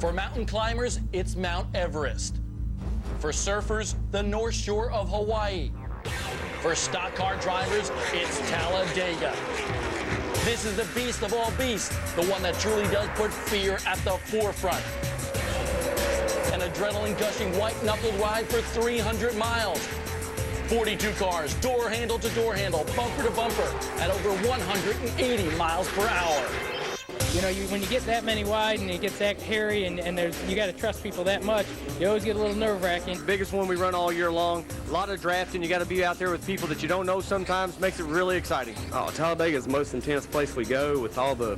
For mountain climbers, it's Mount Everest. For surfers, the North Shore of Hawaii. For stock car drivers, it's Talladega. This is the beast of all beasts, the one that truly does put fear at the forefront. An adrenaline-gushing white-knuckled ride for 300 miles. 42 cars, door handle to door handle, bumper to bumper, at over 180 miles per hour. You know, when you get that many wide and it gets that hairy and you got to trust people that much, you always get a little nerve-wracking. Biggest one we run all year long. A lot of drafting. You got to be out there with people that you don't know sometimes. Makes it really exciting. Oh, Talladega is the most intense place we go, with all the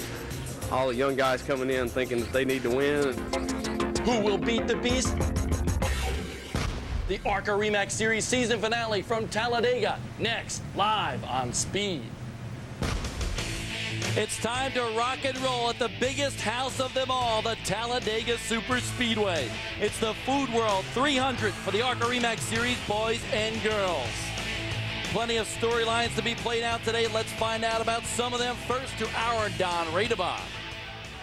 young guys coming in thinking that they need to win. Who will beat the beast? The ARCA RE/MAX Series season finale from Talladega, next, live on Speed. It's time to rock and roll at the biggest house of them all, the Talladega Superspeedway. It's the Food World 300 for the ARCA RE/MAX Series boys and girls. Plenty of storylines to be played out today. Let's find out about some of them. First to our Don Radebaugh.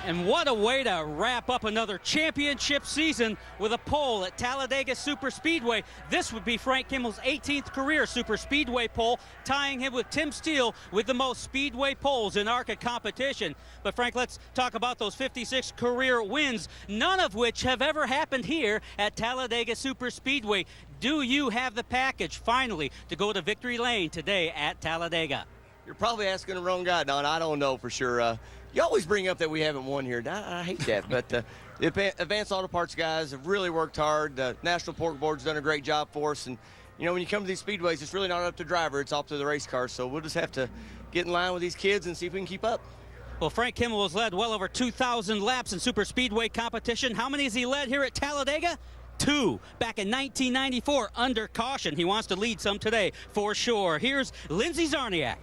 And what a way to wrap up another championship season with a pole at Talladega Superspeedway. This would be Frank Kimmel's 18th career Superspeedway pole, tying him with Tim Steele with the most Speedway poles in ARCA competition. But Frank, let's talk about those 56 career wins, none of which have ever happened here at Talladega Superspeedway. Do you have the package, finally, to go to victory lane today at Talladega? You're probably asking the wrong guy, Don. I don't know for sure. You always bring up that we haven't won here. I hate that, but the Advanced Auto Parts guys have really worked hard. The National Pork Board's done a great job for us. And, you know, when you come to these speedways, it's really not up to the driver. It's up to the race car. So we'll just have to get in line with these kids and see if we can keep up. Well, Frank Kimmel has led well over 2,000 laps in Superspeedway competition. How many has he led here at Talladega? 2 back in 1994 under caution. He wants to lead some today for sure. Here's Lindsay Czarniak.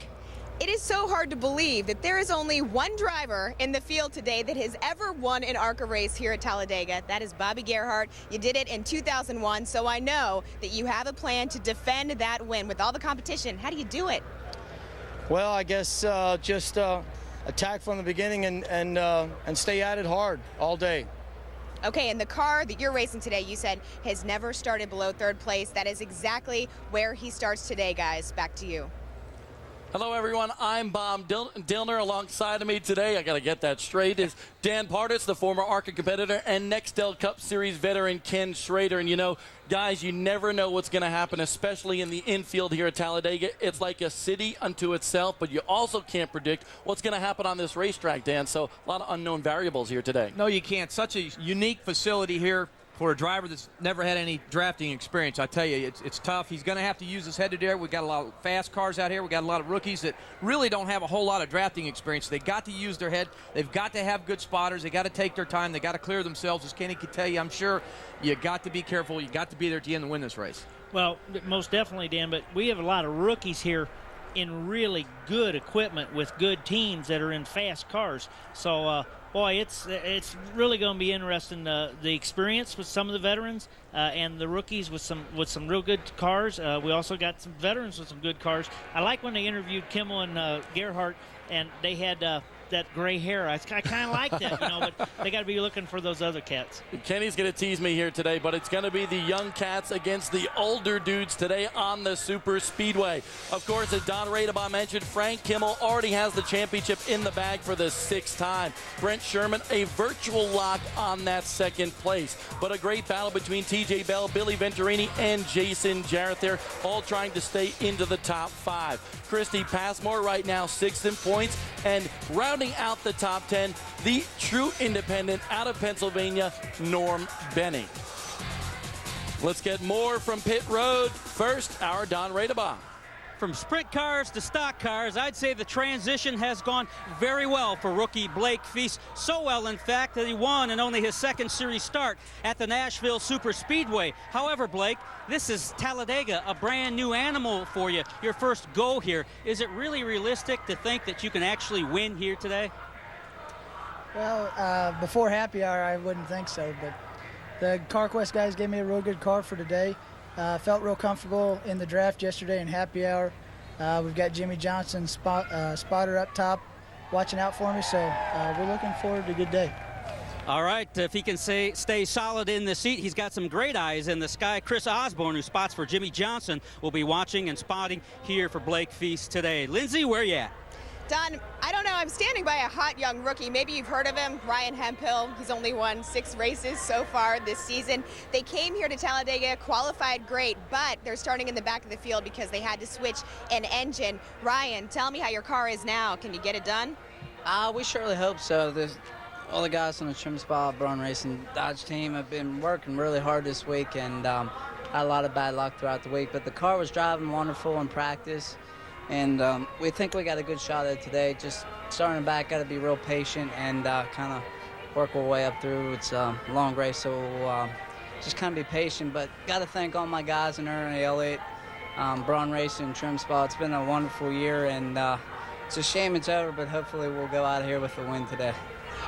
It is so hard to believe that there is only one driver in the field today that has ever won an ARCA race here at Talladega. That is Bobby Gerhart. You did it in 2001, so I know that you have a plan to defend that win with all the competition. How do you do it? Well, I guess just attack from the beginning and stay at it hard all day. Okay, and the car that you're racing today, you said, has never started below third place. That is exactly where he starts today, guys. Back to you. Hello, everyone. I'm Bob Dillner. Alongside of me today, I got to get that straight, is Dan Pardis, the former ARCA competitor, and Nextel Cup Series veteran Ken Schrader. And, you know, guys, you never know what's going to happen, especially in the infield here at Talladega. It's like a city unto itself, but you also can't predict what's going to happen on this racetrack, Dan. So a lot of unknown variables here today. No, you can't. Such a unique facility here for a driver that's never had any drafting experience. I tell you, it's tough. He's going to have to use his head to dare. We've got a lot of fast cars out here. We've got a lot of rookies that really don't have a whole lot of drafting experience. They've got to use their head. They've got to have good spotters. They've got to take their time. They've got to clear themselves. As Kenny could tell you, I'm sure you got to be careful. You got to be there at the end to win this race. Well, most definitely, Dan, but we have a lot of rookies here in really good equipment with good teams that are in fast cars. So, boy, it's really going to be interesting, the experience with some of the veterans and the rookies with some real good cars. We also got some veterans with some good cars. I like when they interviewed Kimmel and Gerhart, and they had that gray hair. I kind of like that, you know, but they got to be looking for those other cats. Kenny's going to tease me here today, but it's going to be the young cats against the older dudes today on the Super Speedway. Of course, as Don Radebaugh mentioned, Frank Kimmel already has the championship in the bag for the 6th time. Brent Sherman, a virtual lock on that 2nd place. But a great battle between TJ Bell, Billy Venturini, and Jason Jarrett there, all trying to stay into the top 5. Christy Passmore right now 6th in points, and rounding out the top 10, the true independent out of Pennsylvania, Norm Benning. Let's get more from pit road. First, our Don Radebaugh. From sprint cars to stock cars, I'd say the transition has gone very well for rookie Blake Feast. So well, in fact, that he won in only his 2nd series start at the Nashville Superspeedway. However, Blake, this is Talladega, a brand new animal for you. Your first go here. Is it really realistic to think that you can actually win here today? Well, before happy hour, I wouldn't think so, but the CarQuest guys gave me a real good car for today. Felt real comfortable in the draft yesterday in happy hour. We've got Jimmy Johnson spotter up top watching out for me, so we're looking forward to a good day. All right, if he can stay solid in the seat, he's got some great eyes in the sky. Chris Osborne, who spots for Jimmy Johnson, will be watching and spotting here for Blake Feast today. Lindsay, where you at? Don, I don't know. I'm standing by a hot young rookie. Maybe you've heard of him, Ryan Hemphill. He's only won 6 races so far this season. They came here to Talladega, qualified great, but they're starting in the back of the field because they had to switch an engine. Ryan, tell me how your car is now. Can you get it done? We surely hope so. All the guys on the Trim Spot Braun Racing Dodge team have been working really hard this week, and had a lot of bad luck throughout the week. But the car was driving wonderful in practice, and we think we got a good shot at it today. Just starting back, got to be real patient and kind of work our way up through. It's a long race, so we'll just kind of be patient. But got to thank all my guys in Ernie Elliott, Braun Racing, Trim Spot. It's been a wonderful year, and it's a shame it's over, but hopefully we'll go out of here with a win today.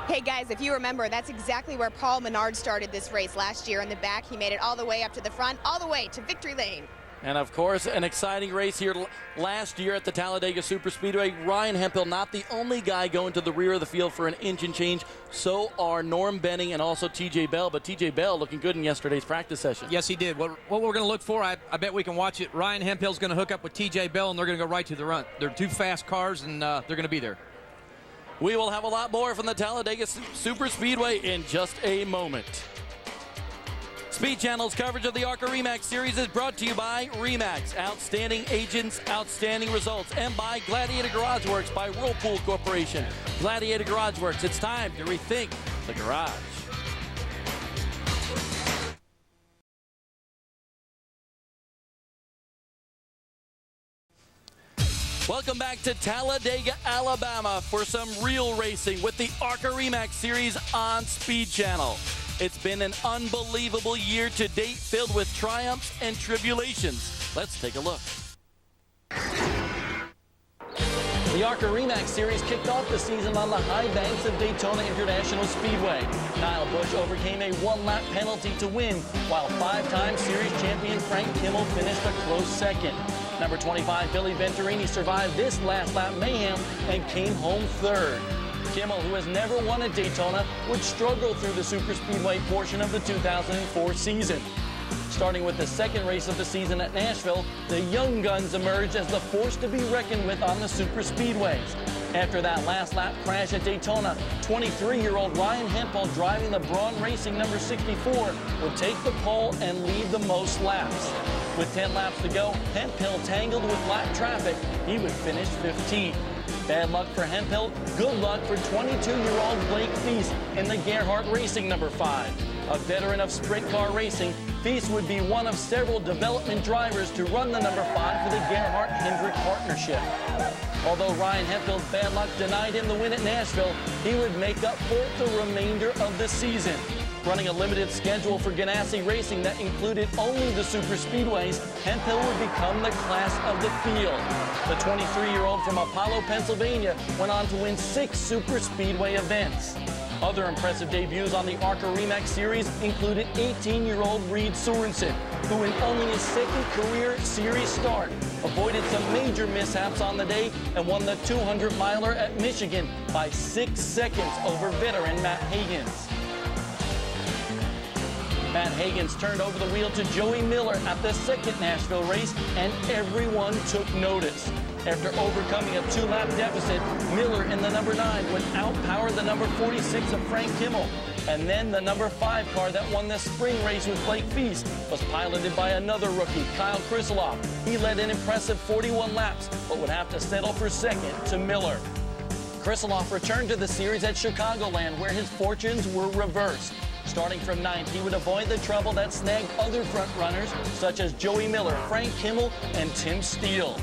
Hey guys, if you remember, that's exactly where Paul Menard started this race last year in the back. He made it all the way up to the front, all the way to victory lane. And of course, an exciting race here last year at the Talladega Superspeedway. Ryan Hemphill, not the only guy going to the rear of the field for an engine change. So are Norm Benning and also T.J. Bell. But T.J. Bell looking good in yesterday's practice session. Yes, he did. What we're going to look for, I bet we can watch it. Ryan Hemphill's going to hook up with T.J. Bell, and they're going to go right to the run. They're 2 fast cars, and they're going to be there. We will have a lot more from the Talladega Superspeedway in just a moment. Speed Channel's coverage of the ARCA REMAX Series is brought to you by REMAX, outstanding agents, outstanding results, and by Gladiator Garage Works by Whirlpool Corporation. Gladiator Garage Works, it's time to rethink the garage. Welcome back to Talladega, Alabama for some real racing with the ARCA REMAX Series on Speed Channel. It's been an unbelievable year to date filled with triumphs and tribulations. Let's take a look. The ARCA REMAX Series kicked off the season on the high banks of Daytona International Speedway. Kyle Busch overcame a 1-lap penalty to win, while 5-time series champion Frank Kimmel finished a close second. Number 25, Billy Venturini, survived this last lap mayhem and came home third. Kimmel, who has never won at Daytona, would struggle through the superspeedway portion of the 2004 season. Starting with the second race of the season at Nashville, the Young Guns emerged as the force to be reckoned with on the superspeedways. After that last lap crash at Daytona, 23-year-old Ryan Hemphill, driving the Braun Racing number 64, would take the pole and lead the most laps. With 10 laps to go, Hemphill tangled with lap traffic. He would finish 15th. Bad luck for Hemphill, good luck for 22-year-old Blake Feast in the Gerhardt Racing number 5. A veteran of sprint car racing, Feast would be one of several development drivers to run the number 5 for the Gerhardt-Hendrick partnership. Although Ryan Hemphill's bad luck denied him the win at Nashville, he would make up for it the remainder of the season. Running a limited schedule for Ganassi Racing that included only the superspeedways, Hemphill would become the class of the field. The 23-year-old from Apollo, Pennsylvania, went on to win 6 superspeedway events. Other impressive debuts on the ARCA REMAX Series included 18-year-old Reed Sorensen, who in only his second career series start avoided some major mishaps on the day and won the 200-miler at Michigan by 6 seconds over veteran Matt Higgins. Matt Higgins turned over the wheel to Joey Miller at the second Nashville race, and everyone took notice. After overcoming a 2-lap deficit, Miller in the number 9 would outpower the number 46 of Frank Kimmel. And then the number 5 car that won the spring race with Blake Feast was piloted by another rookie, Kyle Krisiloff. He led an impressive 41 laps, but would have to settle for second to Miller. Krisiloff returned to the series at Chicagoland, where his fortunes were reversed. Starting from 9th, he would avoid the trouble that snagged other front runners, such as Joey Miller, Frank Kimmel, and Tim Steele.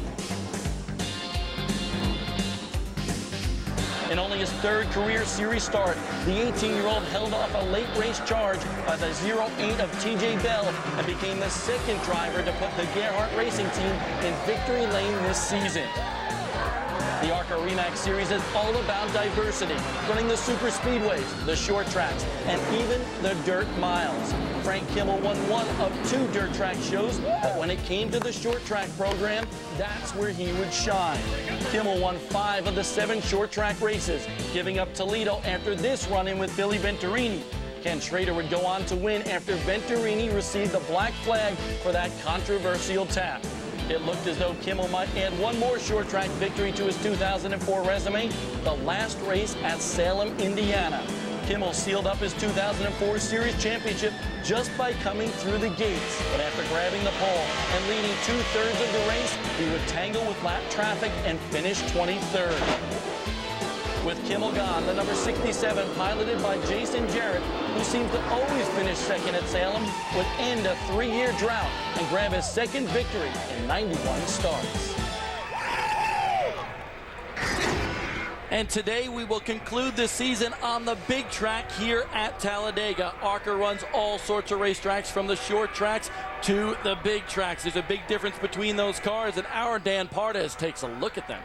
In only his 3rd career series start, the 18-year-old held off a late race charge by the 08 of T.J. Bell and became the 2nd driver to put the Gerhardt Racing team in victory lane this season. The ARCA RE/MAX Series is all about diversity, running the super speedways, the short tracks, and even the dirt miles. Frank Kimmel won 1 of 2 dirt track shows, but when it came to the short track program, that's where he would shine. Kimmel won 5 of the 7 short track races, giving up Toledo after this run-in with Billy Venturini. Ken Schrader would go on to win after Venturini received the black flag for that controversial tap. It looked as though Kimmel might add one more short track victory to his 2004 resume, the last race at Salem, Indiana. Kimmel sealed up his 2004 Series championship just by coming through the gates. But after grabbing the pole and leading 2/3 of the race, he would tangle with lap traffic and finish 23rd. With Kimmel gone, the number 67, piloted by Jason Jarrett, who seems to always finish second at Salem, would end a 3-year drought and grab his second victory in 91 starts. And today we will conclude the season on the big track here at Talladega. ARCA runs all sorts of racetracks, from the short tracks to the big tracks. There's a big difference between those cars, and our Dan Pardes takes a look at them.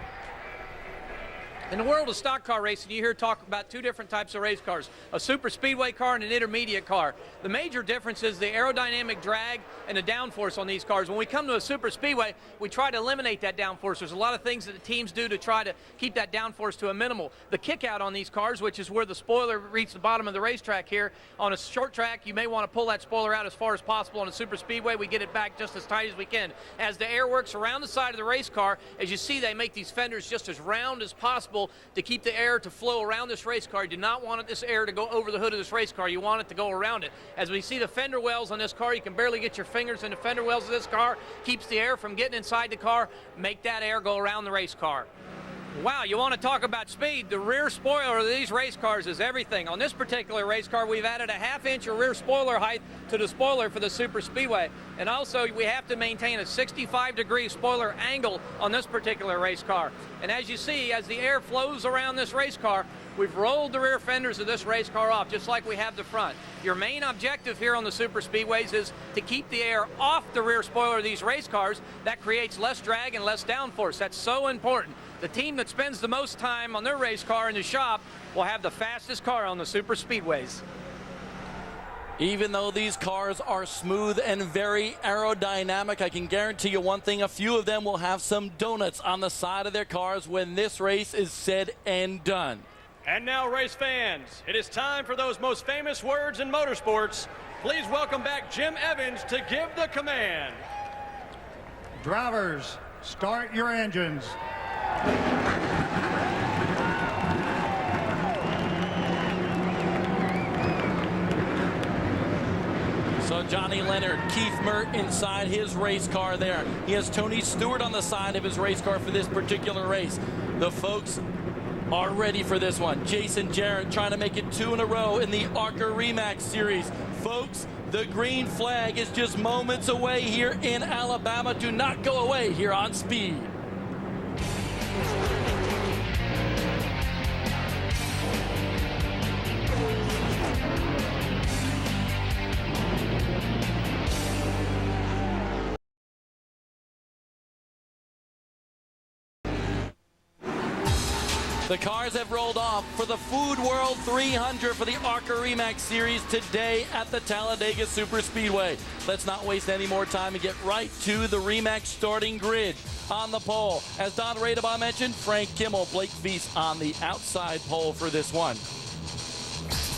In the world of stock car racing, you hear talk about 2 different types of race cars, a super speedway car and an intermediate car. The major difference is the aerodynamic drag and the downforce on these cars. When we come to a super speedway, we try to eliminate that downforce. There's a lot of things that the teams do to try to keep that downforce to a minimal. The kick out on these cars, which is where the spoiler reaches the bottom of the racetrack here, on a short track, you may want to pull that spoiler out as far as possible. On a super speedway, we get it back just as tight as we can. As the air works around the side of the race car, as you see, they make these fenders just as round as possible to keep the air to flow around this race car. You do not want this air to go over the hood of this race car. You want it to go around it. As we see the fender wells on this car, you can barely get your fingers in the fender wells of this car. Keeps the air from getting inside the car. Make that air go around the race car. Wow, you want to talk about speed? The rear spoiler of these race cars is everything. On this particular race car, we've added a 1/2 inch of rear spoiler height to the spoiler for the super speedway. And also, we have to maintain a 65-degree spoiler angle on this particular race car. And as you see, as the air flows around this race car, we've rolled the rear fenders of this race car off, just like we have the front. Your main objective here on the super speedways is to keep the air off the rear spoiler of these race cars. That creates less drag and less downforce. That's so important. The team that spends the most time on their race car in the shop will have the fastest car on the super speedways. Even though these cars are smooth and very aerodynamic, I can guarantee you one thing: a few of them will have some donuts on the side of their cars when this race is said and done. And now, race fans, it is time for those most famous words in motorsports. Please welcome back Jim Evans to give the command. Drivers, start your engines. So Johnny Leonard, Keith Mert inside his race car there. He has Tony Stewart on the side of his race car for this particular race. The folks are ready for this one. Jason Jarrett trying to make it 2 in a row in the ARCA RE/MAX Series. Folks, the green flag is just moments away here in Alabama. Do not go away here on Speed. The cars have rolled off for the Food World 300 for the ARCA RE/MAX Series today at the Talladega Superspeedway. Let's not waste any more time and get right to the RE/MAX starting grid. On the pole, as Don Radebaugh mentioned, Frank Kimmel, Blake Feast on the outside pole for this one.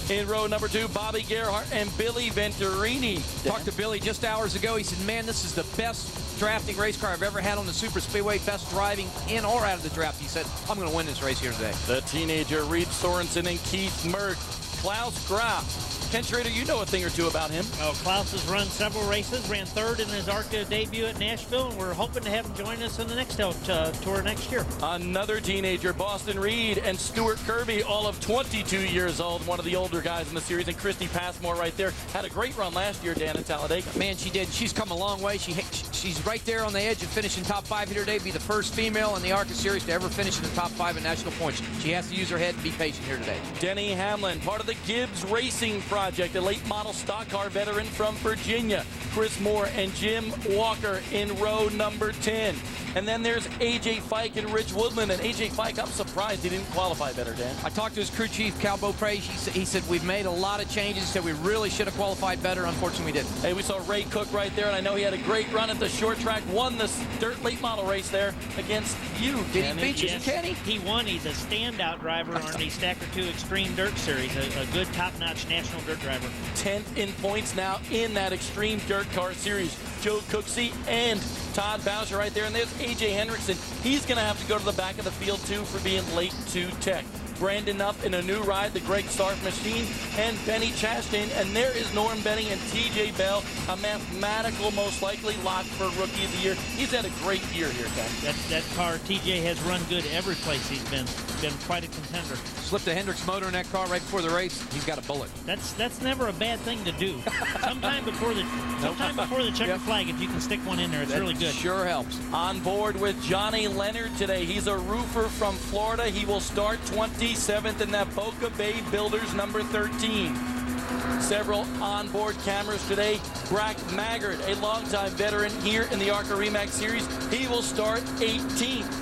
In row number 2, Bobby Gerhart and Billy Venturini. Talked to Billy just hours ago. He said, man, this is the best drafting race car I've ever had on the super speedway, best driving in or out of the draft. He said, I'm going to win this race here today. The teenager Reed Sorensen and Keith Mert. Klaus Graf. Ken Schrader, you know a thing or two about him. Oh, Klaus has run several races, ran 3rd in his ARCA debut at Nashville, and we're hoping to have him join us in the next tour next year. Another teenager, Boston Reed and Stuart Kirby, all of 22 years old, one of the older guys in the series, and Christy Passmore right there. Had a great run last year, Dan, at Talladega. Man, she did. She's come a long way. She's right there on the edge of finishing top 5 here today, be the first female in the ARCA Series to ever finish in the top 5 in national points. She has to use her head and be patient here today. Denny Hamlin, part of the Gibbs Racing Project, a late model stock car veteran from Virginia. Chris Moore and Jim Walker in row number 10. And then there's A.J. Fike and Rich Woodland. And A.J. Fike, I'm surprised he didn't qualify better, Dan. I talked to his crew chief, Cal Beaupre. He said, we've made a lot of changes. He said we really should have qualified better. Unfortunately, we didn't. Hey, we saw Ray Cook right there, and I know he had a great run at the short track. Won the dirt late model race there against you, Did Kenny. he beat you, Kenny? He won. He's a standout driver on the Stacker 2 Extreme Dirt Series, a good top-notch national dirt driver. 10th in points now in that Extreme Dirt Car Series. Joe Cooksey and Todd Bowser right there, and there's A.J. Hendrickson. He's going to have to go to the back of the field, too, for being late to tech. Brandon Nuff in a new ride, the Greg Sarf machine, and Benny Chastain. And there is Norm Benning and T.J. Bell, a mathematical, most likely lock for Rookie of the Year. He's had a great year here, Ken. That car, T.J. has run good every place he's been. Been quite a contender. Slipped a Hendricks motor in that car right before the race. He's got a bullet. That's never a bad thing to do. Sometime before the checker flag, if you can stick one in there, it's really good. Sure helps. On board with Johnny Leonard today. He's a roofer from Florida. He will start 27th in that Boca Bay Builders number 13. Several onboard cameras today. Brack Maggard, a longtime veteran here in the ARCA REMAX Series. He will start 18th.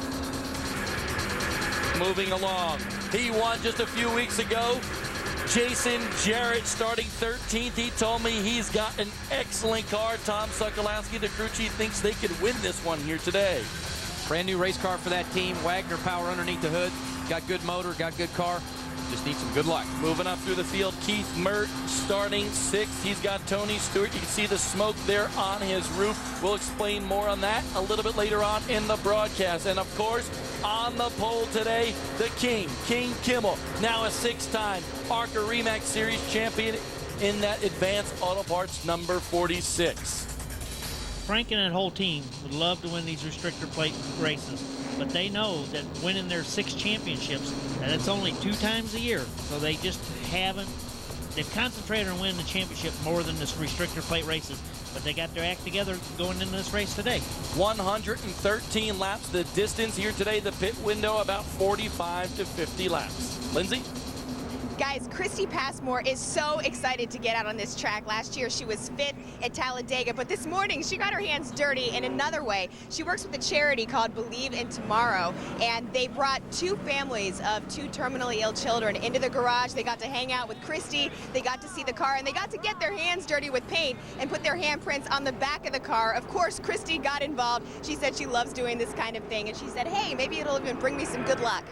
Moving along. He won just a few weeks ago. Jason Jarrett starting 13th. He told me he's got an excellent car. Tom Sokolowski, the crew chief, thinks they could win this one here today. Brand new race car for that team. Wagner power underneath the hood. Got good motor, got good car. Just need some good luck. Moving up through the field, Keith Mert starting 6th. He's got Tony Stewart. You can see the smoke there on his roof. We'll explain more on that a little bit later on in the broadcast. And of course, on the pole today, the King Kimmel, now a 6-time ARCA REMAX Series champion in that Advanced Auto Parts number 46. Frank and that whole team would love to win these restrictor plate races, but they know that winning their 6 championships, and it's only 2 times a year, so they just haven't. They've concentrated on winning the championship more than this restrictor plate races, but they got their act together going into this race today. 113 laps the distance here today. The pit window about 45 to 50 laps. Lindsay? Guys, Christy Passmore is so excited to get out on this track. Last year, she was 5th at Talladega, but this morning, she got her hands dirty in another way. She works with a charity called Believe in Tomorrow, and they brought 2 families of 2 terminally ill children into the garage. They got to hang out with Christy, they got to see the car, and they got to get their hands dirty with paint and put their handprints on the back of the car. Of course, Christy got involved. She said she loves doing this kind of thing, and she said, hey, maybe it'll even bring me some good luck.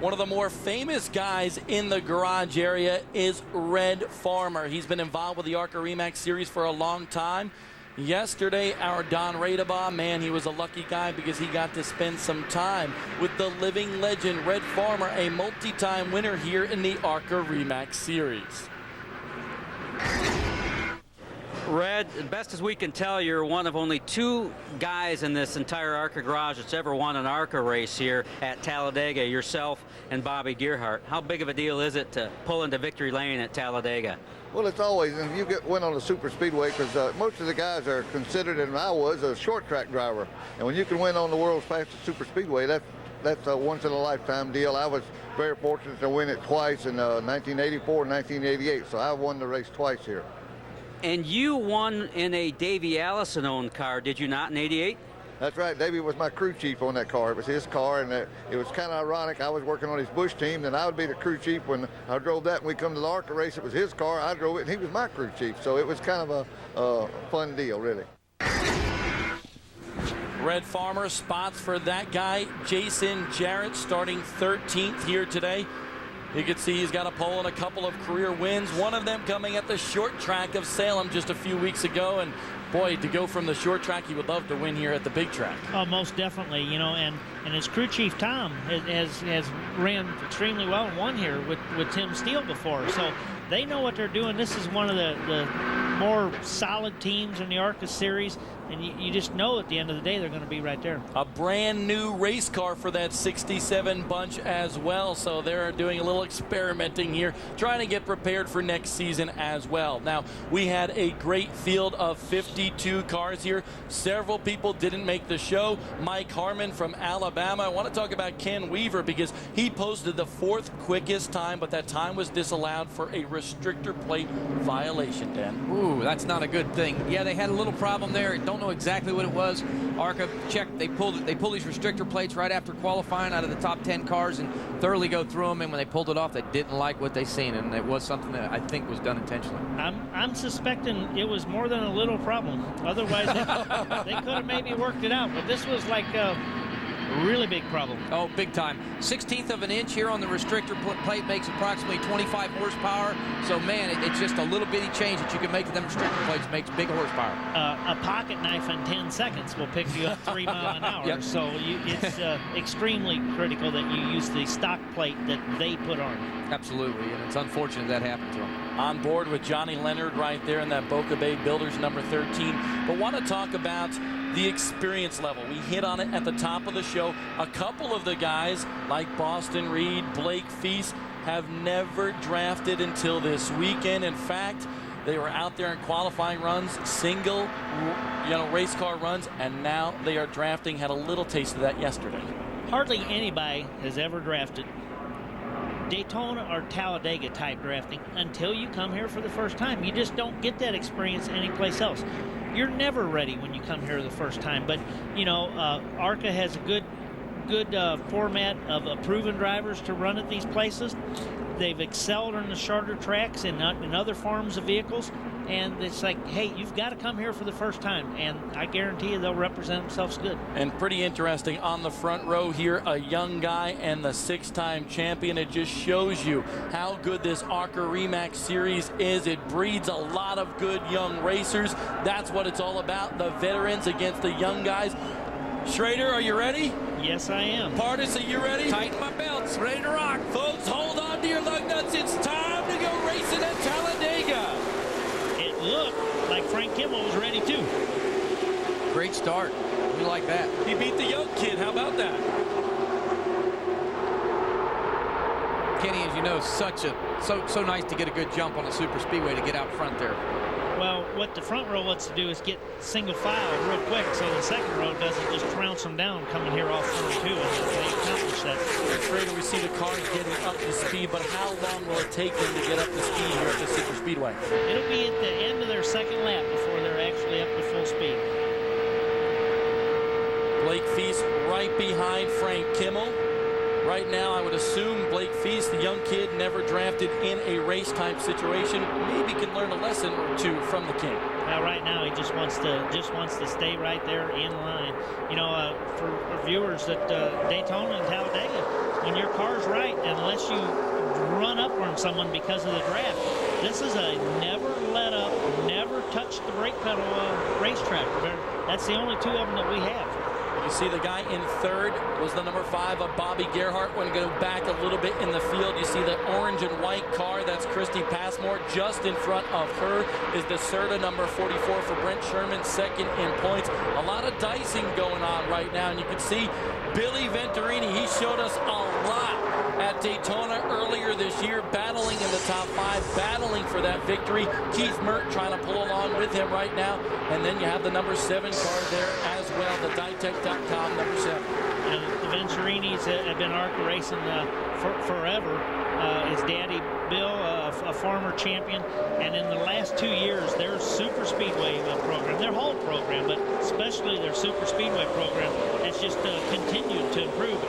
One of the more famous guys in the garage area is Red Farmer. He's been involved with the ARCA REMAX Series for a long time. Yesterday, our Don Radebaugh, man, he was a lucky guy because he got to spend some time with the living legend, Red Farmer, a multi-time winner here in the ARCA REMAX Series. Red, best as we can tell, you're one of only 2 guys in this entire ARCA garage that's ever won an ARCA race here at Talladega, yourself and Bobby Gerhart. How big of a deal is it to pull into victory lane at Talladega? Well, it's always, and you win on the super speedway because most of the guys are considered, and I was, a short track driver. And when you can win on the world's fastest super speedway, that's a once in a lifetime deal. I was very fortunate to win it twice in 1984 and 1988, so I won the race twice here. And you won in a Davey Allison-owned car, did you not, in '88? That's right. Davey was my crew chief on that car. It was his car, and it was kind of ironic. I was working on his Busch team, and I would be the crew chief when I drove that. When we come to the ARCA race, it was his car. I drove it, and he was my crew chief. So it was kind of a fun deal, really. Red Farmer spots for that guy, Jason Jarrett, starting 13th here today. You can see he's got a pole and a couple of career wins, one of them coming at the short track of Salem just a few weeks ago. And boy, to go from the short track, he would love to win here at the big track. Oh, most definitely, you know, and his crew chief Tom has ran extremely well and won here with Tim Steele before, so they know what they're doing. This is one of the more solid teams in the ARCA series, and you just know at the end of the day they're going to be right there. A brand new race car for that 67 bunch as well, so they're doing a little experimenting here, trying to get prepared for next season as well. Now, we had a great field of 52 cars here. Several people didn't make the show. Mike Harmon from Alabama. I want to talk about Ken Weaver because he posted the 4th quickest time, but that time was disallowed for a restrictor plate violation, Dan. Ooh, that's not a good thing. Yeah, they had a little problem there. Don't know exactly what it was. ARCA checked. They pull these restrictor plates right after qualifying out of the top 10 cars and thoroughly go through them. And when they pulled it off, they didn't like what they seen, and it was something that I think was done intentionally. I'm suspecting it was more than a little problem. Otherwise, they could have maybe worked it out. But this was like a really big problem. Oh, big time. 1/16 of an inch here on the restrictor plate makes approximately 25 horsepower. So, man, it's just a little bitty change that you can make to them restrictor plates makes big horsepower. A pocket knife in 10 seconds will pick you up 3 miles an hour. Yep. So it's extremely critical that you use the stock plate that they put on. Absolutely, and it's unfortunate that happened to him. On board with Johnny Leonard right there in that Boca Bay Builders number 13. But want to talk about the experience level. We hit on it at the top of the show. A couple of the guys like Boston Reed, Blake Feast have never drafted until this weekend. In fact, they were out there in qualifying runs, single, race car runs, and now they are drafting. Had a little taste of that yesterday. Hardly anybody has ever drafted Daytona or Talladega type drafting until you come here for the first time. You just don't get that experience anyplace else. You're never ready when you come here the first time. But, ARCA has a good format of proven drivers to run at these places. They've excelled on the shorter tracks and in other forms of vehicles. And it's like, hey, you've got to come here for the first time. And I guarantee you they'll represent themselves good. And pretty interesting on the front row here, a young guy and the 6-time champion. It just shows you how good this ARCA REMAX series is. It breeds a lot of good young racers. That's what it's all about, the veterans against the young guys. Schrader, are you ready? Yes, I am. Pardis, are you ready? Tighten my belts, ready to rock. Folks, hold on to your lug nuts. It's time to go racing at Talladega. It looked like Frank Kimmel was ready too. Great start. We like that. He beat the young kid. How about that? Kenny, as you know, so nice to get a good jump on a super speedway to get out front there. Well, what the front row wants to do is get single file real quick so the second row doesn't just trounce them down coming here off turn 2, and they accomplish that. Schrader, we see the cars getting up to speed, but how long will it take them to get up to speed here at the super speedway? It'll be at the end of their second lap before they're actually up to full speed. Blake Feast right behind Frank Kimmel. Right now, I would assume Blake Feast, the young kid, never drafted in a race-type situation, maybe can learn a lesson or two from the king. Now, right now, he just wants to stay right there in line. For viewers at Daytona and Talladega, when your car's right, unless you run up on someone because of the draft, this is a never let up, never touch the brake pedal racetrack. That's the only 2 of them that we have. You see the guy in third was the number 5 of Bobby Gerhart. When you go back a little bit in the field, you see the orange and white car. That's Christy Passmore. Just in front of her is the Serta number 44 for Brent Sherman, second in points. A lot of dicing going on right now, and you can see Billy Venturini. He showed us a lot at Daytona earlier this year, battling in the top 5, battling for that victory. Keith Mert trying to pull along with him right now. And then you have the number 7 car there as well, the Ditech.com number 7. The Venturinis have been ARCA racing forever. His daddy, Bill, a former champion. And in the last 2 years, their super speedway program, their whole program, but especially their super speedway program, has just continued to improve.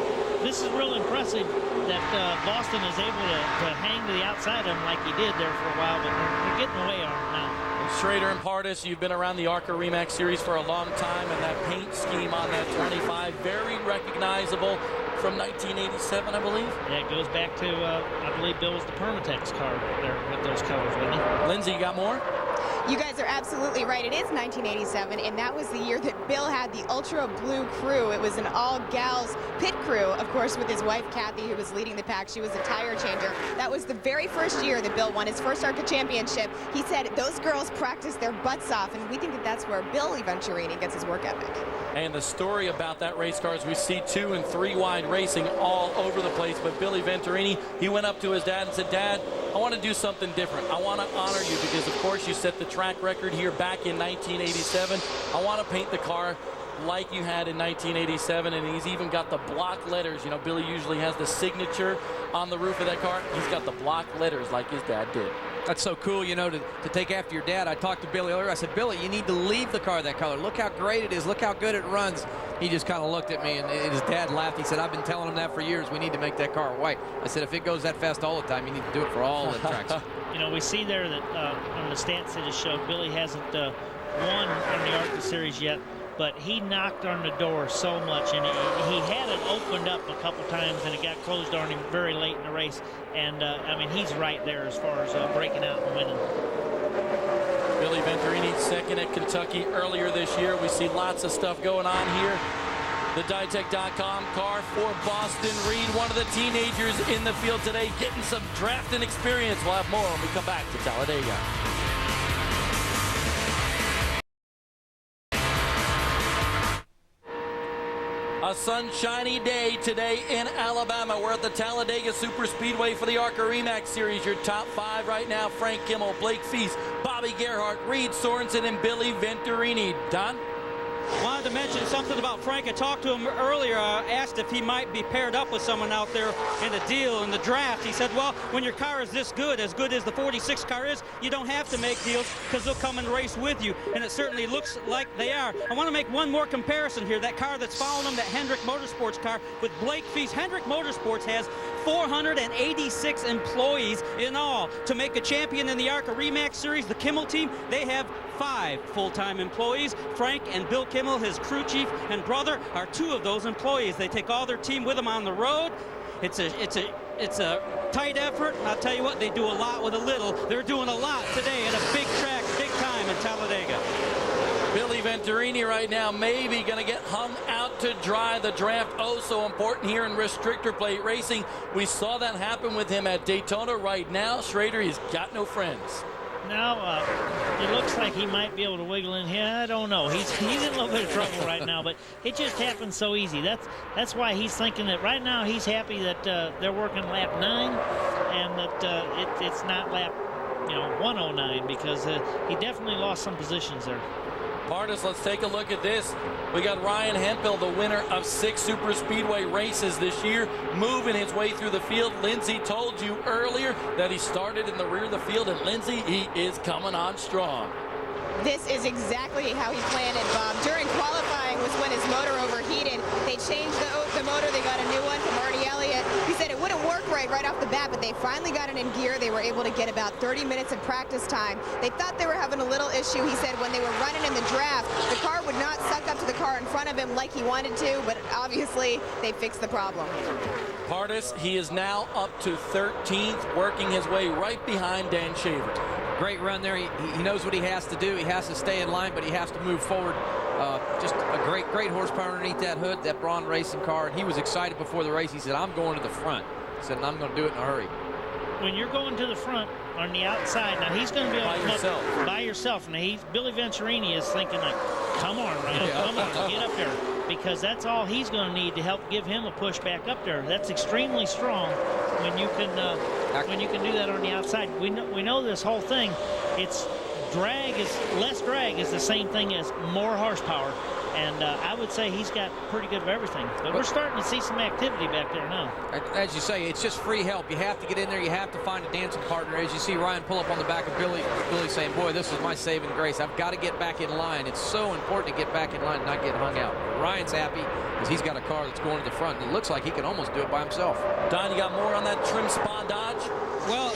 This is real impressive that Boston is able to hang to the outside of him like he did there for a while, but they're getting away on him now. Schrader and Pardis, you've been around the ARCA REMAX series for a long time, and that paint scheme on that 25, very recognizable from 1987, I believe. Yeah, it goes back to, I believe Bill was the Permatex car there with those colors, wasn't he? Lindsay, you got more? You guys are absolutely right. It is 1987, and that was the year that Bill had the Ultra Blue crew. It was an all-gals pit crew, of course, with his wife, Kathy, who was leading the pack. She was a tire changer. That was the very first year that Bill won his first ARCA championship. He said those girls practiced their butts off, and we think that that's where Billy Venturini gets his work ethic. And the story about that race car is we see 2 and 3 wide racing all over the place, but Billy Venturini, he went up to his dad and said, "Dad, I want to do something different. I want to honor you because, of course, you set the track record here back in 1987. I want to paint the car like you had in 1987, and he's even got the block letters. You know, Billy usually has the signature on the roof of that car. He's got the block letters like his dad did." That's so cool, you know, to take after your dad. I talked to Billy earlier. I said, Billy, you need to leave the car that color. Look how great it is. Look how good it runs. He just kind of looked at me, and his dad laughed. He said, I've been telling him that for years. We need to make that car white. I said, if it goes that fast all the time, you need to do it for all the tracks. You know, we see there that on the stats that it showed, Billy hasn't won on the ARCA Series yet, but he knocked on the door so much, and he had it opened up a couple times, and it got closed on him very late in the race. And, I mean, he's right there as far as breaking out and winning. Billy Venturini second at Kentucky earlier this year. We see lots of stuff going on here. The Ditech.com car for Boston Reed, one of the teenagers in the field today, getting some drafting experience. We'll have more when we come back to Talladega. A sunshiny day today in Alabama. We're at the Talladega Superspeedway for the ARCA REMAX Series. Your top 5 right now: Frank Kimmel, Blake Feast, Bobby Gerhart, Reed Sorensen, and Billy Venturini. Don? Wanted to mention something about Frank. I talked to him earlier. Asked if he might be paired up with someone out there in a deal in the draft. He said, well, when your car is this good as the 46 car is, you don't have to make deals because they'll come and race with you. And it certainly looks like they are. I want to make one more comparison here. That car that's following them, that Hendrick Motorsports car with Blake Feast. Hendrick Motorsports has 486 employees in all. To make a champion in the ARCA REMAX Series, the Kimmel team, they have 5 full-time employees. Frank and Bill Kimmel, his crew chief and brother, are 2 of those employees. They take all their team with them on the road. It's a tight effort, and I'll tell you what, they do a lot with a little. They're doing a lot today at a big track, big time in Talladega. Billy Venturini right now maybe going to get hung out to dry. The draft, oh so important here in restrictor plate racing. We saw that happen with him at Daytona. Right now, Schrader, he's got no friends. Now, it looks like he might be able to wiggle in here. I don't know. He's in a little bit of trouble right now, but it just happens so easy. That's why he's thinking that right now he's happy that they're working lap 9 and that it's not lap 109, because he definitely lost some positions there. Pardis, let's take a look at this. We got Ryan Hemphill, the winner of 6 super speedway races this year, moving his way through the field. Lindsey told you earlier that he started in the rear of the field, and Lindsey, he is coming on strong. This is exactly how he planned it, Bob. During qualifying was when his motor overheated. They changed the motor. They got a new one from Artie Elliott. He said it wouldn't work right off the bat, but they finally got it in gear. They were able to get about 30 minutes of practice time. They thought they were having a little issue. He said when they were running in the draft, the car would not suck up to the car in front of him like he wanted to, but obviously they fixed the problem. Pardis, he is now up to 13th, working his way right behind Dan Shaver. Great run there. He knows what he has to do. He has to stay in line, but he has to move forward. Just a great horsepower underneath that hood, that Braun racing car. And he was excited before the race. He said, I'm going to the front. He said, and I'm going to do it in a hurry. When you're going to the front on the outside, now he's going to be by yourself. Now Billy Venturini is thinking like, come on, Ryan, come on, get up there, because that's all he's going to need to help give him a push back up there. That's extremely strong when you can do that on the outside. We know this whole thing. It's less drag is the same thing as more horsepower. And I would say he's got pretty good of everything. But we're starting to see some activity back there now. As you say, it's just free help. You have to get in there. You have to find a dancing partner. As you see Ryan pull up on the back of Billy saying, boy, this is my saving grace. I've got to get back in line. It's so important to get back in line and not get hung out. Ryan's happy because he's got a car that's going to the front. And it looks like he can almost do it by himself. Don, you got more on that trim Spa Dodge? Well,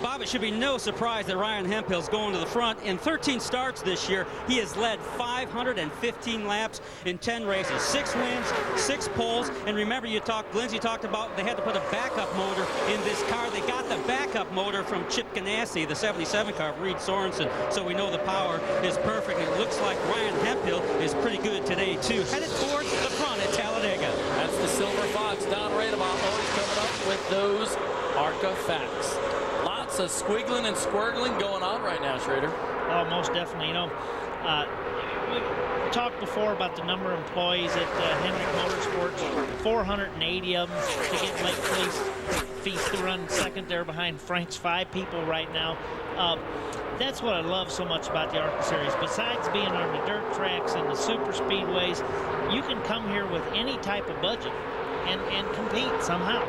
Bob, it should be no surprise that Ryan Hemphill's going to the front. In 13 starts this year, he has led 515 laps in 10 races, 6 wins, 6 poles. And remember, Lindsey talked about they had to put a backup motor in this car. They got the backup motor from Chip Ganassi, the 77 car of Reed Sorensen. So we know the power is perfect. It looks like Ryan Hemphill is pretty good today, too. Headed towards the front at Talladega. That's the Silver Fox. Don Radebaugh always coming up with those ARCA facts. Lots of squiggling and squirgling going on right now, Schrader. Oh, most definitely. We talked before about the number of employees at Hendrick Motorsports, 480 of them to get Blake Feast to run second there behind Frank's 5 people right now. That's what I love so much about the ARCA Series. Besides being on the dirt tracks and the super speedways, you can come here with any type of budget and compete somehow.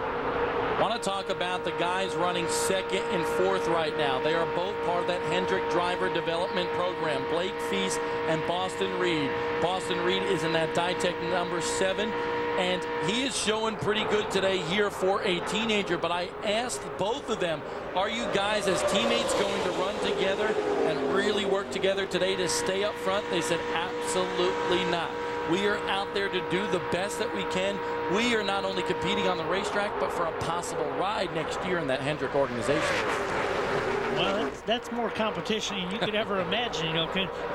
Want to talk about the guys running second and fourth right now. They are both part of that Hendrick Driver Development Program. Blake Feast and Boston Reed. Boston Reed is in that Ditech number 7, and he is showing pretty good today here for a teenager. But I asked both of them, are you guys as teammates going to run together and really work together today to stay up front? They said absolutely not. We are out there to do the best that we can. We are not only competing on the racetrack, but for a possible ride next year in that Hendrick organization. Well, that's more competition than you could ever imagine, you know,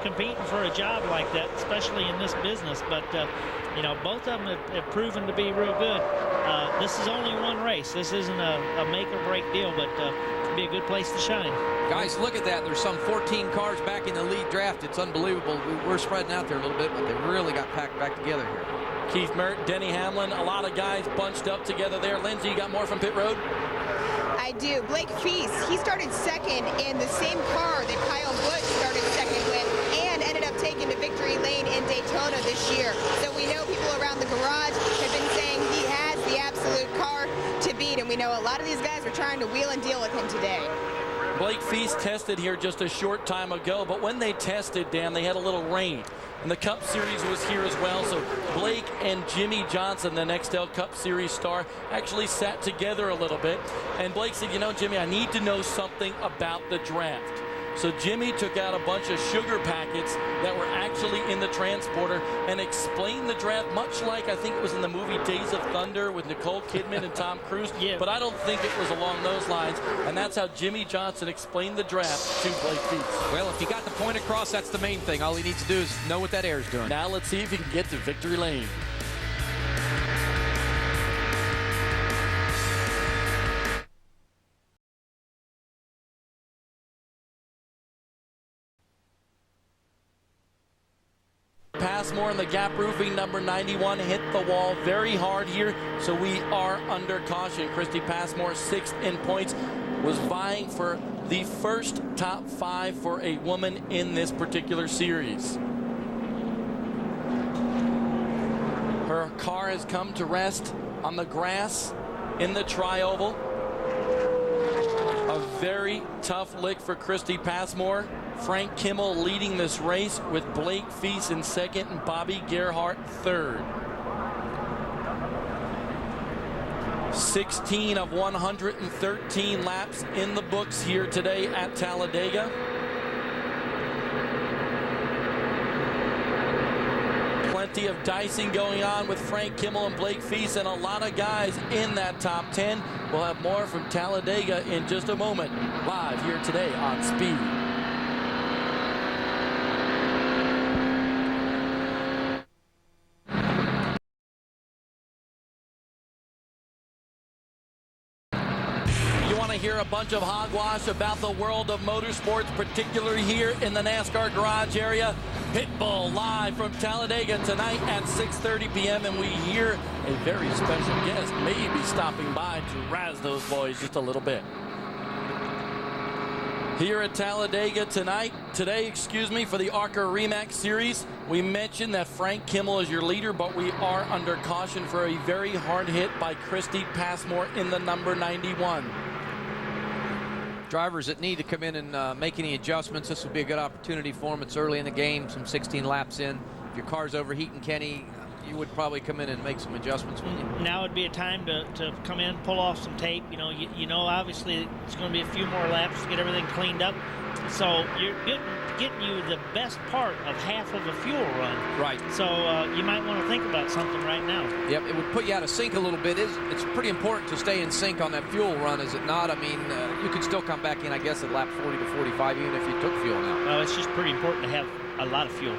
competing for a job like that, especially in this business. But, you know, both of them have proven to be real good. This is only one race. This isn't a make or break deal, but it'll be a good place to shine. Guys, look at that. There's some 14 cars back in the lead draft. It's unbelievable. We're spreading out there a little bit, but they really got packed back together here. Keith Mert, Denny Hamlin, a lot of guys bunched up together there. Lindsay, you got more from pit road? I do. Blake Feast, he started second in the same car that Kyle Busch started second with and ended up taking to victory lane in Daytona this year. So we know people around the garage have been saying he has the absolute car to beat, and we know a lot of these guys were trying to wheel and deal with him today. Blake Feast tested here just a short time ago, but when they tested, Dan, they had a little rain. And the Cup Series was here as well, so Blake and Jimmy Johnson, the Nextel Cup Series star, actually sat together a little bit. And Blake said, you know, Jimmy, I need to know something about the draft. So Jimmy took out a bunch of sugar packets that were actually in the transporter and explained the draft, much like I think it was in the movie Days of Thunder with Nicole Kidman and Tom Cruise. Yeah. But I don't think it was along those lines. And that's how Jimmy Johnson explained the draft to Blake Feast. Well, if you got the point across, that's the main thing. All he needs to do is know what that air is doing. Now let's see if he can get to victory lane. Passmore in the gap roofing number 91 hit the wall very hard here, so we are under caution. Christy Passmore, 6th in points, was vying for the first top 5 for a woman in this particular series. Her car has come to rest on the grass in the tri-oval. A very tough lick for Christy Passmore. Frank Kimmel leading this race with Blake Feast in second and Bobby Gerhart third. 16 of 113 laps in the books here today at Talladega. Plenty of dicing going on with Frank Kimmel and Blake Feast, and a lot of guys in that top 10. We'll have more from Talladega in just a moment, live here today on Speed. Hear a bunch of hogwash about the world of motorsports, particularly here in the NASCAR garage area. Pitbull live from Talladega tonight at 6:30 p.m. and we hear a very special guest maybe stopping by to razz those boys just a little bit. Here at Talladega today, for the ARCA REMAX Series, we mentioned that Frank Kimmel is your leader, but we are under caution for a very hard hit by Christy Passmore in the number 91. Drivers that need to come in and make any adjustments, this would be a good opportunity for them. It's early in the game, some 16 laps in. If your car's overheating, Kenny, you would probably come in and make some adjustments with you. Now would be a time to come in, pull off some tape. You know, obviously it's going to be a few more laps to get everything cleaned up. So you're getting you the best part of half of a fuel run. Right. So you might want to think about something right now. Yep, it would put you out of sync a little bit. It's pretty important to stay in sync on that fuel run, is it not? I mean, you could still come back in, I guess, at lap 40 to 45, even if you took fuel now. Well, it's just pretty important to have a lot of fuel.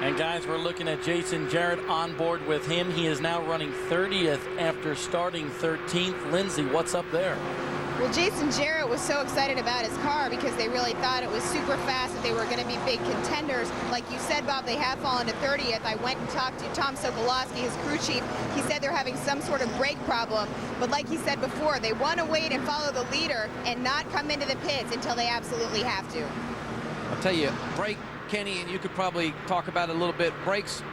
And guys, we're looking at Jason Jarrett on board with him. He is now running 30th after starting 13th. Lindsay, what's up there? Well, Jason Jarrett was so excited about his car because they really thought it was super fast, that they were going to be big contenders. Like you said, Bob, they have fallen to 30th. I went and talked to Tom Sokolowski, his crew chief. He said they're having some sort of brake problem. But like he said before, they want to wait and follow the leader and not come into the pits until they absolutely have to. I'll tell you, brake, Kenny, and you could probably talk about it a little bit. Brakes,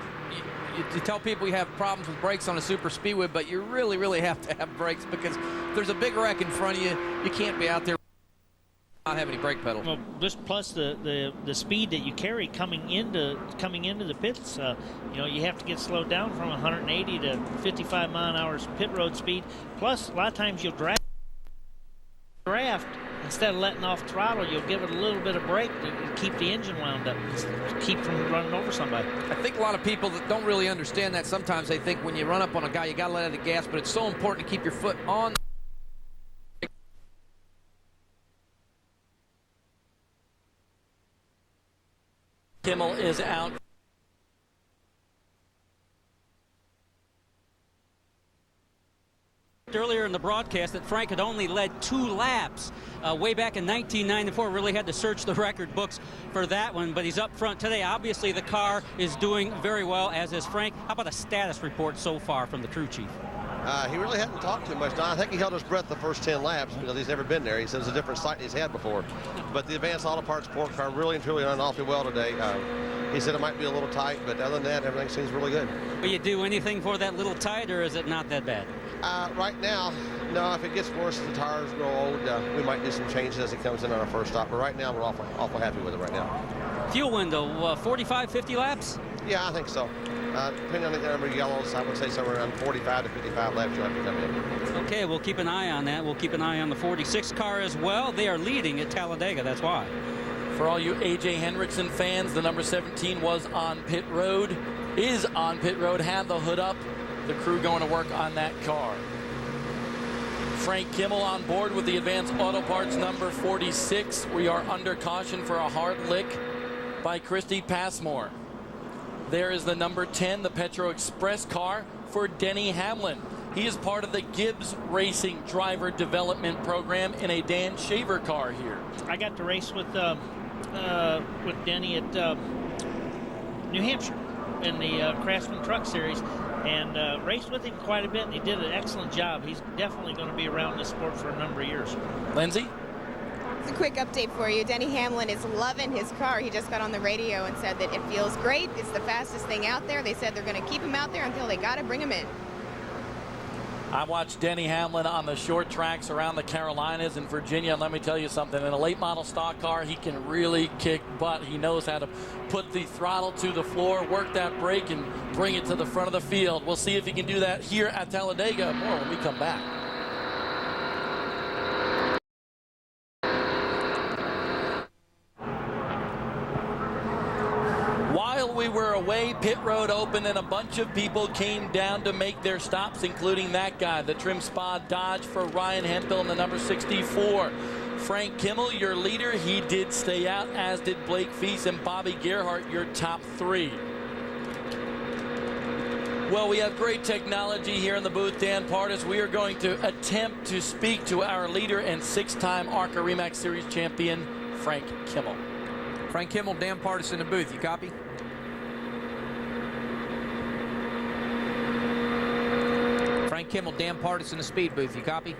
you tell people you have problems with brakes on a super speedway, but you really, really have to have brakes, because if there's a big wreck in front of you, you can't be out there not have any brake pedal. Well, just plus the speed that you carry coming into the pits, you know, you have to get slowed down from 180 to 55 mile-an-hour pit road speed. Plus, a lot of times you'll draft instead of letting off throttle, you'll give it a little bit of brake to keep the engine wound up, to keep from running over somebody. I think a lot of people that don't really understand that, sometimes they think when you run up on a guy, you got to let out the gas, but it's so important to keep your foot on. Kimmel is out. Earlier in the broadcast that Frank had only led 2 laps way back in 1994. Really had to search the record books for that one, but he's up front today. Obviously the car is doing very well, as is Frank. How about a status report so far from the crew chief? He really hadn't talked too much, Don. I think he held his breath the first 10 laps because he's never been there. He said it's a different sight he's had before. But the Advanced Auto Parts Sport car really and truly ran awfully well today. He said it might be a little tight, but other than that, everything seems really good. Will you do anything for that little tight, or is it not that bad? Right now, no. If it gets worse as the tires grow old, we might do some changes as it comes in on our first stop. But right now, we're awful happy with it right now. Fuel window, 45, 50 laps? Yeah, I think so. Depending on the number of yellows, I would say somewhere around 45 to 55 laps you'll have to come in. Okay, we'll keep an eye on that. We'll keep an eye on the 46 car as well. They are leading at Talladega, that's why. For all you A.J. Hendrickson fans, the number 17 was on pit road, is on pit road, had the hood up. The crew going to work on that car. Frank Kimmel on board with the Advanced Auto Parts number 46. We are under caution for a hard lick by Christy Passmore. There is the number 10, the Petro Express car for Denny Hamlin. He is part of the Gibbs Racing Driver Development Program in a Dan Shaver car here. I got to race with Denny at New Hampshire in the Craftsman Truck Series, and raced with him quite a bit, and he did an excellent job. He's definitely going to be around this sport for a number of years. Lindsay? It's a quick update for you. Denny Hamlin is loving his car. He just got on the radio and said that it feels great. It's the fastest thing out there. They said they're going to keep him out there until they got to bring him in. I watched Denny Hamlin on the short tracks around the Carolinas and Virginia, and let me tell you something. In a late model stock car, he can really kick butt. He knows how to put the throttle to the floor, work that brake, and bring it to the front of the field. We'll see if he can do that here at Talladega. More when we come back. We were away, pit road open, and a bunch of people came down to make their stops, including that guy, the Trim Spa Dodge for Ryan Hemphill in the number 64. Frank Kimmel, your leader, he did stay out, as did Blake Feast and Bobby Gerhart, your top 3. Well, we have great technology here in the booth, Dan Partis. We are going to attempt to speak to our leader and 6-time ARCA REMAX Series champion, Frank Kimmel. Frank Kimmel, Dan Partis in the booth. You copy? Frank Kimmel, Dan Partis in the speed booth. You copy?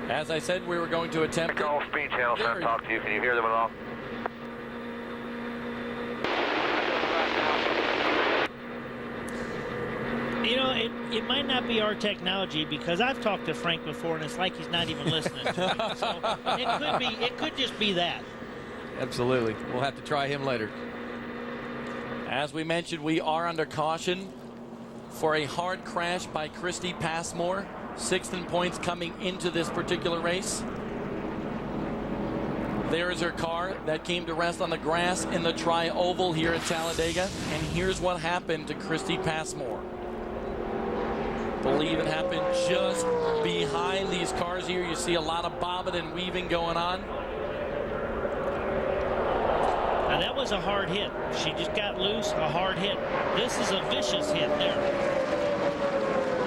As I said, we were going to attempt. Call speed channel, trying to talk to you. Can you hear them at all? You know, it might not be our technology, because I've talked to Frank before, and it's like he's not even listening to me. So it could just be that. Absolutely. We'll have to try him later. As we mentioned, we are under caution for a hard crash by Christy Passmore, 6th in points coming into this particular race. There is her car that came to rest on the grass in the Tri-Oval here at Talladega. And here's what happened to Christy Passmore. Believe it happened just behind these cars here. You see a lot of bobbing and weaving going on. Now that was a hard hit. She just got loose, a hard hit. This is a vicious hit there.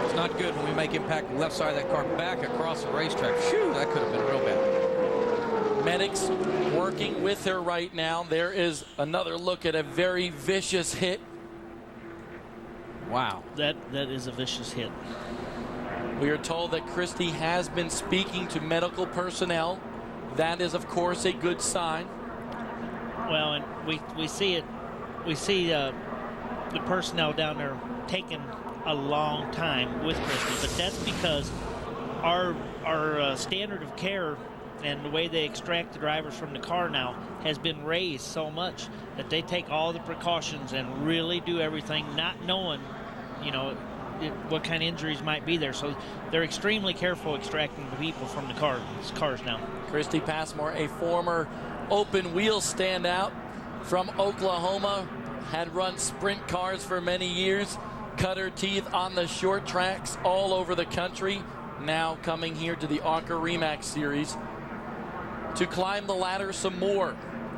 It's not good when we make impact the left side of that car back across the racetrack. Phew, that could have been real bad. Medics working with her right now. There is another look at a very vicious hit. Wow. That is a vicious hit. We are told that Christy has been speaking to medical personnel. That is, of course, a good sign. Well, and we see it. We see the personnel down there taking a long time with Christy, but that's because our standard of care and the way they extract the drivers from the car now has been raised so much that they take all the precautions and really do everything not knowing, you know, what kind of injuries might be there. So they're extremely careful extracting the people from the cars now. Christy Passmore, a former open wheel standout from Oklahoma, had run sprint cars for many years, cut her teeth on the short tracks all over the country, now coming here to the ARCA REMAX Series to climb the ladder some more.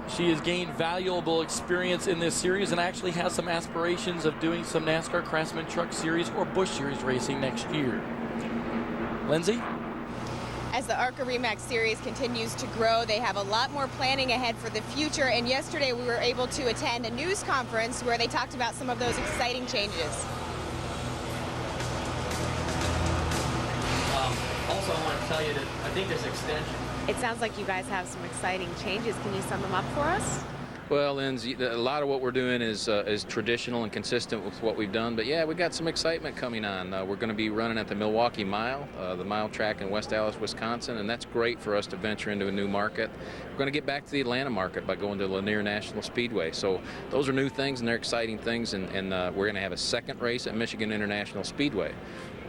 She has gained valuable experience in this series and actually has some aspirations of doing some NASCAR Craftsman Truck Series or Busch Series racing next year. Lindsay? As the ARCA REMAX Series continues to grow, they have a lot more planning ahead for the future. And yesterday we were able to attend a news conference where they talked about some of those exciting changes. Also, I want to tell you that I think this extension. It sounds like you guys have some exciting changes. Can you sum them up for us? Well, Lindsay, a lot of what we're doing is traditional and consistent with what we've done. But yeah, we got some excitement coming on. We're going to be running at the Milwaukee Mile, the mile track in West Allis, Wisconsin, and that's great for us to venture into a new market. We're going to get back to the Atlanta market by going to Lanier National Speedway. So those are new things and they're exciting things, and we're going to have a second race at Michigan International Speedway.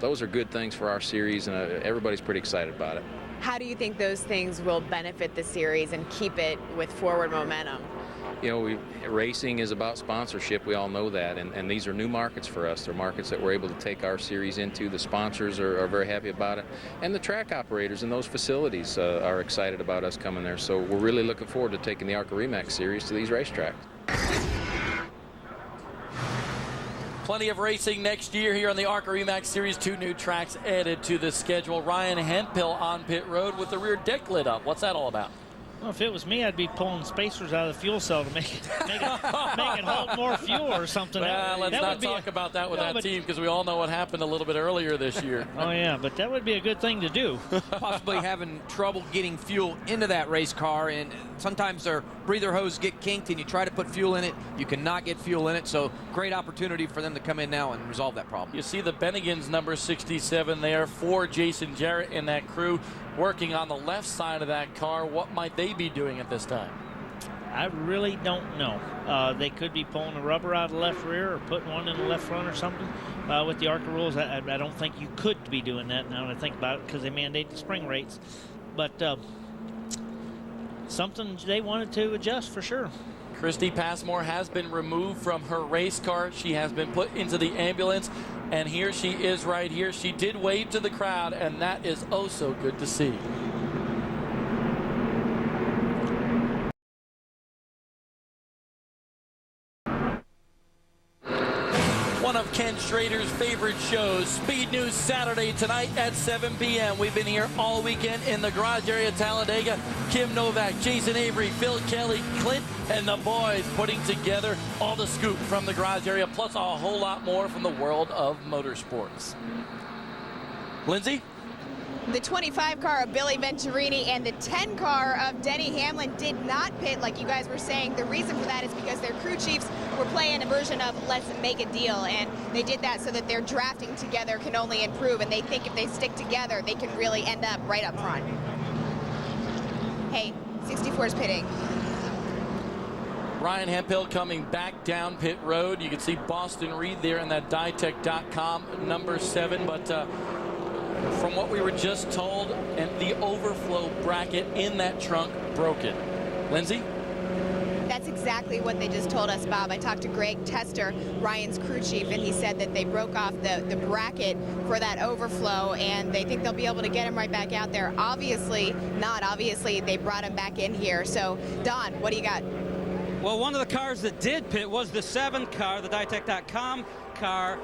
Those are good things for our series, and everybody's pretty excited about it. How do you think those things will benefit the series and keep it with forward momentum? You know, racing is about sponsorship. We all know that, and these are new markets for us. They're markets that we're able to take our series into. The sponsors are very happy about it, and the track operators in those facilities are excited about us coming there. So we're really looking forward to taking the ARCA REMAX series to these racetracks. Plenty of racing next year here on the ARCA REMAX Series. 2 new tracks added to the schedule. Ryan Hemphill on pit road with the rear deck lit up. What's that all about? Well, if it was me, I'd be pulling spacers out of the fuel cell to make it hold more fuel or something. Let's not talk about that with that team, because we all know what happened a little bit earlier this year. Oh, yeah, but that would be a good thing to do. Possibly having trouble getting fuel into that race car, and sometimes their breather hose get kinked and you try to put fuel in it, you cannot get fuel in it. So great opportunity for them to come in now and resolve that problem. You see the Bennigan's number 67 there for Jason Jarrett and that crew working on the left side of that car. What might they be doing at this time? I really don't know. They could be pulling the rubber out of the left rear or putting one in the left front or something. With the ARCA rules, I don't think you could be doing that now that I think about it, because they mandate the spring rates. But something they wanted to adjust for sure. Christy Passmore has been removed from her race car. She has been put into the ambulance, and here she is right here. She did wave to the crowd, and that is oh so good to see. One of Ken Schrader's favorite shows, Speed News Saturday tonight at 7 p.m. We've been here all weekend in the garage area of Talladega. Kim Novak, Jason Avery, Phil Kelly, Clint, and the boys putting together all the scoop from the garage area, plus a whole lot more from the world of motorsports. Lindsay? The 25 car of Billy Venturini and the 10 car of Denny Hamlin did not pit, like you guys were saying. The reason for that is because their crew chiefs were playing a version of let's make a deal, and they did that so that their drafting together can only improve, and they think if they stick together, they can really end up right up front. Hey, 64 is pitting. Ryan Hemphill coming back down pit road. You can see Boston Reed there in that Ditech.com number 7, but from what we were just told, and the overflow bracket in that trunk broken. Lindsay? That's exactly what they just told us, Bob. I talked to Greg Tester, Ryan's crew chief, and he said that they broke off the bracket for that overflow, and they think they'll be able to get him right back out there. Obviously not. Obviously, they brought him back in here. So, Don, what do you got? Well, one of the cars that did pit was the 7 car, the Ditech.com car.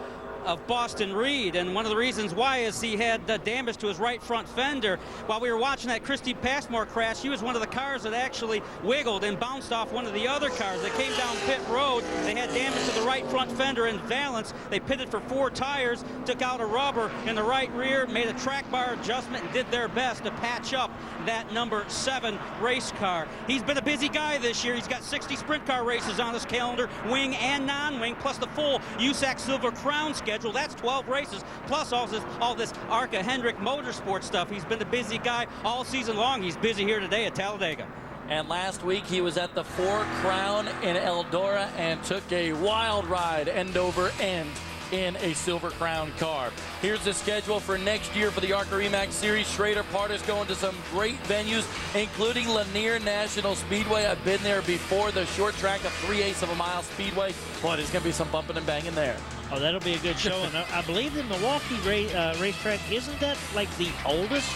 of Boston Reed, and one of the reasons why is he had damage to his right front fender. While we were watching that Christy Passmore crash, she was one of the cars that actually wiggled and bounced off one of the other cars. They came down pit road. They had damage to the right front fender and valance. They pitted for 4 tires, took out a rubber in the right rear, made a track bar adjustment, and did their best to patch up that number 7 race car. He's been a busy guy this year. He's got 60 sprint car races on his calendar, wing and non-wing, plus the full USAC Silver Crown schedule. That's 12 races, plus all this ARCA Hendrick Motorsport stuff. He's been a busy guy all season long. He's busy here today at Talladega. And last week he was at the 4 Crown in Eldora and took a wild ride end over end in a Silver Crown car. Here's the schedule for next year for the ARCA REMAX Series. Schrader Parter's going to some great venues, including Lanier National Speedway. I've been there before, the short track of 3/8 of a mile speedway. Boy, there's going to be some bumping and banging there. Oh, that'll be a good show. And I believe the Milwaukee racetrack, isn't that like the oldest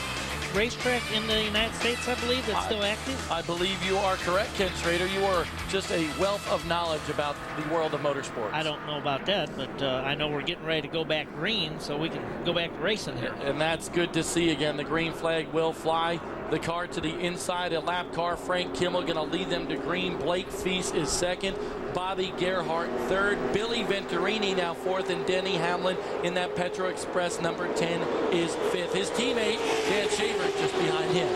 racetrack in the United States, I believe, that's still active? I believe you are correct, Ken Schrader. You are just a wealth of knowledge about the world of motorsports. I don't know about that, but I know we're getting ready to go back green, so we can go back to racing here. And that's good to see. Again, the green flag will fly. The car to the inside, a lap car. Frank Kimmel going to lead them to green. Blake Feast is second. Bobby Gerhart third. Billy Venturini now fourth. And Denny Hamlin in that Petro Express number 10 is fifth. His teammate, Dan Shaver, just behind him.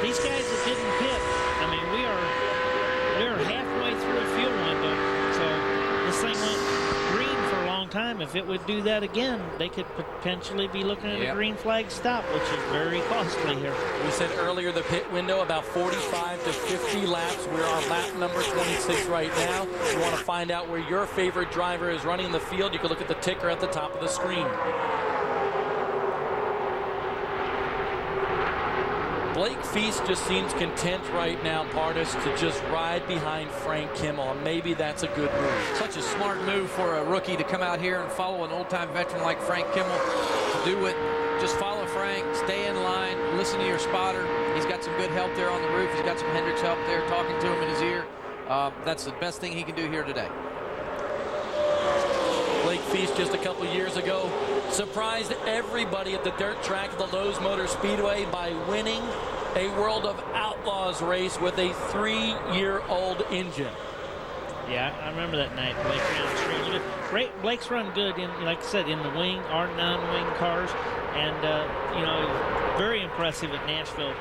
These guys that didn't pit, I mean, we're halfway through a fuel window. So this thing went green for a long time. If it would do that again, they could potentially be looking at a green flag stop, which is very costly here. We said earlier the pit window about 45 to 50 laps. We're on lap number 26 right now. If you want to find out where your favorite driver is running the field, you can look at the ticker at the top of the screen. Blake Feast just seems content right now, Partis, to just ride behind Frank Kimmel, and maybe that's a good move. Such a smart move for a rookie to come out here and follow an old-time veteran like Frank Kimmel. To do it, just follow Frank, stay in line, listen to your spotter. He's got some good help there on the roof. He's got some Hendricks help there talking to him in his ear. That's the best thing he can do here today. Blake Feast just a couple years ago surprised everybody at the dirt track of the Lowe's Motor Speedway by winning a World of Outlaws race with a 3-year-old engine. Yeah, I remember that night. Blake ran extremely good. Blake's run good, like I said, in the wing or non-wing cars, and you know, very impressive at Nashville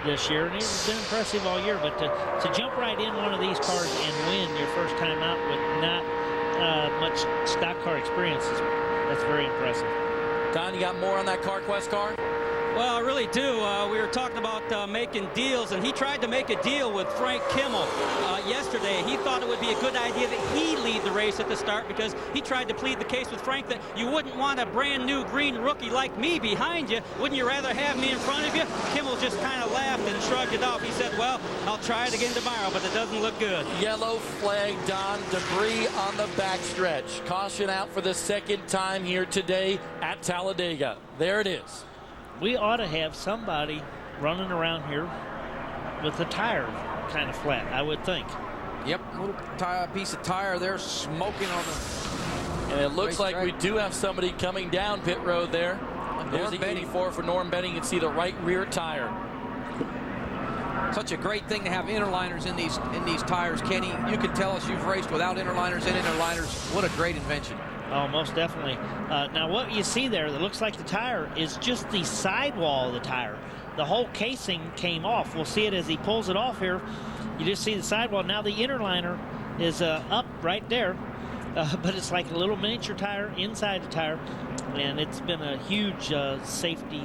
this year, and he's been impressive all year. But to jump right in one of these cars and win your first time out with not much stock car experience, that's very impressive. Don, you got more on that CarQuest car? Well, I really do. We were talking about making deals, and he tried to make a deal with Frank Kimmel yesterday. He thought it would be a good idea that he lead the race at the start, because he tried to plead the case with Frank that you wouldn't want a brand new green rookie like me behind you. Wouldn't you rather have me in front of you? Kimmel just kind of laughed and shrugged it off. He said, well, I'll try it again tomorrow, but it doesn't look good. Yellow flag, Don. Debris on the backstretch. Caution out for the second time here today at Talladega. There it is. We ought to have somebody running around here with the tire kind of flat, I would think. Yep, a little piece of tire there smoking on the And it looks like we do have somebody coming down pit road there. There's the 84 for Norm Benning. You can see the right rear tire. Such a great thing to have interliners in these tires, Kenny. You can tell us you've raced without interliners and interliners. What a great invention. Oh, most definitely. Now, what you see there that looks like the tire is just the sidewall of the tire. The whole casing came off. We'll see it as he pulls it off here. You just see the sidewall. Now the interliner is up right there, but it's like a little miniature tire inside the tire, and it's been a huge safety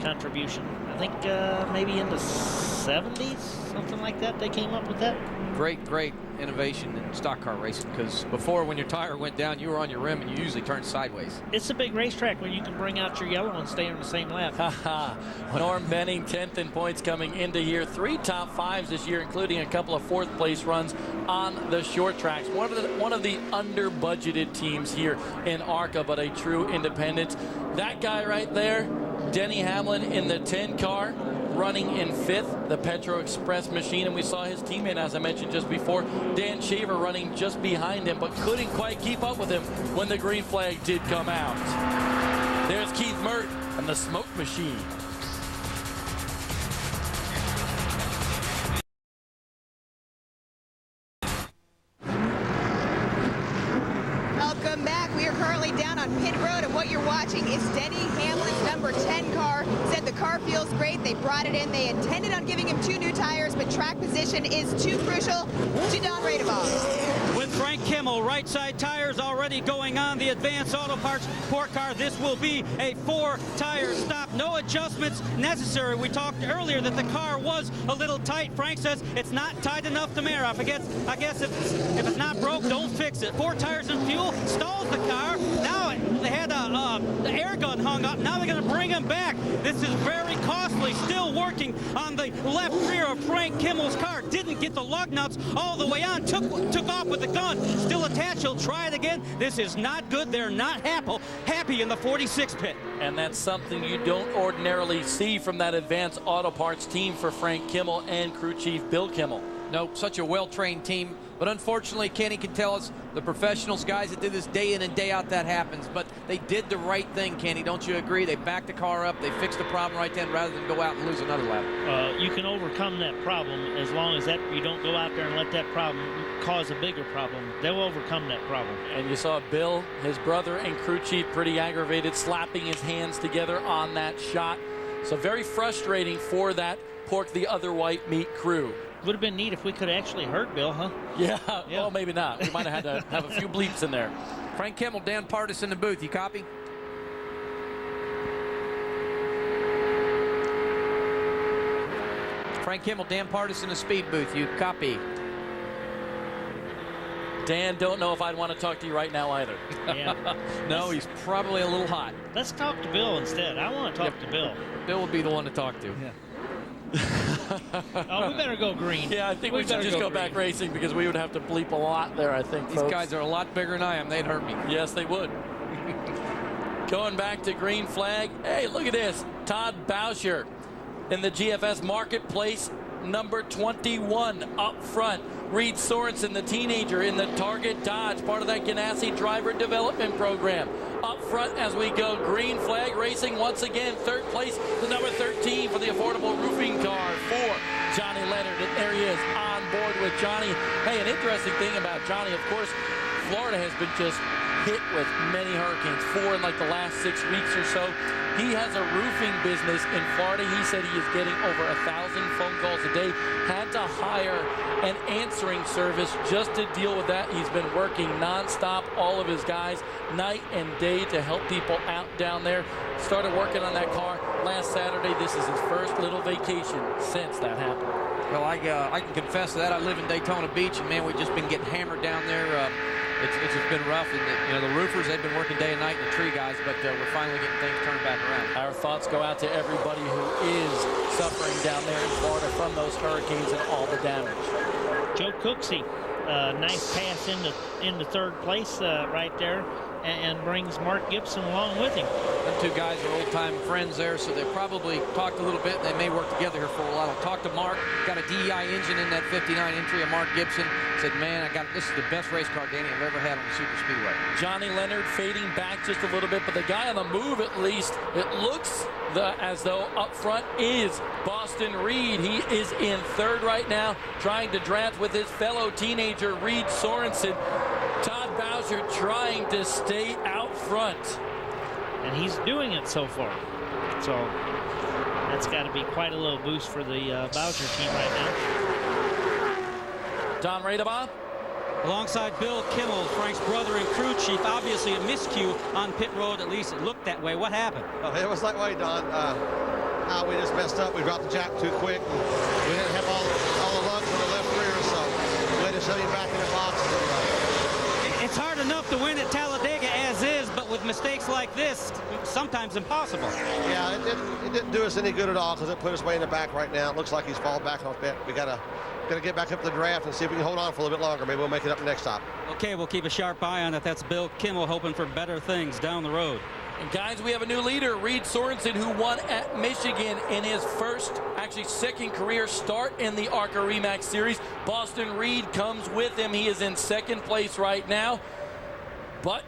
contribution. I think maybe in the 70s, something like that, they came up with that. Great innovation in stock car racing, because before, when your tire went down, you were on your rim and you usually turned sideways. It's a big racetrack when you can bring out your yellow and stay on the same lap. Norm Benning, 10th in points coming into here. 3 top 5s this year, including a couple of 4th place runs on the short tracks. One of the under budgeted teams here in ARCA, but a true independent. That guy right there, Denny Hamlin in the 10 car. running in 5th, the Petro Express machine, and we saw his teammate, as I mentioned just before, Dan Shaver, running just behind him, but couldn't quite keep up with him when the green flag did come out. There's Keith Mert and the smoke machine. Welcome back. We are currently down on pit road, and what you're watching is Denny Hamlin's number 10 car. Said the car feels great. They brought it in. They intended on giving him 2 new tires, but track position is too crucial to Don Radebaugh. With Frank Kimmel, right side tires already going on the Advanced Auto Parts Port Car. This will be a 4-tire stop. No adjustments necessary. We talked earlier that the car was a little tight. Frank says it's not tight enough to mirror. I guess if it's not broke, don't fix it. 4 tires and fuel stalls the car. Now they had the air gun hung up. Now they're going to bring him back. This is very costly. Still working on the left rear of Frank Kimmel's car. Didn't get the lug nuts all the way on. Took off with the gun. Still attached. He'll try it again. This is not good. They're not happy in the 46 pit. And that's something you don't ordinarily see from that Advanced Auto Parts team for Frank Kimmel and crew chief Bill Kimmel. Nope, such a well-trained team. But unfortunately, Kenny can tell us, the professionals, guys that do this day in and day out, that happens. But they did the right thing, Kenny. Don't you agree? They backed the car up. They fixed the problem right then rather than go out and lose another lap. You can overcome that problem as long as you don't go out there and let that problem cause a bigger problem. They'll overcome that problem. And you saw Bill, his brother, and crew chief pretty aggravated, slapping his hands together on that shot. So very frustrating for that Pork the Other White Meat crew. Would have been neat if we could have actually heard Bill, huh? Yeah, well, maybe not. We might have had to have a few bleeps in there. Frank Kimmel, Dan Partis in the booth. You copy? Frank Kimmel, Dan Partis in the speed booth. You copy? Dan, don't know if I'd want to talk to you right now either. Yeah. No, he's probably a little hot. Let's talk to Bill instead. I want to talk to Bill. Bill would be the one to talk to. Yeah. Oh, we better go green. Yeah, I think we should just go back racing because we would have to bleep a lot there, I think, These guys are a lot bigger than I am. They'd hurt me. Yes, they would. Going back to green flag. Hey, look at this. Todd Boucher in the GFS Marketplace, number 21 up front. Reed Sorensen, the teenager in the Target Dodge, part of that Ganassi driver development program. Up front as we go, green flag racing once again. 3rd place, the number 13 for the affordable roofing car for Johnny Leonard. And there he is on board with Johnny. Hey, an interesting thing about Johnny, of course, Florida has been just hit with many hurricanes, 4 in like the last 6 weeks or so. He has a roofing business in Florida. He said he is getting over 1,000 phone calls a day. Had to hire an answering service just to deal with that. He's been working nonstop, all of his guys, night and day to help people out down there. Started working on that car last Saturday. This is his first little vacation since that happened. Well, I can confess that. I live in Daytona Beach, and man, we've just been getting hammered down there. It's just been rough, and the roofers, they've been working day and night, and the tree guys, but we're finally getting things turned back around. Our thoughts go out to everybody who is suffering down there in Florida from those hurricanes and all the damage. Joe Cooksey, nice pass into 3rd place right there, and brings Mark Gibson along with him. Them 2 guys are old-time friends there, so they probably talked a little bit. They may work together here for a while. Talked to Mark, got a DEI engine in that 59 entry of Mark Gibson. Said, man, this is the best race car, Danny, I've ever had on the Super Speedway. Johnny Leonard fading back just a little bit, but the guy on the move, at least, it looks as though up front is Boston Reed. He is in 3rd right now, trying to draft with his fellow teenager, Reed Sorensen. Todd Boucher trying to stay out front. And he's doing it so far. So that's got to be quite a little boost for the Boucher team right now. Don Radebaugh. Alongside Bill Kimmel, Frank's brother and crew chief. Obviously a miscue on pit road. At least it looked that way. What happened? Oh, it was that way, Don. We just messed up. We dropped the jack too quick. We didn't have all the luck for the left rear, so we had to shove him back in the box. It's hard enough to win at Talladega as is, but with mistakes like this, sometimes impossible. Yeah, it didn't do us any good at all because it put us way in the back right now. It looks like he's fallen back on a bit. We gotta get back up to the draft and see if we can hold on for a little bit longer. Maybe we'll make it up next stop. Okay, we'll keep a sharp eye on it. That's Bill Kimmel hoping for better things down the road. And guys, we have a new leader, Reed Sorensen, who won at Michigan in his second career start in the ARCA REMAX Series. Boston Reed comes with him. He is in second place right now. But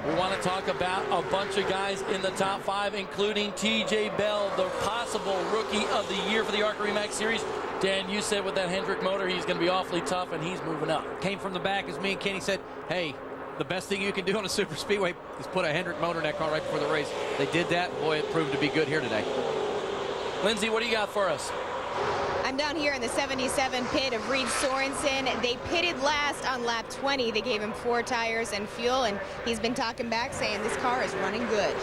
we want to talk about a bunch of guys in the top 5, including TJ Bell, the possible Rookie of the Year for the ARCA REMAX Series. Dan, you said with that Hendrick motor, he's going to be awfully tough, and he's moving up. Came from the back, as me and Kenny said, hey, the best thing you can do on a super speedway is put a Hendrick motor in that car right before the race. They did that. Boy, it proved to be good here today. Lindsay, what do you got for us? I'm down here in the 77 pit of Reed Sorensen. They pitted last on lap 20. They gave him 4 tires and fuel, and he's been talking back saying this car is running good.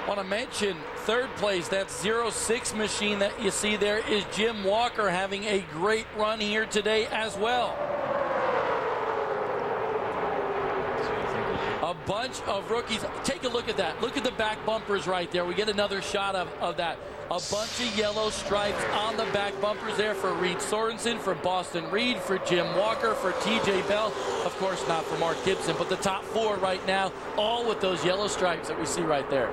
Want to mention third place, that 06 machine that you see there is Jim Walker, having a great run here today as well. A bunch of rookies. Take a look at that. Look at the back bumpers right there. We get another shot of that. A bunch of yellow stripes on the back bumpers there for Reed Sorensen, for Boston Reed, for Jim Walker, for TJ Bell. Of course, not for Mark Gibson, but the top 4 right now, all with those yellow stripes that we see right there.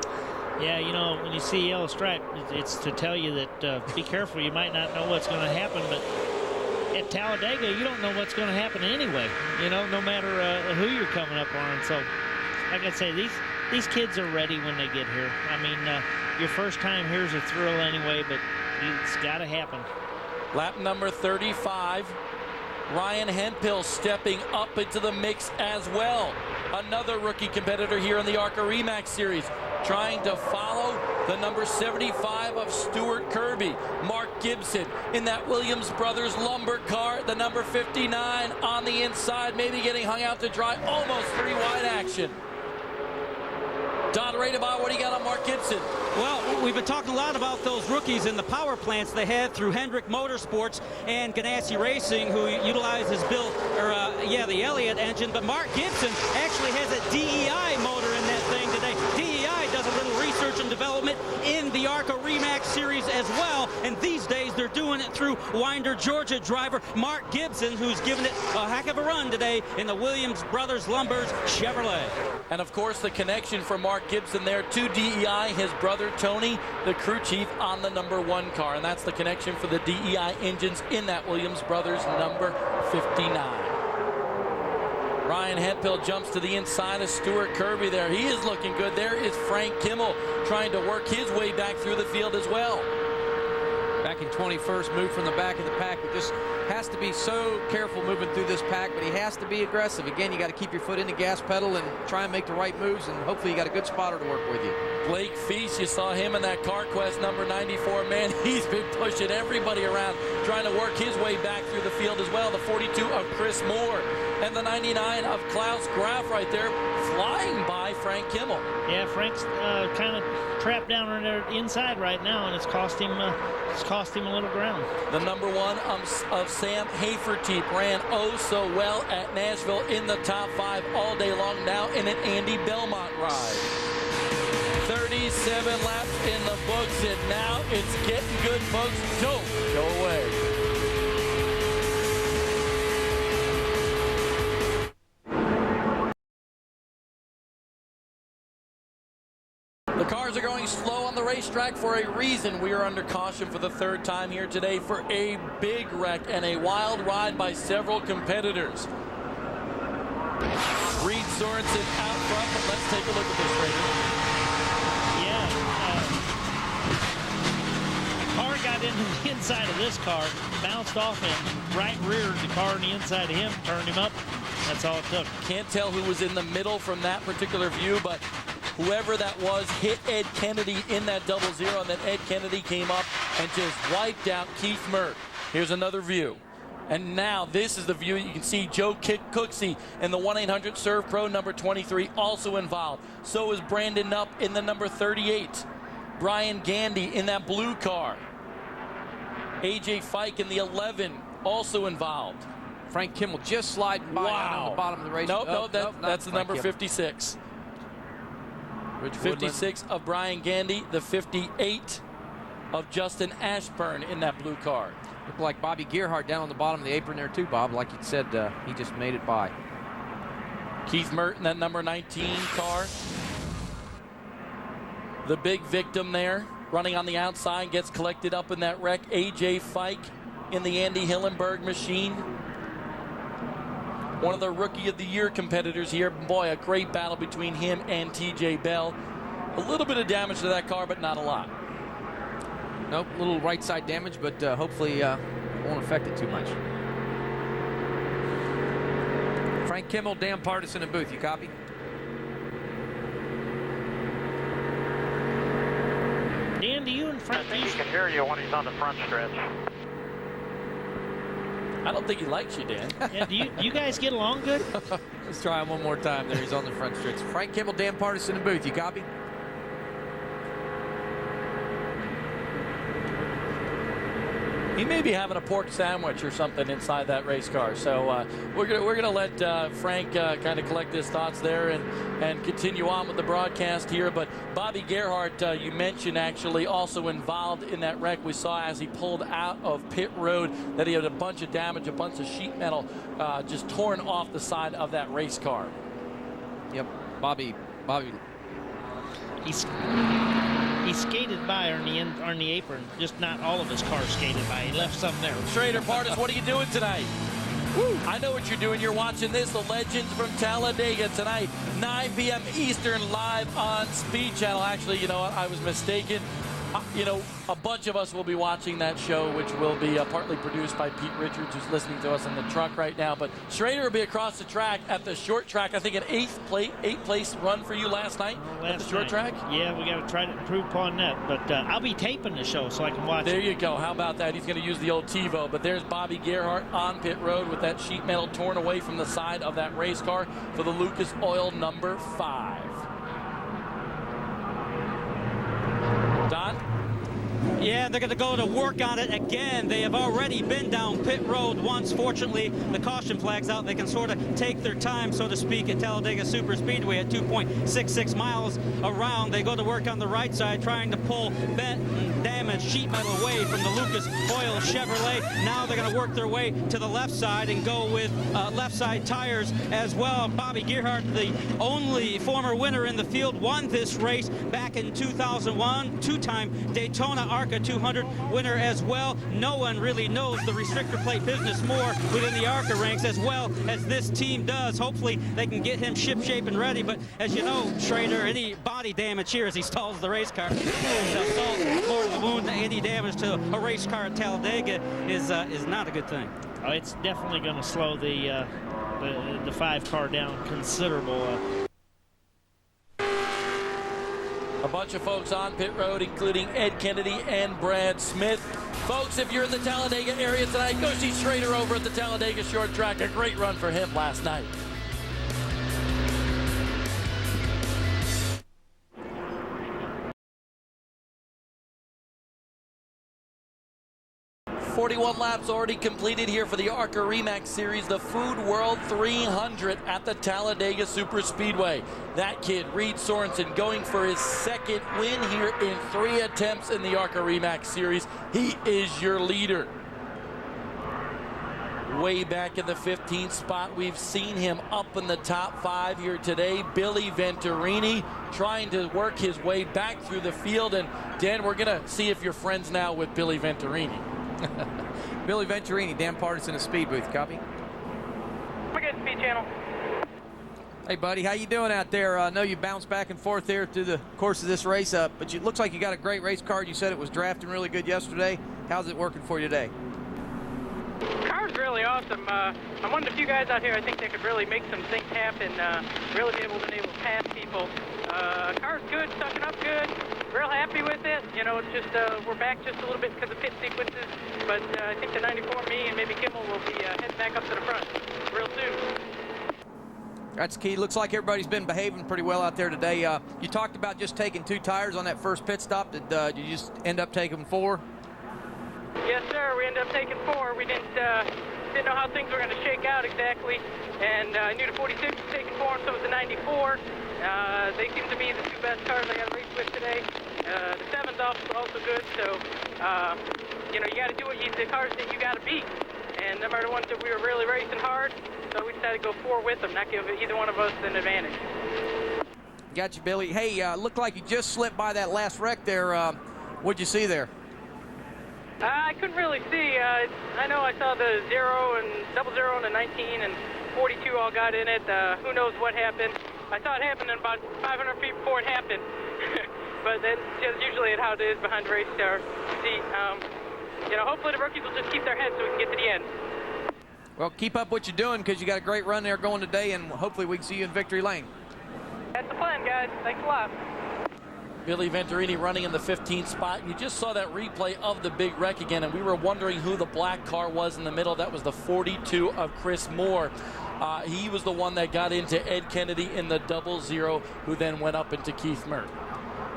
Yeah, you know, when you see yellow stripe, it's to tell you that be careful. You might not know what's going to happen, but at Talladega, you don't know what's going to happen anyway, you know, no matter who you're coming up on. So, like I say, these kids are ready when they get here. I mean, your first time here's a thrill anyway, but it's got to happen. Lap number 35. Ryan Hemphill stepping up into the mix as well. Another rookie competitor here in the ARCA REMAX Series, trying to follow the number 75 of Stuart Kirby. Mark Gibson in that Williams Brothers Lumber car, the number 59 on the inside, maybe getting hung out to dry. Almost 3 wide action. Don Radebaugh, what do you got on Mark Gibson? Well, we've been talking a lot about those rookies and the power plants they had through Hendrick Motorsports and Ganassi Racing, who utilizes the Elliott engine. But Mark Gibson actually has a DEI motor in that thing today. DEI does a little research and development in the ARCA REMAX Series as well. And these days they're doing it through Winder, Georgia driver Mark Gibson, who's given it a heck of a run today in the Williams Brothers Lumbers Chevrolet. And of course, the connection for Mark Gibson there to DEI, his brother Tony, the crew chief on the number 1 car. And that's the connection for the DEI engines in that Williams Brothers number 59. Ryan Hemphill jumps to the inside of Stuart Kirby there. He is looking good. There is Frank Kimmel trying to work his way back through the field as well. Back in 21st, moved from the back of the pack. He just has to be so careful moving through this pack, but he has to be aggressive. Again, you got to keep your foot in the gas pedal and try and make the right moves, and hopefully you got a good spotter to work with you. Blake Feast, you saw him in that CarQuest number 94. Man, he's been pushing everybody around, trying to work his way back through the field as well. The 42 of Chris Moore and the 99 of Klaus Graf right there, flying by Frank Kimmel. Yeah, Frank's kind of trapped down on there inside right now, and it's cost him a little ground. The number 1 of Sam Haferteep ran oh so well at Nashville in the top 5 all day long, now in an Andy Belmont ride. 37 laps in the books, and now it's getting good, folks. Don't go away. The cars are going slow on the racetrack for a reason. We are under caution for the 3rd time here today for a big wreck and a wild ride by several competitors. Reed Sorensen out front, but let's take a look at this, Ranger. Car got into the inside of this car, bounced off him, right reared the car on the inside of him, turned him up. That's all it took. Can't tell who was in the middle from that particular view, but whoever that was hit Ed Kennedy in that 00, and then Ed Kennedy came up and just wiped out Keith Mert. Here's another view. And now this is the view. You can see Joe Cooksey in the 1-800 Serve Pro number 23 also involved. So is Brandon Knupp in the number 38. Brian Gandy in that blue car. AJ Fike in the 11 also involved. Frank Kimmel just sliding by on the bottom of the race. That's the number 56. 56 of Brian Gandy, the 58 of Justin Ashburn in that blue car. Looked like Bobby Gerhardt down on the bottom of the apron there too, Bob. Like you said, he just made it by. Keith Mert in that number 19 car. The big victim there, running on the outside, gets collected up in that wreck. A.J. Fike in the Andy Hillenberg machine. One of the Rookie of the Year competitors here. Boy, a great battle between him and T.J. Bell. A little bit of damage to that car, but not a lot. Nope, a little right side damage, but hopefully it won't affect it too much. Frank Kimmel, Dan Partisan in booth. You copy? Dan, do you and Frank? I think he can hear you when he's on the front stretch. I don't think he likes you, Dan. Yeah, do you guys get along good? Let's try him one more time. There, he's on the front stretch. Frank Kimmel, Dan Partisan in booth. You copy? He may be having a pork sandwich or something inside that race car. So we're gonna let Frank kind of collect his thoughts there and continue on with the broadcast here. But Bobby Gerhart, you mentioned, actually also involved in that wreck. We saw as he pulled out of pit road that he had a bunch of damage, a bunch of sheet metal just torn off the side of that race car. Yep, Bobby. He skated by on the apron, just not all of his cars skated by. He left some there. Schrader, Partis, what are you doing tonight? Woo. I know what you're doing. You're watching this, the Legends from Talladega tonight, 9 p.m. Eastern, live on Speed Channel. Actually, you know what? I was mistaken. A bunch of us will be watching that show, which will be partly produced by Pete Richards, who's listening to us in the truck right now. But Schrader will be across the track at the short track. I think an eighth place run for you last night at the short track. Yeah, we got to try to improve upon that. But I'll be taping the show so I can watch There it. you go. How about that? He's going to use the old TiVo. But there's Bobby Gerhart on pit road with that sheet metal torn away from the side of that race car for the Lucas Oil number 5. Don? Yeah, they're going to go to work on it again. They have already been down pit road once. Fortunately, the caution flag's out. They can sort of take their time, so to speak, at Talladega Super Speedway at 2.66 miles around. They go to work on the right side, trying to pull bent and damaged sheet metal away from the Lucas Oil Chevrolet. Now they're going to work their way to the left side and go with left side tires as well. Bobby Gerhart, the only former winner in the field, won this race back in 2001. Two-time Daytona ARCA 200 winner as well. No one really knows the restrictor plate business more within the ARCA ranks as well as this team does. Hopefully they can get him ship shape and ready, but as you know, Schrader, any body damage here as he stalls the race car salt more of a wound than any damage to a race car at Talladega is not a good thing. Oh, it's definitely going to slow the 5 car down considerable. A bunch of folks on pit road, including Ed Kennedy and Brad Smith. Folks, if you're in the Talladega area tonight, go see Schrader over at the Talladega Short Track. A great run for him last night. .41 laps already completed here for the ARCA REMAX Series, the Food World 300 at the Talladega Super Speedway. That kid, Reed Sorensen, going for his second win here in 3 attempts in the ARCA REMAX Series. He is your leader. Way back in the 15th spot, we've seen him up in the top 5 here today. Billy Venturini trying to work his way back through the field. And Dan, we're going to see if you're friends now with Billy Venturini. Billy Venturini, Dan Partisan of Speed Booth. Copy? We're good, Speed Channel. Hey, buddy, how you doing out there? I know you bounced back and forth there through the course of this race, but it looks like you got a great race car. You said it was drafting really good yesterday. How's it working for you today? Car's really awesome. I'm one of the few guys out here I think that could really make some things happen, really be able to pass people. Car's good, sucking up good, real happy with it. You know, it's just we're back just a little bit because of pit sequences, but I think the 94, me and maybe Kimmel will be heading back up to the front real soon. That's key. Looks like everybody's been behaving pretty well out there today. You talked about just taking 2 tires on that first pit stop. Did you just end up taking 4? Yes, sir. We ended up taking 4. We didn't know how things were going to shake out exactly, and I knew the 46 was taking 4, and so was the 94. They seem to be the 2 best cars I got to race with today. The 7's also good, so you know, you got to do the cars that you got to beat, and them are the ones that we were really racing hard. So we decided to go 4 with them, not give either one of us an advantage. Got you, Billy. Hey, looked like you just slipped by that last wreck there. What'd you see there? I couldn't really see. I know I saw the 0 and 00 and the 19 and 42 all got in it. Who knows what happened. I saw it happen in about 500 feet before it happened. But that's just usually how it is behind the race car. See, hopefully the rookies will just keep their heads so we can get to the end. Well, keep up what you're doing because you got a great run there going today, and hopefully we can see you in victory lane. That's the plan, guys. Thanks a lot. Billy Venturini running in the 15th spot. You just saw that replay of the big wreck again, and we were wondering who the black car was in the middle. That was the 42 of Chris Moore. He was the one that got into Ed Kennedy in the 00, who then went up into Keith Mert.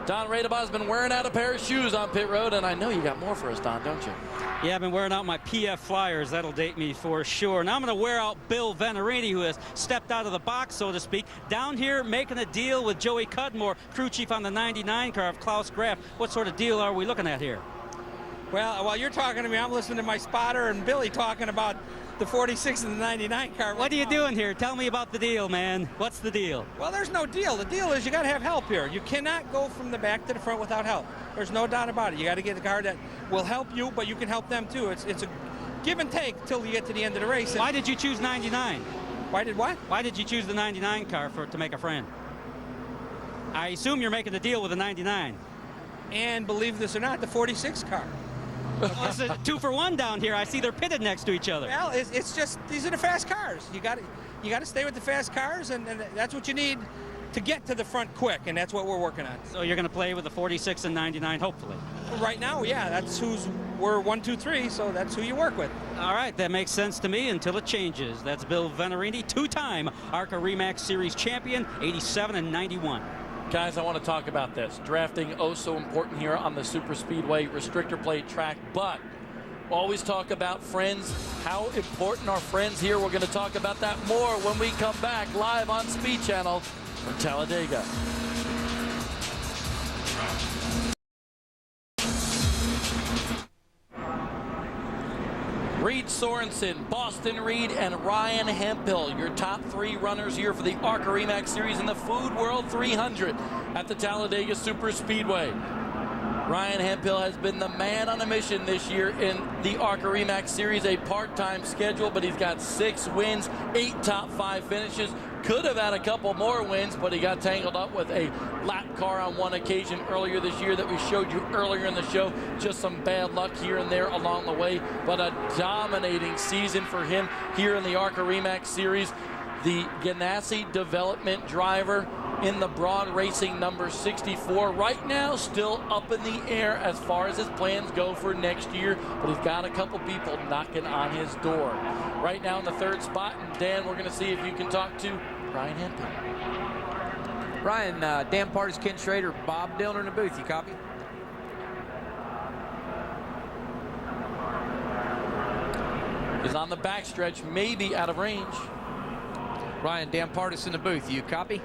Don Radebaugh has been wearing out a pair of shoes on pit road, and I know you got more for us, Don, don't you? Yeah, I've been wearing out my PF Flyers. That'll date me for sure. Now I'm going to wear out Bill Venturini, who has stepped out of the box, so to speak, down here making a deal with Joey Cudmore, crew chief on the 99 car of Klaus Graf. What sort of deal are we looking at here? Well, while you're talking to me, I'm listening to my spotter and Billy talking about the 46 and the 99 car. What are you doing here? Tell me about the deal, man. What's the deal? Well, there's no deal. The deal is you got to have help here. You cannot go from the back to the front without help. There's no doubt about it. You got to get a car that will help you, but you can help them too. It's a give and take till you get to the end of the race. Why did you choose 99? Why did what? Why did you choose the 99 car to make a friend? I assume you're making the deal with the 99. And believe this or not, the 46 car. Well, it's a 2-for-1 down here. I see they're pitted next to each other. Well, it's just these are the fast cars. You got to stay with the fast cars, and that's what you need to get to the front quick, and that's what we're working on. So you're going to play with the 46 and 99, hopefully. Right now, yeah, that's we're 1, 2, 3, so that's who you work with. All right, that makes sense to me until it changes. That's Bill Venturini, two-time ARCA RE/MAX Series champion, 87 and 91. Guys, I want to talk about this. Drafting, oh so important here on the Super Speedway restrictor plate track, but always talk about friends. How important are friends here? We're going to talk about that more when we come back live on Speed Channel from Talladega. Reed Sorensen, Boston Reed, and Ryan Hemphill, your top 3 runners here for the ARCA RE/MAX Series in the Food World 300 at the Talladega Super Speedway. Ryan Hemphill has been the man on a mission this year in the ARCA RE/MAX Series, a part-time schedule, but he's got 6 wins, 8 top 5 finishes. Could have had a couple more wins, but he got tangled up with a lap car on one occasion earlier this year that we showed you earlier in the show. Just some bad luck here and there along the way, but a dominating season for him here in the ARCA RE/MAX Series. The Ganassi development driver in the Braun Racing number 64. Right now, still up in the air as far as his plans go for next year, but he's got a couple people knocking on his door. Right now in the 3rd spot, and Dan, we're going to see if you can talk to Ryan Hemphill. Ryan, Dan Partis, Ken Schrader, Bob Dillner in the booth. You copy? He's on the backstretch, maybe out of range. Ryan, Dan Partis in the booth. You copy?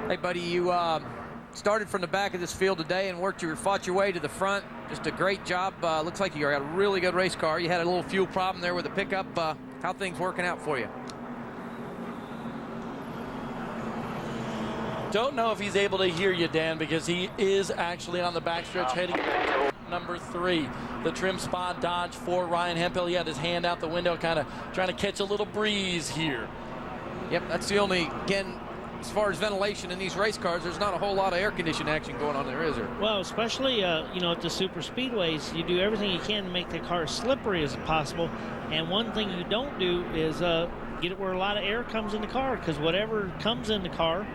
Hey, buddy, you started from the back of this field today and fought your way to the front. Just a great job. Looks like you got a really good race car. You had a little fuel problem there with the pickup. How things working out for you? Don't know if he's able to hear you, Dan, because he is actually on the backstretch heading to number 3. The trim spot Dodge for Ryan Hemphill. He had his hand out the window, kind of trying to catch a little breeze here. Yep, that's the only, again, as far as ventilation in these race cars, there's not a whole lot of air conditioning action going on there, is there? Well, especially, at the super speedways, you do everything you can to make the car as slippery as possible. And one thing you don't do is get it where a lot of air comes in the car, because whatever comes in the car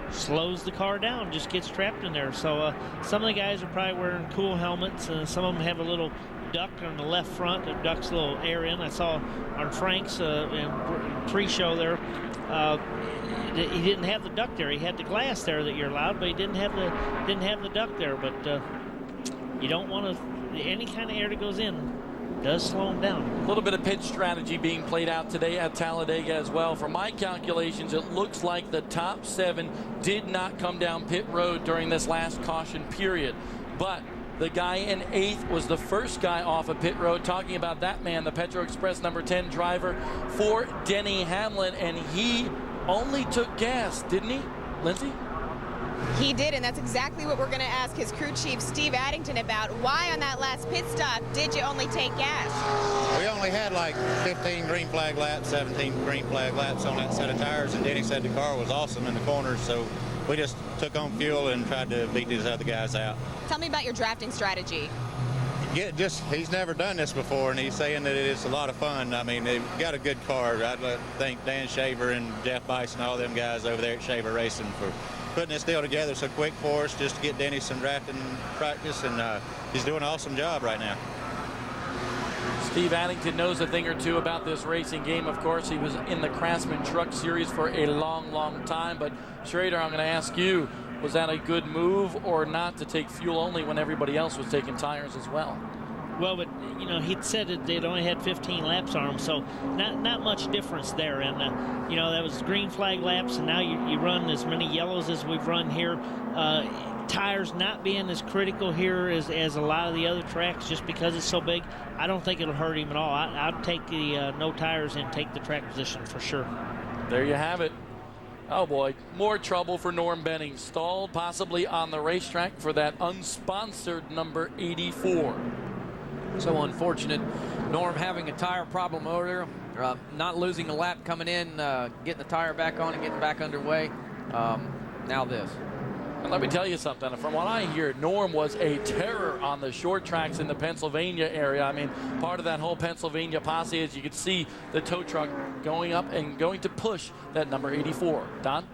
slows the car down, just gets trapped in there. So some of the guys are probably wearing cool helmets, and some of them have a little duct on the left front that ducts a little air in. I saw on Frank's pre-show there, he didn't have the duct there. He had the glass there that you're allowed, but he didn't have the duct there. But you don't want any kind of air that goes in does slow him down. A little bit of pitch strategy being played out today at Talladega as well. For my calculations, it looks like the top 7 did not come down pit road during this last caution period. But The guy in 8th was the first guy off of pit road. Talking about that man, the Petro Express number 10 driver for Denny Hamlin, and he only took gas, didn't he, Lindsay? He did, and that's exactly what we're going to ask his crew chief, Steve Addington, about. Why on that last pit stop did you only take gas? We only had like 15 green flag laps, 17 green flag laps on that set of tires, and Denny said the car was awesome in the corners, so we just took on fuel and tried to beat these other guys out. Tell me about your drafting strategy. Yeah, he's never done this before, and he's saying that it's a lot of fun. I mean, they've got a good car. I'd thank Dan Shaver and Jeff Bison, all them guys over there at Shaver Racing for putting this deal together so quick for us, just to get Denny some drafting practice, and he's doing an awesome job right now. Steve Addington knows a thing or two about this racing game. Of course, he was in the Craftsman Truck Series for a long, long time. But Schrader, I'm going to ask you, was that a good move or not to take fuel only when everybody else was taking tires as well? Well, but, you know, he'd said that they'd only had 15 laps on them, so not much difference there. And, you know, that was green flag laps, and now you run as many yellows as we've run here. Tires not being as critical here as a lot of the other tracks just because it's so big. I don't think it'll hurt him at all. I'd take the no tires and take the track position for sure. There you have it. Oh, boy, more trouble for Norm Benning. Stalled possibly on the racetrack for that unsponsored number 84. So unfortunate. Norm having a tire problem earlier, not losing a lap coming in, getting the tire back on and getting back underway. Now this. And let me tell you something. From what I hear, Norm was a terror on the short tracks in the Pennsylvania area. I mean, part of that whole Pennsylvania posse, as you could see the tow truck going up and going to push that number 84. Don?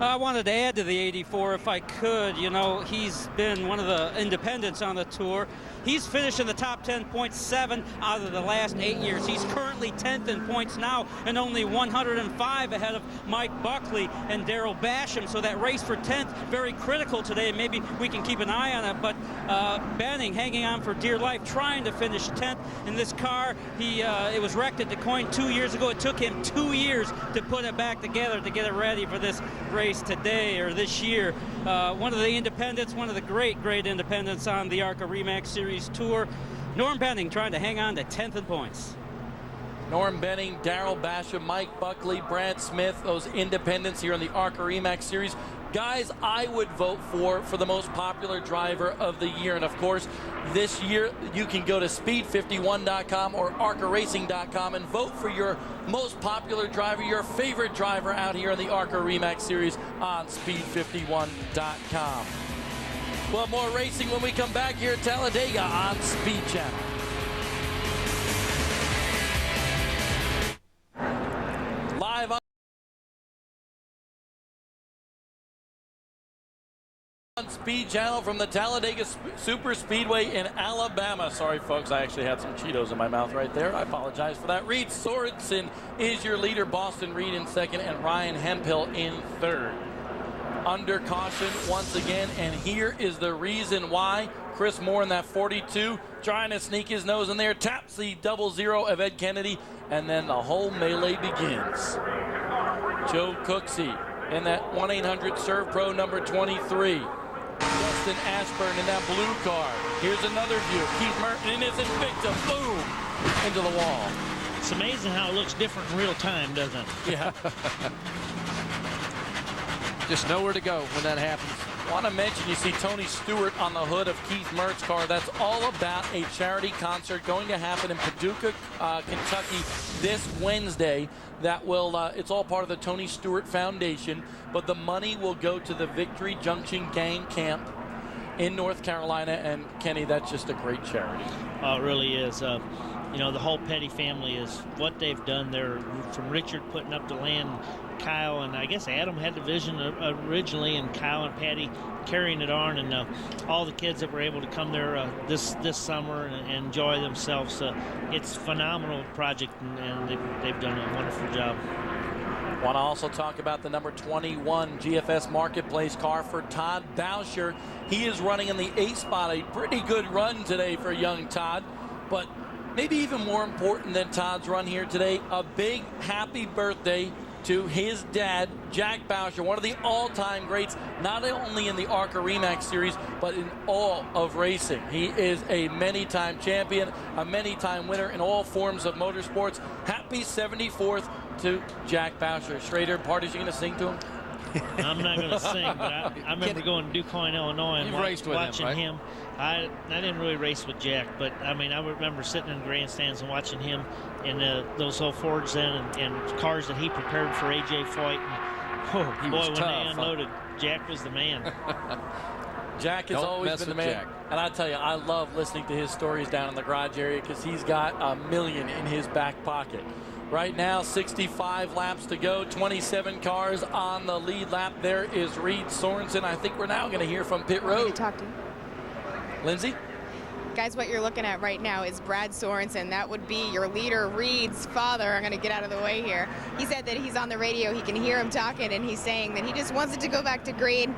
I wanted to add to the 84 if I could. You know, he's been one of the independents on the tour. He's finished in the top 10.7 out of the last 8 years. He's currently 10th in points now and only 105 ahead of Mike Buckley and Daryl Basham. So that race for 10th, very critical today. Maybe we can keep an eye on it. But Benning hanging on for dear life, trying to finish 10th in this car. It was wrecked at DeCoin 2 years ago. It took him 2 years to put it back together to get it ready for this race today or this year. One of the independents, one of the great independents on the ARCA REMAX Series Tour. Norm Benning trying to hang on to 10th in points. Norm Benning, Daryl Basham, Mike Buckley, Brad Smith, those independents here in the ARCA REMAX Series. Guys I would vote for the most popular driver of the year. And of course, this year you can go to speed51.com or arcaracing.com and vote for your most popular driver, your favorite driver out here in the ARCA REMAX Series on speed51.com. We'll have more racing when we come back here at Talladega on Speed Channel. Live on Speed Channel from the Talladega Super Speedway in Alabama. Sorry, folks, I actually had some Cheetos in my mouth right there. I apologize for that. Reed Sorensen is your leader. Boston Reed in second and Ryan Hemphill in third. Under caution once again, and here is the reason why. Chris Moore in that 42 trying to sneak his nose in there, taps the 00 of Ed Kennedy, and then the whole melee begins. Joe Cooksey in that 1-800 Serv Pro number 23. Justin Ashburn in that blue car. Here's another view. Keith Merton and his victim, boom, into the wall. It's amazing how it looks different in real time, doesn't it? Yeah. Just nowhere to go when that happens. Want to mention, you see Tony Stewart on the hood of Keith Mert's car. That's all about a charity concert going to happen in Paducah, Kentucky this Wednesday. That will, it's all part of the Tony Stewart Foundation, but the money will go to the Victory Junction Gang Camp in North Carolina. And Kenny, that's just a great charity. Oh, it really is. You know, the whole Petty family is what they've done there, from Richard putting up the land, Kyle, and I guess Adam had the vision originally, and Kyle and Patty carrying it on, and all the kids that were able to come there this summer and enjoy themselves. It's a phenomenal project, and they've done a wonderful job. Want to also talk about the number 21 GFS Marketplace car for Todd Boucher. He is running in the 8th spot, a pretty good run today for young Todd, but maybe even more important than Todd's run here today, a big happy birthday to his dad, Jack Bowsher, one of the all-time greats, not only in the ARCA REMAX series, but in all of racing. He is a many-time champion, a many-time winner in all forms of motorsports. Happy 74th to Jack Bowsher. Schrader, parties you going to sing to him? I'm not going to sing, but I remember going to DuQuoin, Illinois, and watching him. I didn't really race with Jack, but I mean, I remember sitting in grandstands and watching him in those old Fords then and cars that he prepared for AJ Foyt. And, boy, when they unloaded, Jack was the man. Jack has always been the man. Jack. And I tell you, I love listening to his stories down in the garage area because he's got a million in his back pocket. Right now, 65 laps to go, 27 cars on the lead lap. There is Reed Sorensen. I think we're now going to hear from pit road. I need to talk to you. Lindsay? Guys, what you're looking at right now is Brad Sorensen. That would be your leader, Reed's father. I'm going to get out of the way here. He said that he's on the radio. He can hear him talking, and he's saying that he just wants it to go back to green.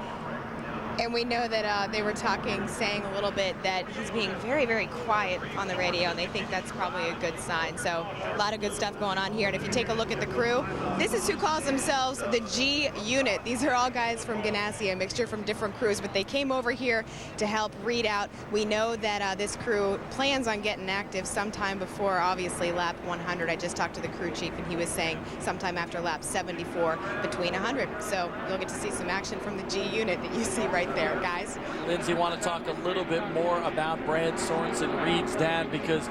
And we know that they were saying a little bit that he's being very, very quiet on the radio, and they think that's probably a good sign. So a lot of good stuff going on here. And if you take a look at the crew, this is who calls themselves the G Unit. These are all guys from Ganassi, a mixture from different crews, but they came over here to help Reed out. We know that this crew plans on getting active sometime before, obviously, lap 100. I just talked to the crew chief, and he was saying sometime after lap 74 between 100. So you'll get to see some action from the G Unit that you see right there, guys. Lindsay, want to talk a little bit more about Brad Sorensen, Reed's dad, because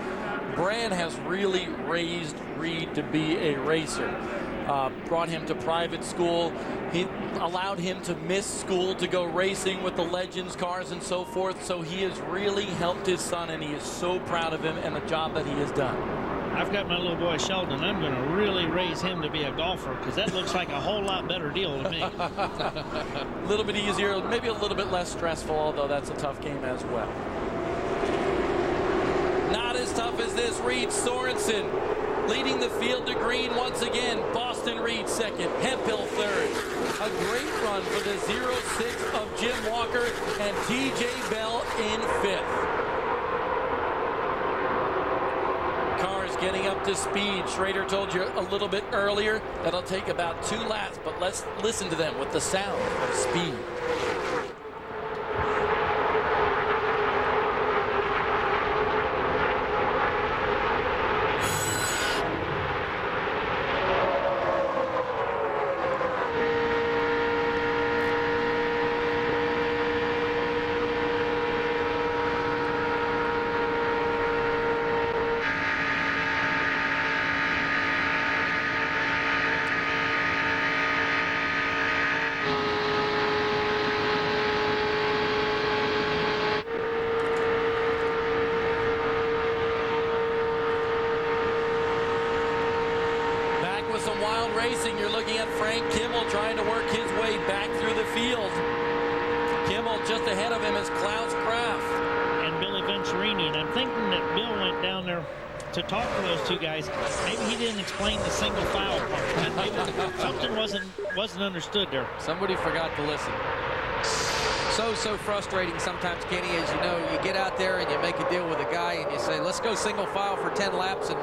Brad has really raised Reed to be a racer. Brought him to private school. He allowed him to miss school to go racing with the Legends cars and so forth. So he has really helped his son, and he is so proud of him and the job that he has done. I've got my little boy Sheldon. I'm going to really raise him to be a golfer because that looks like a whole lot better deal to me. A little bit easier, maybe a little bit less stressful, although that's a tough game as well. Not as tough as this. Reed Sorensen leading the field to green once again. Boston Reed second, Hemphill third. A great run for the 06 of Jim Walker and TJ Bell in fifth. Getting up to speed. Schrader told you a little bit earlier that'll take about 2 laps, but let's listen to them with the sound of speed. Racing, you're looking at Frank Kimmel trying to work his way back through the field. Kimmel just ahead of him is Klaus Kraft. And Billy Venturini, and I'm thinking that Bill went down there to talk to those two guys. Maybe he didn't explain the single file part. Maybe something wasn't understood there. Somebody forgot to listen. So frustrating sometimes, Kenny, as you know, you get out there and you make a deal with a guy and you say, let's go single file for 10 laps, and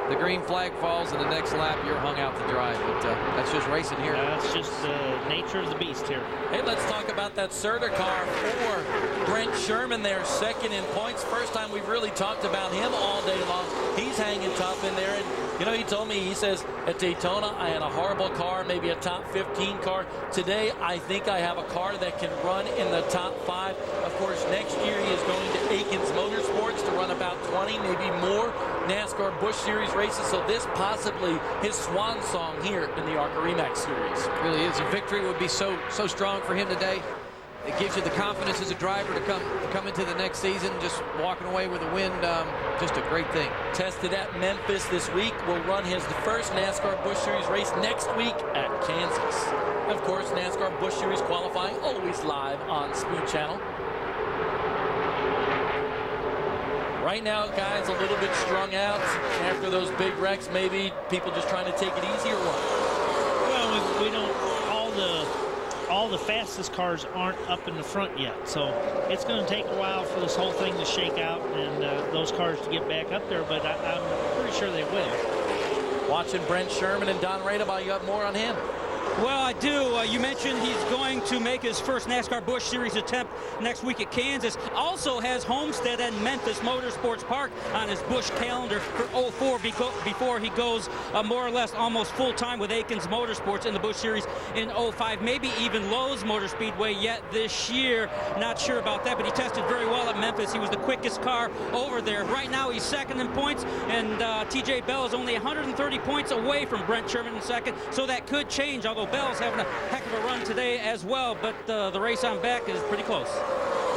the green flag falls, and the next lap you're hung out to dry. But that's just racing here. That's just the nature of the beast here. Hey, let's talk about that Serta car for Brent Sherman there, second in points. First time we've really talked about him all day long. He's hanging tough in there. And, you know, he told me, he says, at Daytona, I had a horrible car, maybe a top 15 car. Today, I think I have a car that can run in the top 5. Of course, next year he is going to Aikens Motorsports to run about 20, maybe more NASCAR Busch Series races. So this possibly his swan song here in the ARCA REMAX Series. It really is. A victory would be so strong for him today. It gives you the confidence as a driver to come into the next season, just walking away with a win. Just a great thing. Tested at Memphis this week. Will run his first NASCAR Busch Series race next week at Kansas. Of course, NASCAR Busch Series qualifying always live on Speed Channel. Right now, guys, a little bit strung out after those big wrecks. Maybe people just trying to take it easy or what? Well, we don't. All the fastest cars aren't up in the front yet, so it's going to take a while for this whole thing to shake out and those cars to get back up there. But I'm pretty sure they will. Watching Brent Sherman and Don Radebaugh, you have more on him. Well, I do. You mentioned he's going to make his first NASCAR Busch Series attempt next week at Kansas. Also has Homestead and Memphis Motorsports Park on his Busch calendar for 04 before he goes more or less almost full-time with Aikens Motorsports in the Busch Series in 05. Maybe even Lowe's Motor Speedway yet this year. Not sure about that, but he tested very well at Memphis. He was the quickest car over there. Right now he's second in points, and TJ Bell is only 130 points away from Brent Sherman in second, so that could change, although Bell's having a heck of a run today as well, but the race on back is pretty close.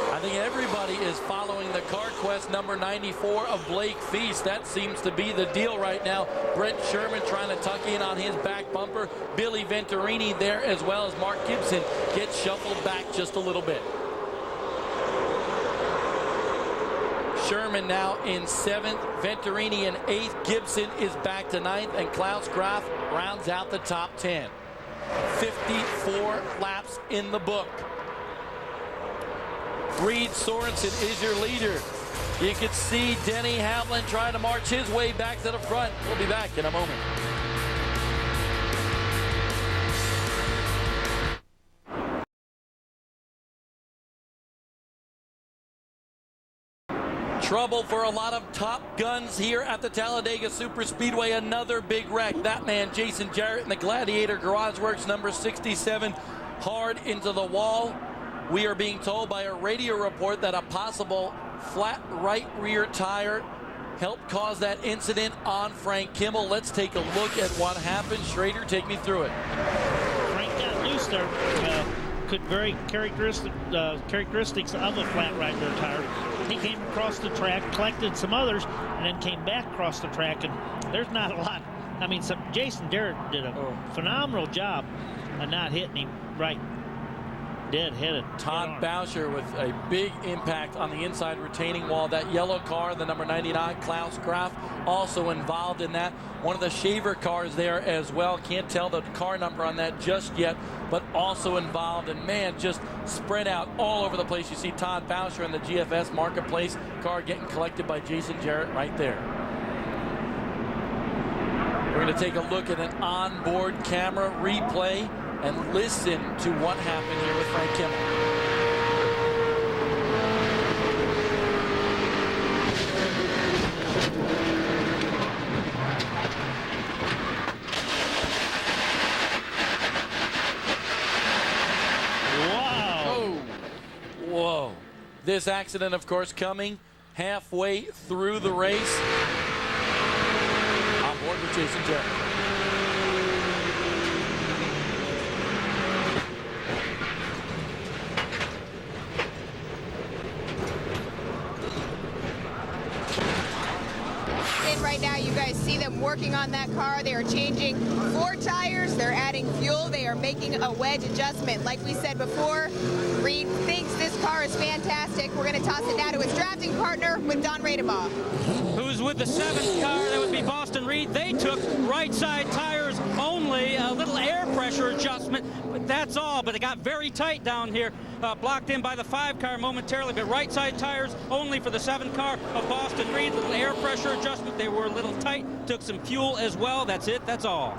I think everybody is following the CarQuest number 94 of Blake Feast. That seems to be the deal right now. Brent Sherman trying to tuck in on his back bumper. Billy Venturini there, as well as Mark Gibson gets shuffled back just a little bit. Sherman now in 7th, Venturini in 8th, Gibson is back to 9th, and Klaus Graf rounds out the top 10. 54 laps in the book. Reed Sorensen is your leader. You can see Denny Hamlin trying to march his way back to the front. We'll be back in a moment. Trouble for a lot of top guns here at the Talladega Superspeedway. Another big wreck. That man, Jason Jarrett, in the Gladiator Garage Works number 67, hard into the wall. We are being told by a radio report that a possible flat right rear tire helped cause that incident on Frank Kimmel. Let's take a look at what happened. Schrader, take me through it. Frank got loose there. Could very characteristics of a flat right rear tire. He came across the track, collected some others, and then came back across the track, and there's not a lot. I mean, Jason Jarrett did a phenomenal job of not hitting him right dead-headed. Todd Boucher with a big impact on the inside retaining wall. That yellow car, the number 99, Klaus Graf, also involved in that. One of the Shaver cars there as well. Can't tell the car number on that just yet, but also involved. And man, just spread out all over the place. You see Todd Boucher in the GFS Marketplace car getting collected by Jason Jarrett right there. We're going to take a look at an onboard camera replay and listen to what happened here with Frank Kimmel. Wow. Whoa. This accident, of course, coming halfway through the race. On board with Jason Jarrett. Right now, you guys see them working on that car. They are changing 4 tires. They're adding fuel. They are making a wedge adjustment. Like we said before, Reed thinks this car is fantastic. We're going to toss it now to his drafting partner with Don Radebaugh. Who's with the 7th car? That would be Boston Reed. They took right side tires only, a little air pressure adjustment, but that's all. But it got very tight down here, blocked in by the 5 car momentarily, but right side tires only for the 7th car of Boston Reed. Little air pressure adjustment. They were a little tight, took some fuel as well. That's it, that's all.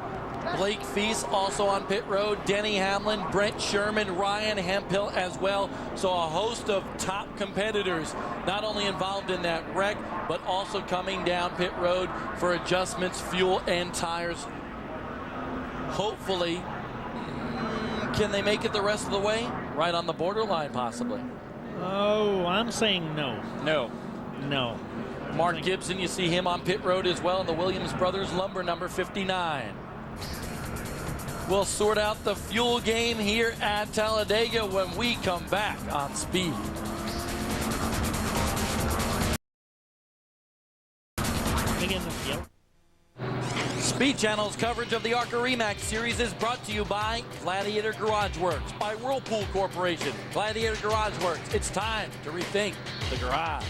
Blake Feast also on pit road, Denny Hamlin, Brent Sherman, Ryan Hemphill as well. So a host of top competitors not only involved in that wreck, but also coming down pit road for adjustments, fuel, and tires. Hopefully, can they make it the rest of the way? Right on the borderline, possibly. Oh, I'm saying no. No. No. Mark Gibson, you see him on pit road as well in the Williams Brothers Lumber number 59. We'll sort out the fuel game here at Talladega when we come back on Speed. Speed Channel's coverage of the ARCA REMAX Series is brought to you by Gladiator Garage Works, by Whirlpool Corporation. Gladiator Garage Works, it's time to rethink the garage.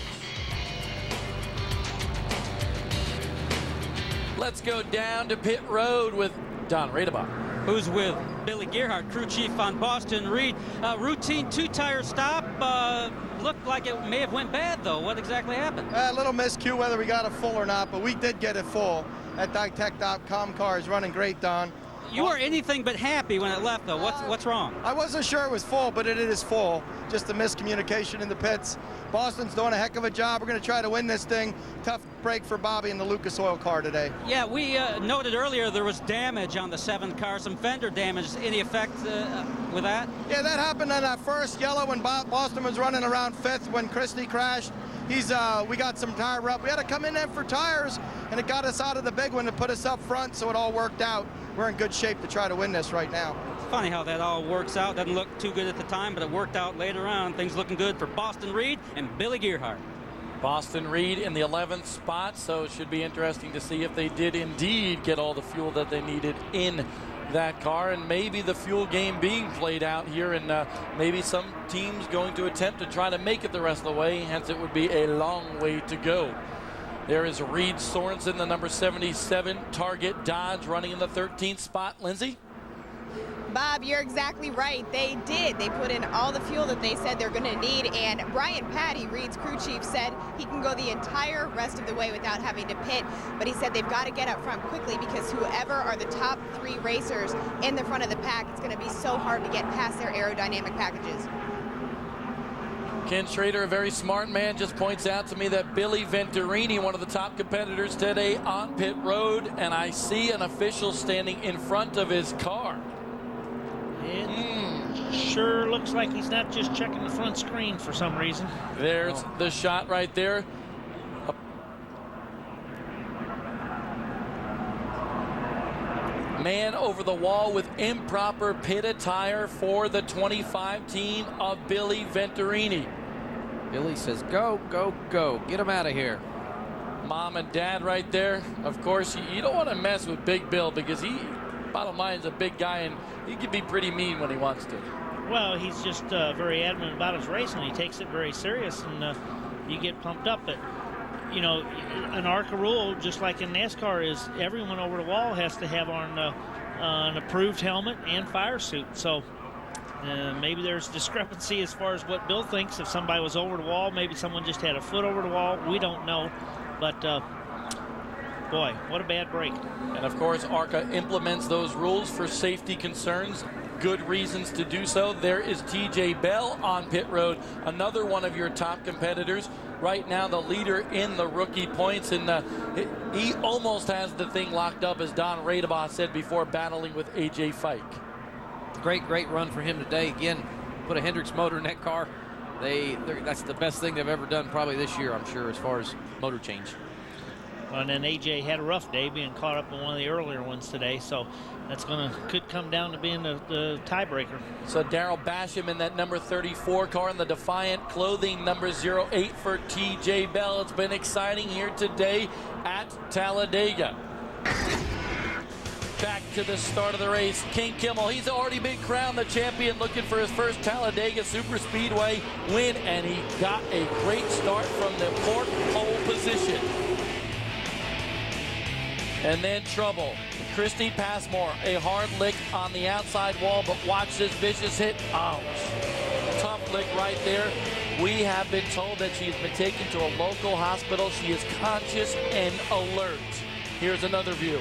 Let's go down to pit road with Don Radebaugh. who's with Billy Gerhardt, crew chief on Boston Reed. Routine 2-tire stop. Looked like it may have went bad, though. What exactly happened? A little miscue whether we got it full or not, but we did get it full. That Ditech.com car is running great, Don. You were anything but happy when it left, though. What's wrong? I wasn't sure it was full, but it is full. Just a miscommunication in the pits. Boston's doing a heck of a job. We're going to try to win this thing. Tough break for Bobby in the Lucas Oil car today. Yeah, we noted earlier there was damage on the 7th car, some fender damage. Any effect with that? Yeah, that happened on that first yellow when Boston was running around 5th when Christie crashed. We got some tire rub. We had to come in there for tires, and it got us out of the big one to put us up front, so it all worked out. We're in good shape to try to win this right now. It's funny how that all works out. Doesn't look too good at the time, but it worked out later on. Things looking good for Boston Reed and Billy Gerhardt. Boston Reed in the 11th spot, so it should be interesting to see if they did indeed get all the fuel that they needed in that car, and maybe the fuel game being played out here, and maybe some teams going to attempt to try to make it the rest of the way, hence it would be a long way to go. There is Reed Sorensen, the number 77 Target Dodge, running in the 13th spot. Lindsay? Bob, you're exactly right. They did. They put in all the fuel that they said they're going to need, and Brian Patty, Reed's crew chief, said he can go the entire rest of the way without having to pit, but he said they've got to get up front quickly because whoever are the top 3 racers in the front of the pack, it's going to be so hard to get past their aerodynamic packages. Ken Schrader, a very smart man, just points out to me that Billy Venturini, one of the top competitors today on pit road, and I see an official standing in front of his car. It sure looks like he's not just checking the front screen for some reason. There's the shot right there. Man over the wall with improper pit attire for the 25 team of Billy Venturini. Billy says, go, go, go. Get him out of here. Mom and dad right there. Of course, you don't want to mess with Big Bill because he, bottom line, is a big guy, and he can be pretty mean when he wants to. Well, he's just very adamant about his racing. He takes it very serious, and you get pumped up. But, you know, an ARCA rule, just like in NASCAR, is everyone over the wall has to have on an approved helmet and fire suit. So maybe there's discrepancy as far as what Bill thinks. If somebody was over the wall, maybe someone just had a foot over the wall. We don't know. But, boy, what a bad break. And, of course, ARCA implements those rules for safety concerns. Good reasons to do so. There is TJ Bell on pit road, another one of your top competitors. Right now, the leader in the rookie points, and he almost has the thing locked up, as Don Radebaugh said before, battling with AJ Fike. Great run for him today. Again, put a Hendricks motor in that car. That's the best thing they've ever done probably this year, I'm sure, as far as motor change. Well, and then AJ had a rough day being caught up in one of the earlier ones today, so that's could come down to being the tiebreaker. So Darrell Basham in that number 34 car in the Defiant clothing, number 08 for TJ Bell. It's been exciting here today at Talladega. Back to the start of the race, King Kimmel. He's already been crowned the champion, looking for his first Talladega Super Speedway win, and he got a great start from the pole position. And then trouble. Christy Passmore, a hard lick on the outside wall, but watch this vicious hit. Ouch. Tough lick right there. We have been told that she's been taken to a local hospital. She is conscious and alert. Here's another view.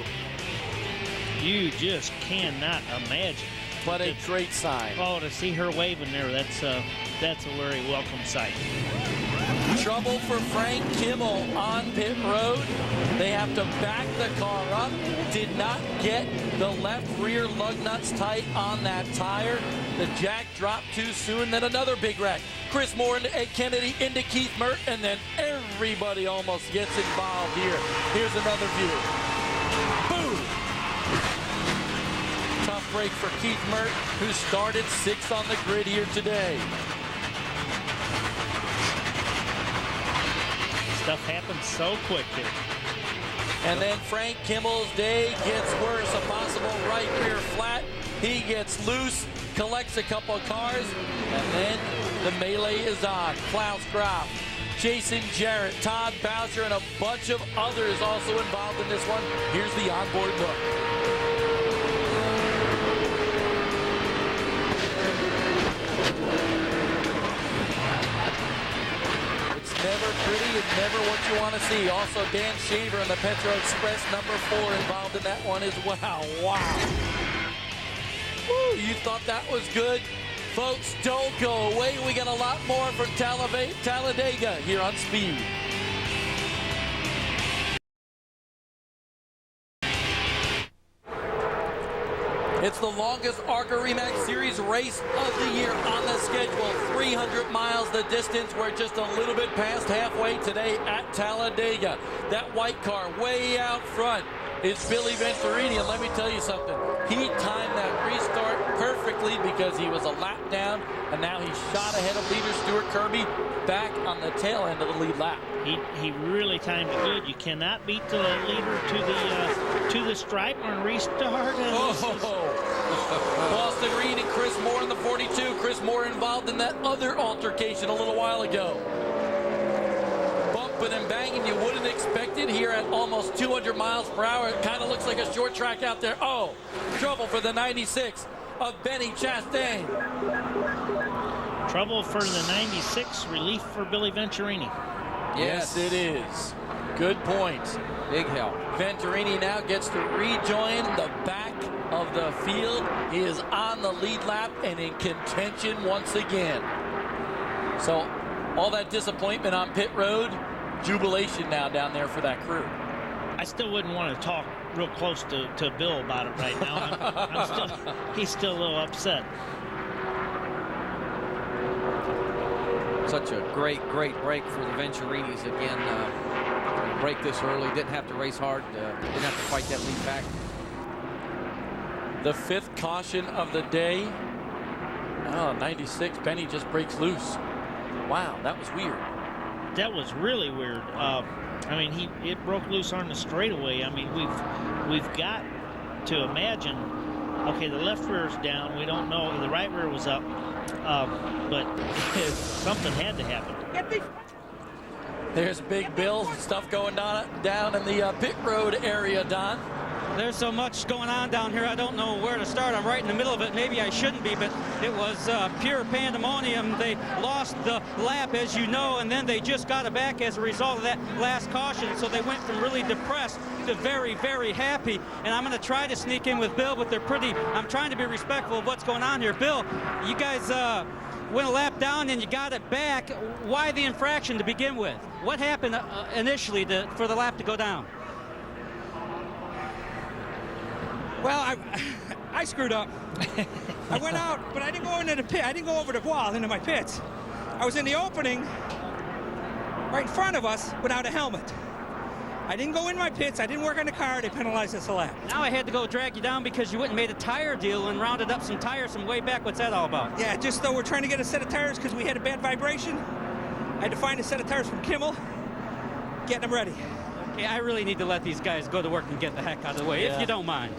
You just cannot imagine. But a great sign. Oh, to see her waving there, that's a very welcome sight. Trouble for Frank Kimmel on pit road. They have to back the car up. Did not get the left rear lug nuts tight on that tire. The jack dropped too soon. Then another big wreck. Chris Moore and Ed Kennedy into Keith Mert, and then everybody almost gets involved here. Here's another view. Boom! Tough break for Keith Mert, who started 6th on the grid here today. Stuff happens so quick here. And then Frank Kimmel's day gets worse. A possible right rear flat. He gets loose, collects a couple of cars, and then the melee is on. Klaus Graf, Jason Jarrett, Todd Bowser, and a bunch of others also involved in this one. Here's the onboard look. want to see. Also, Dan Shaver and the Petro Express #4 involved in that one as well. Wow. Woo, you thought that was good? Folks, don't go away. We got a lot more from Talladega here on Speed. It's the longest ARCA REMAX Series race of the year on the schedule. 300 miles the distance. We're just a little bit past halfway today at Talladega. That white car way out front is Billy Venturini, and let me tell you something. He timed that restart perfectly because he was a lap down, and now he's shot ahead of leader Stuart Kirby back on the tail end of the lead lap. He really timed it good. You cannot beat the leader to the stripe on restart. Boston Reed and Chris Moore in the 42. Chris Moore involved in that other altercation a little while ago. Bumping and banging you wouldn't expect it here at almost 200 miles per hour. It kind of looks like a short track out there. Oh, trouble for the 96 of Benny Chastain. Trouble for the 96, relief for Billy Venturini. Yes, it is. Good point. Big help. Venturini now gets to rejoin the back of the field. He is on the lead lap and in contention once again. So all that disappointment on pit road, jubilation now down there for that crew. I still wouldn't want to talk real close to Bill about it right now. He's still a little upset. Such a great break for the Venturinis again. Break this early, didn't have to race hard, didn't have to fight that lead back. The 5th caution of the day. Oh, 96, Benny just breaks loose. Wow, that was weird. That was really weird. I mean, it broke loose on the straightaway. I mean, we've got to imagine. Okay, the left rear's down. We don't know. The right rear was up, but something had to happen. There's Big Bill. Stuff going down in the pit road area, Don. There's so much going on down here, I don't know where to start. I'm right in the middle of it. Maybe I shouldn't be, but it was pure pandemonium. They lost the lap, as you know, and then they just got it back as a result of that last caution. So they went from really depressed to very, very happy. And I'm going to try to sneak in with Bill, but I'm trying to be respectful of what's going on here. Bill, you guys went a lap down and you got it back. Why the infraction to begin with? What happened initially for the lap to go down? Well, I screwed up. I went out, but I didn't go into the pit. I didn't go over the wall into my pits. I was in the opening right in front of us without a helmet. I didn't go in my pits. I didn't work on the car. They penalized us a lap. Now I had to go drag you down because you went and made a tire deal and rounded up some tires from way back. What's that all about? Yeah, just though we're trying to get a set of tires because we had a bad vibration. I had to find a set of tires from Kimmel, getting them ready. Okay, I really need to let these guys go to work and get the heck out of the way, if you don't mind.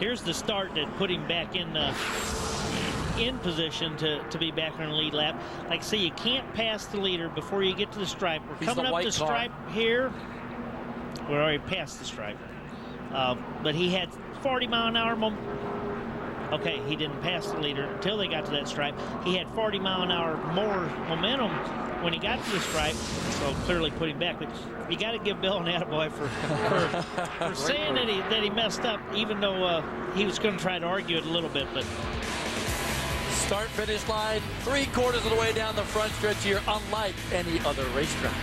Here's the start that put him back in position to be back on the lead lap. Like I say, you can't pass the leader before you get to the stripe. We're coming up the stripe here. We're already past the stripe. But he had 40-mile-an-hour Okay, he didn't pass the leader until they got to that stripe. He had 40-mile-an-hour more momentum when he got to the stripe, so clearly put him back. But you got to give Bill an attaboy for saying that he messed up, even though he was going to try to argue it a little bit. But start-finish line, 3/4 of the way down the front stretch here, unlike any other racetrack.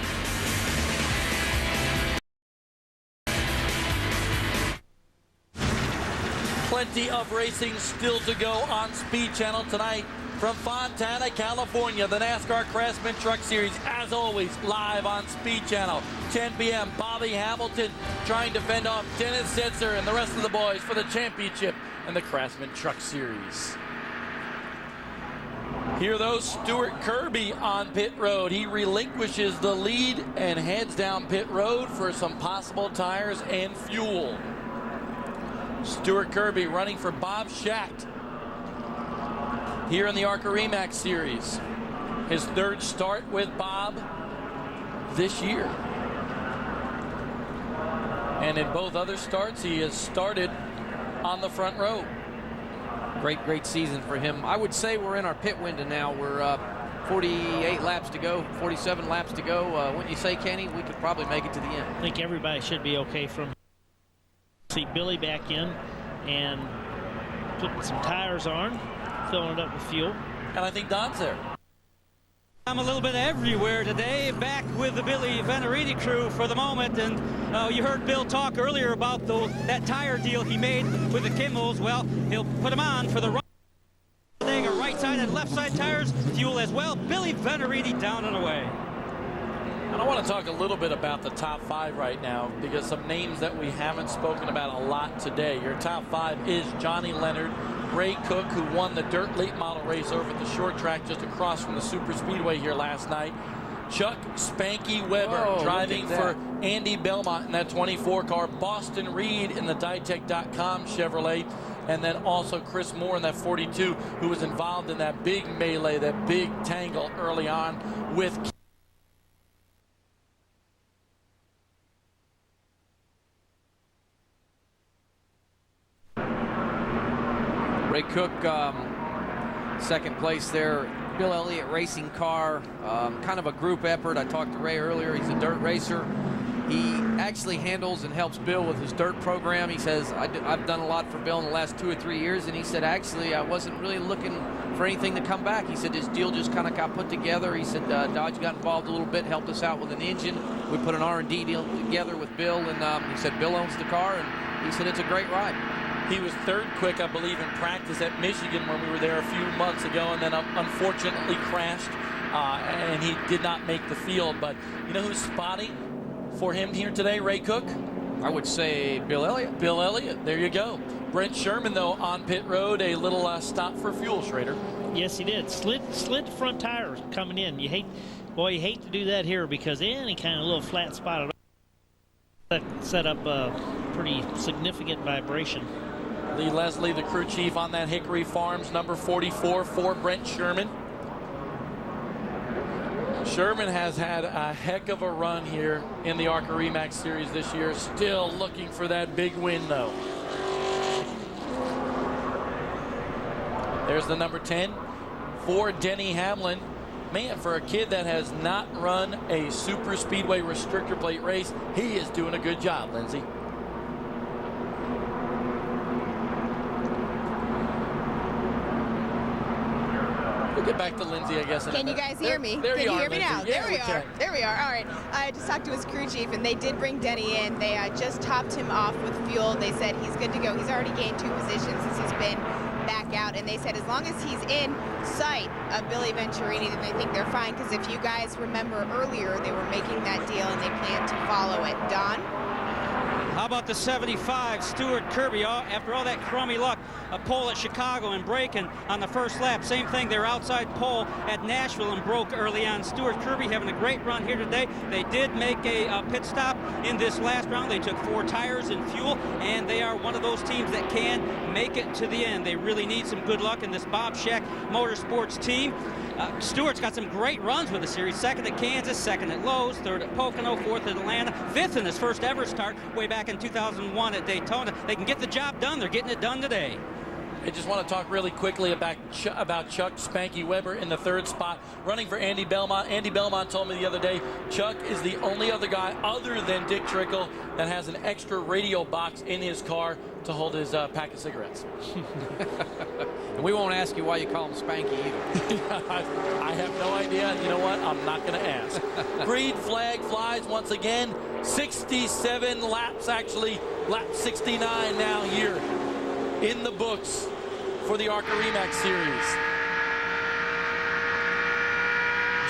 Plenty of racing still to go on Speed Channel tonight from Fontana, California. The NASCAR Craftsman Truck Series, as always, live on Speed Channel. 10 p.m. Bobby Hamilton trying to fend off Dennis Setzer and the rest of the boys for the championship in the Craftsman Truck Series. Here, though, Stuart Kirby on pit road. He relinquishes the lead and heads down pit road for some possible tires and fuel. Stuart Kirby running for Bob Schacht here in the ARCA REMAX Series. His 3rd start with Bob this year. And in both other starts, he has started on the front row. Great season for him. I would say we're in our pit window now. We're 48 laps to go, 47 laps to go. Wouldn't you say, Kenny, we could probably make it to the end? I think everybody should be okay from see Billy back in and putting some tires on, filling it up with fuel. And I think Don's there. I'm a little bit everywhere today, back with the Billy Venarini crew for the moment, and you heard Bill talk earlier about that tire deal he made with the Kimmels. Well, he'll put them on for the right side and left side tires, fuel as well. Billy Venarini down and away. And I want to talk a little bit about the top 5 right now, because some names that we haven't spoken about a lot today. Your top 5 is Johnny Leonard, Ray Cook, who won the dirt late model race over at the short track just across from the Super Speedway here last night. Chuck Spanky Weber driving for Andy Belmont in that 24 car. Boston Reed in the Ditech.com Chevrolet. And then also Chris Moore in that 42, who was involved in that big melee, that big tangle early on with Ray Cook, second place there. Bill Elliott racing car, kind of a group effort. I talked to Ray earlier. He's a dirt racer. He actually handles and helps Bill with his dirt program. He says, I've done a lot for Bill in the last 2 or 3 years. And he said, actually, I wasn't really looking for anything to come back. He said, this deal just kind of got put together. He said, Dodge got involved a little bit, helped us out with an engine. We put an R&D deal together with Bill. And he said, Bill owns the car. And he said, it's a great ride. He was third quick, I believe, in practice at Michigan when we were there a few months ago, and then unfortunately crashed, and he did not make the field. But you know who's spotting for him here today, Ray Cook? I would say Bill Elliott. Bill Elliott, there you go. Brent Sherman, though, on pit road, a little stop for fuel, Schrader. Yes, he did. Slid the front tire coming in. You hate to do that here, because any kind of little flat spot that set up a pretty significant vibration. Lee Leslie, the crew chief on that Hickory Farms, number 44 for Brent Sherman. Sherman has had a heck of a run here in the ARCA REMAX Series this year. Still looking for that big win, though. There's the number 10 for Denny Hamlin. Man, for a kid that has not run a super speedway restrictor plate race, he is doing a good job, Lindsay. We'll get back to Lindsay, I guess. Can you guys hear me? There Can you you are, hear me Lindsay. now? Yeah, There we are. There we are. All right. I just talked to his crew chief, and they did bring Denny in. They just topped him off with fuel. They said he's good to go. He's already gained 2 positions since he's been back out. And they said as long as he's in sight of Billy Venturini, then they think they're fine. Because if you guys remember earlier, they were making that deal, and they planned to follow it. Don? How about the 75, Stuart Kirby? After all that crummy luck, a pole at Chicago and braking on the first lap. Same thing, their outside pole at Nashville and broke early on. Stuart Kirby having a great run here today. They did make a pit stop in this last round. They took 4 tires and fuel, and they are one of those teams that can make it to the end. They really need some good luck in this Bob Scheck Motorsports team. Stewart's got some great runs with the series. Second at Kansas, second at Lowe's, third at Pocono, fourth at Atlanta, fifth in his first ever start way back in 2001 at Daytona. They can get the job done. They're getting it done today. I just want to talk really quickly about Chuck Spanky Weber in the 3rd spot, running for Andy Belmont. Andy Belmont told me the other day, Chuck is the only other guy other than Dick Trickle that has an extra radio box in his car to hold his pack of cigarettes. And we won't ask you why you call him Spanky either. I have no idea. You know what? I'm not going to ask. Green flag flies once again. 67 laps, actually. Lap 69 now here in the books for the ARCA REMAX Series.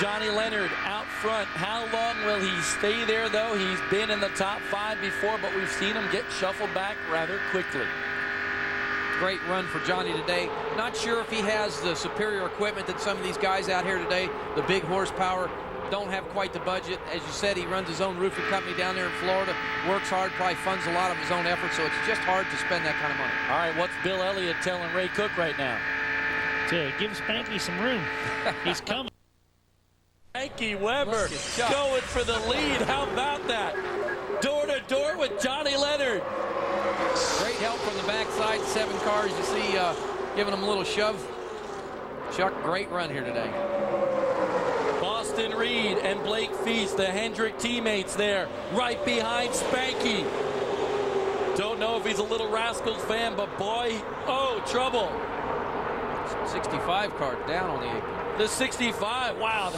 Johnny Leonard out front. How long will he stay there, though? He's been in the top 5 before, but we've seen him get shuffled back rather quickly. Great run for Johnny today. Not sure if he has the superior equipment that some of these guys out here today, the big horsepower, don't have quite the budget. As you said, he runs his own roofing company down there in Florida, works hard, probably funds a lot of his own effort, so it's just hard to spend that kind of money. All right, what's Bill Elliott telling Ray Cook right now? To give Spanky some room. He's coming. Spanky Weber going for the lead. How about that? Door to door with Johnny Leonard. Great help from the backside. 7 cars, you see, giving him a little shove. Chuck, great run here today. Boston Reed and Blake Feast, the Hendrick teammates there, right behind Spanky. Don't know if he's a Little Rascals fan, but boy, oh, trouble. 65 car down on the apron. The 65, wow.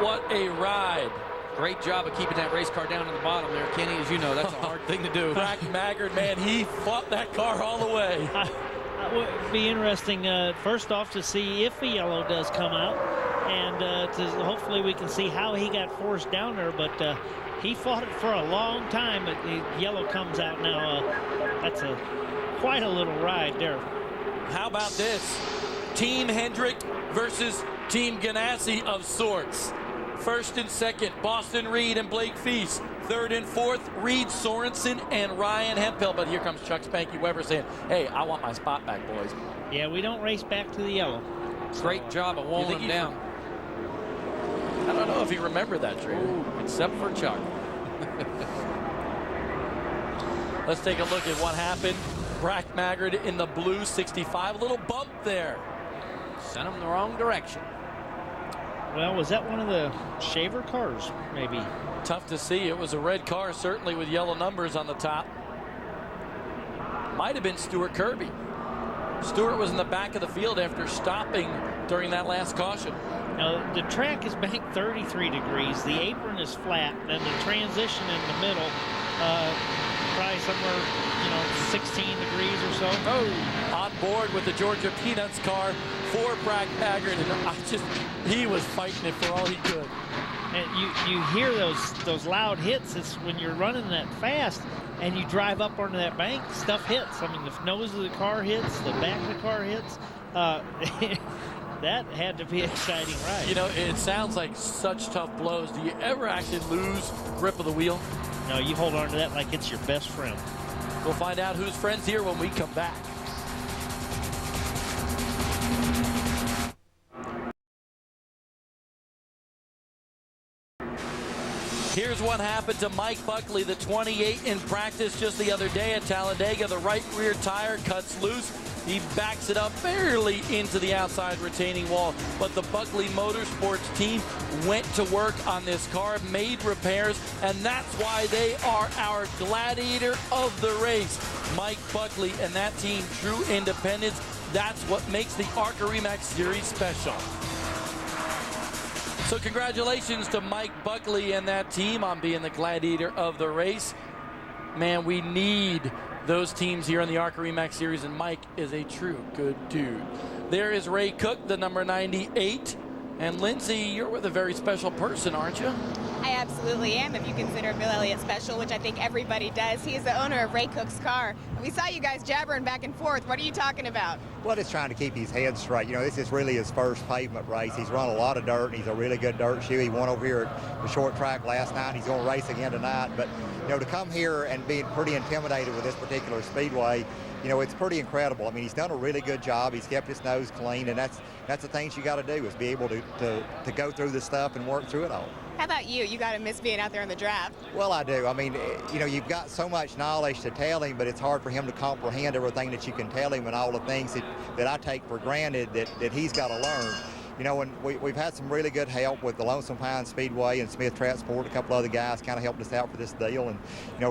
What a ride. Great job of keeping that race car down in the bottom there, Kenny. As you know, that's a hard thing to do. Brack Maggard, man, he fought that car all the way. It would be interesting, first off, to see if the yellow does come out, and hopefully we can see how he got forced down there, but he fought it for a long time, but the yellow comes out now. That's quite a little ride there. How about this? Team Hendrick versus Team Ganassi of sorts. First and second, Boston Reed and Blake Feast. Third and fourth, Reed Sorensen and Ryan Hemphill. But here comes Chuck Spanky Weber saying, hey, I want my spot back, boys. Yeah, we don't race back to the yellow. Great job of walling him down. I don't know if he remembered that, Trader. Except for Chuck. Let's take a look at what happened. Brack Maggard in the blue 65. A little bump there. Sent him the wrong direction. Well, was that one of the Shaver cars, maybe? Tough to see. It was a red car, certainly with yellow numbers on the top. Might have been Stuart Kirby. Stuart was in the back of the field after stopping during that last caution. Now, the track is banked 33 degrees. The apron is flat. Then the transition in the middle, probably somewhere, 16 degrees or so. Oh, on board with the Georgia Peanuts car for Brack Maggard, and he was fighting it for all he could. And you hear those loud hits. It's when you're running that fast and you drive up onto that bank, stuff hits. I mean, the nose of the car hits, the back of the car hits. That had to be an exciting ride. It sounds like such tough blows. Do you ever actually lose grip of the wheel? No, you hold on to that like it's your best friend. We'll find out who's friends here when we come back. Here's what happened to Mike Buckley, the 28 in practice just the other day at Talladega. The right rear tire cuts loose. He backs it up barely into the outside retaining wall. But the Buckley Motorsports team went to work on this car, made repairs, and that's why they are our gladiator of the race. Mike Buckley and that team, true independence. That's what makes the ARCA REMAX Series special. So congratulations to Mike Buckley and that team on being the gladiator of the race. Man, we need those teams here in the ARCA REMAX Series, and Mike is a true good dude. There is Ray Cook, the number 98. And Lindsay, you're with a very special person, aren't you? I absolutely am, if you consider Bill Elliott special, which I think everybody does. He is the owner of Ray Cook's car. We saw you guys jabbering back and forth. What are you talking about? Well, just trying to keep his head straight. This is really his first pavement race. He's run a lot of dirt, and he's a really good dirt shoe. He won over here at the short track last night. He's going to race again tonight. But, to come here and be pretty intimidated with this particular speedway, it's pretty incredible. I mean, he's done a really good job. He's kept his nose clean, and that's the things you got to do, is be able to go through this stuff and work through it all. How about you? You got to miss being out there in the draft. Well, I do. I mean, you've got so much knowledge to tell him, but it's hard for him to comprehend everything that you can tell him and all the things that I take for granted that he's got to learn. And we've had some really good help with the Lonesome Pine Speedway and Smith Transport. A couple other guys kind of helped us out for this deal. And,